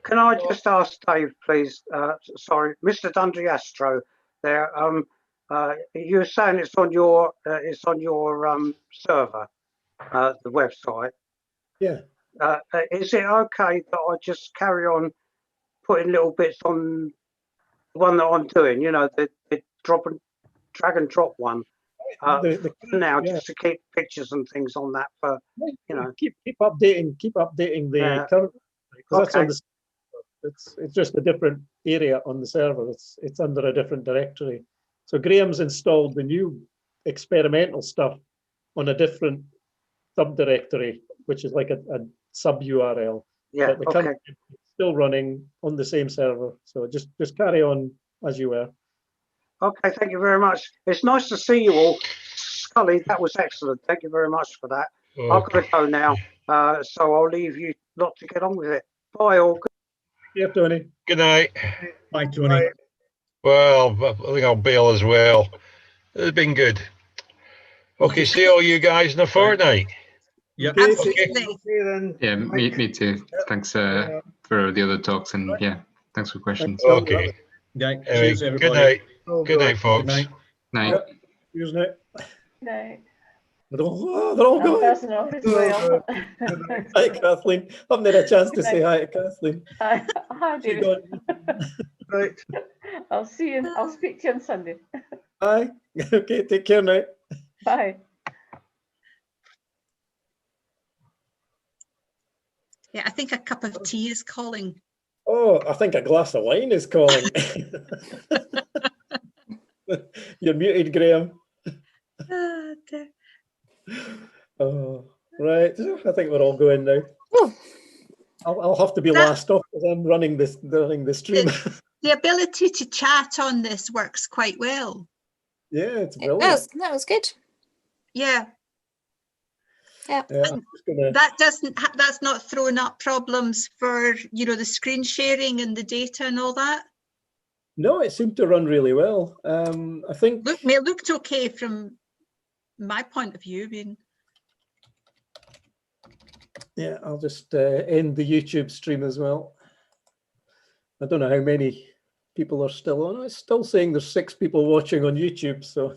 S9: Can I just ask Dave, please? Sorry, Mr. D'Andreastro. There. You were saying it's on your server, the website.
S2: Yeah.
S9: Is it okay that I just carry on putting little bits on the one that I'm doing? You know, the drag and drop one. Just to keep pictures and things on that for
S2: keep updating the current. That's on the, it's just a different area on the server. It's under a different directory. So Graham's installed the new experimental stuff on a different subdirectory, which is like a sub URL.
S9: Yeah.
S2: But the current is still running on the same server. So just carry on as you were.
S9: Okay, thank you very much. It's nice to see you all. Scully, that was excellent. Thank you very much for that. I've got to go now, so I'll leave you not to get on with it. Bye all.
S2: Yeah, Tony.
S3: Good night.
S7: Bye, Tony.
S2: Bye.
S3: Well, I think I'll bail as well. It's been good. Okay, see all you guys in a fortnight.
S7: Yep.
S2: Okay.
S12: Yeah, me too. Thanks for the other talks, and yeah, thanks for questions.
S3: Okay.
S7: Yeah,
S3: Anyway,
S7: cheers, everybody.
S3: good night.
S5: Oh,
S3: Good night,
S5: God.
S3: folks.
S7: Good night.
S12: Night.
S2: Yep. Here's now.
S14: No,
S2: They're all
S14: I'm
S2: going.
S14: buzzing off as well.
S2: Hi, Kathleen. I haven't had a chance to
S14: Good
S2: say
S14: night.
S2: hi to Kathleen.
S14: Hi,
S2: She
S14: David.
S2: gone.
S5: Right.
S14: I'll see you. I'll speak to you on Sunday.
S2: Hi. Okay, take care now.
S14: Bye.
S1: Yeah, I think a cup of tea is calling.
S2: Oh, I think a glass of wine is calling. You're muted, Graham.
S1: Ah, dear.
S2: Oh, right. I think we're all going now. I'll have to be last off because I'm running the stream.
S1: The ability to chat on this works quite well.
S2: Yeah, it's brilliant.
S15: That was good.
S1: Yeah.
S15: Yeah.
S1: That's not throwing up problems for, you know, the screen sharing and the data and all that.
S2: No, it seemed to run really well. I think
S1: It looked okay from my point of view.
S2: Yeah, I'll just end the YouTube stream as well. I don't know how many people are still on. It's still saying there's 6 people watching on YouTube, so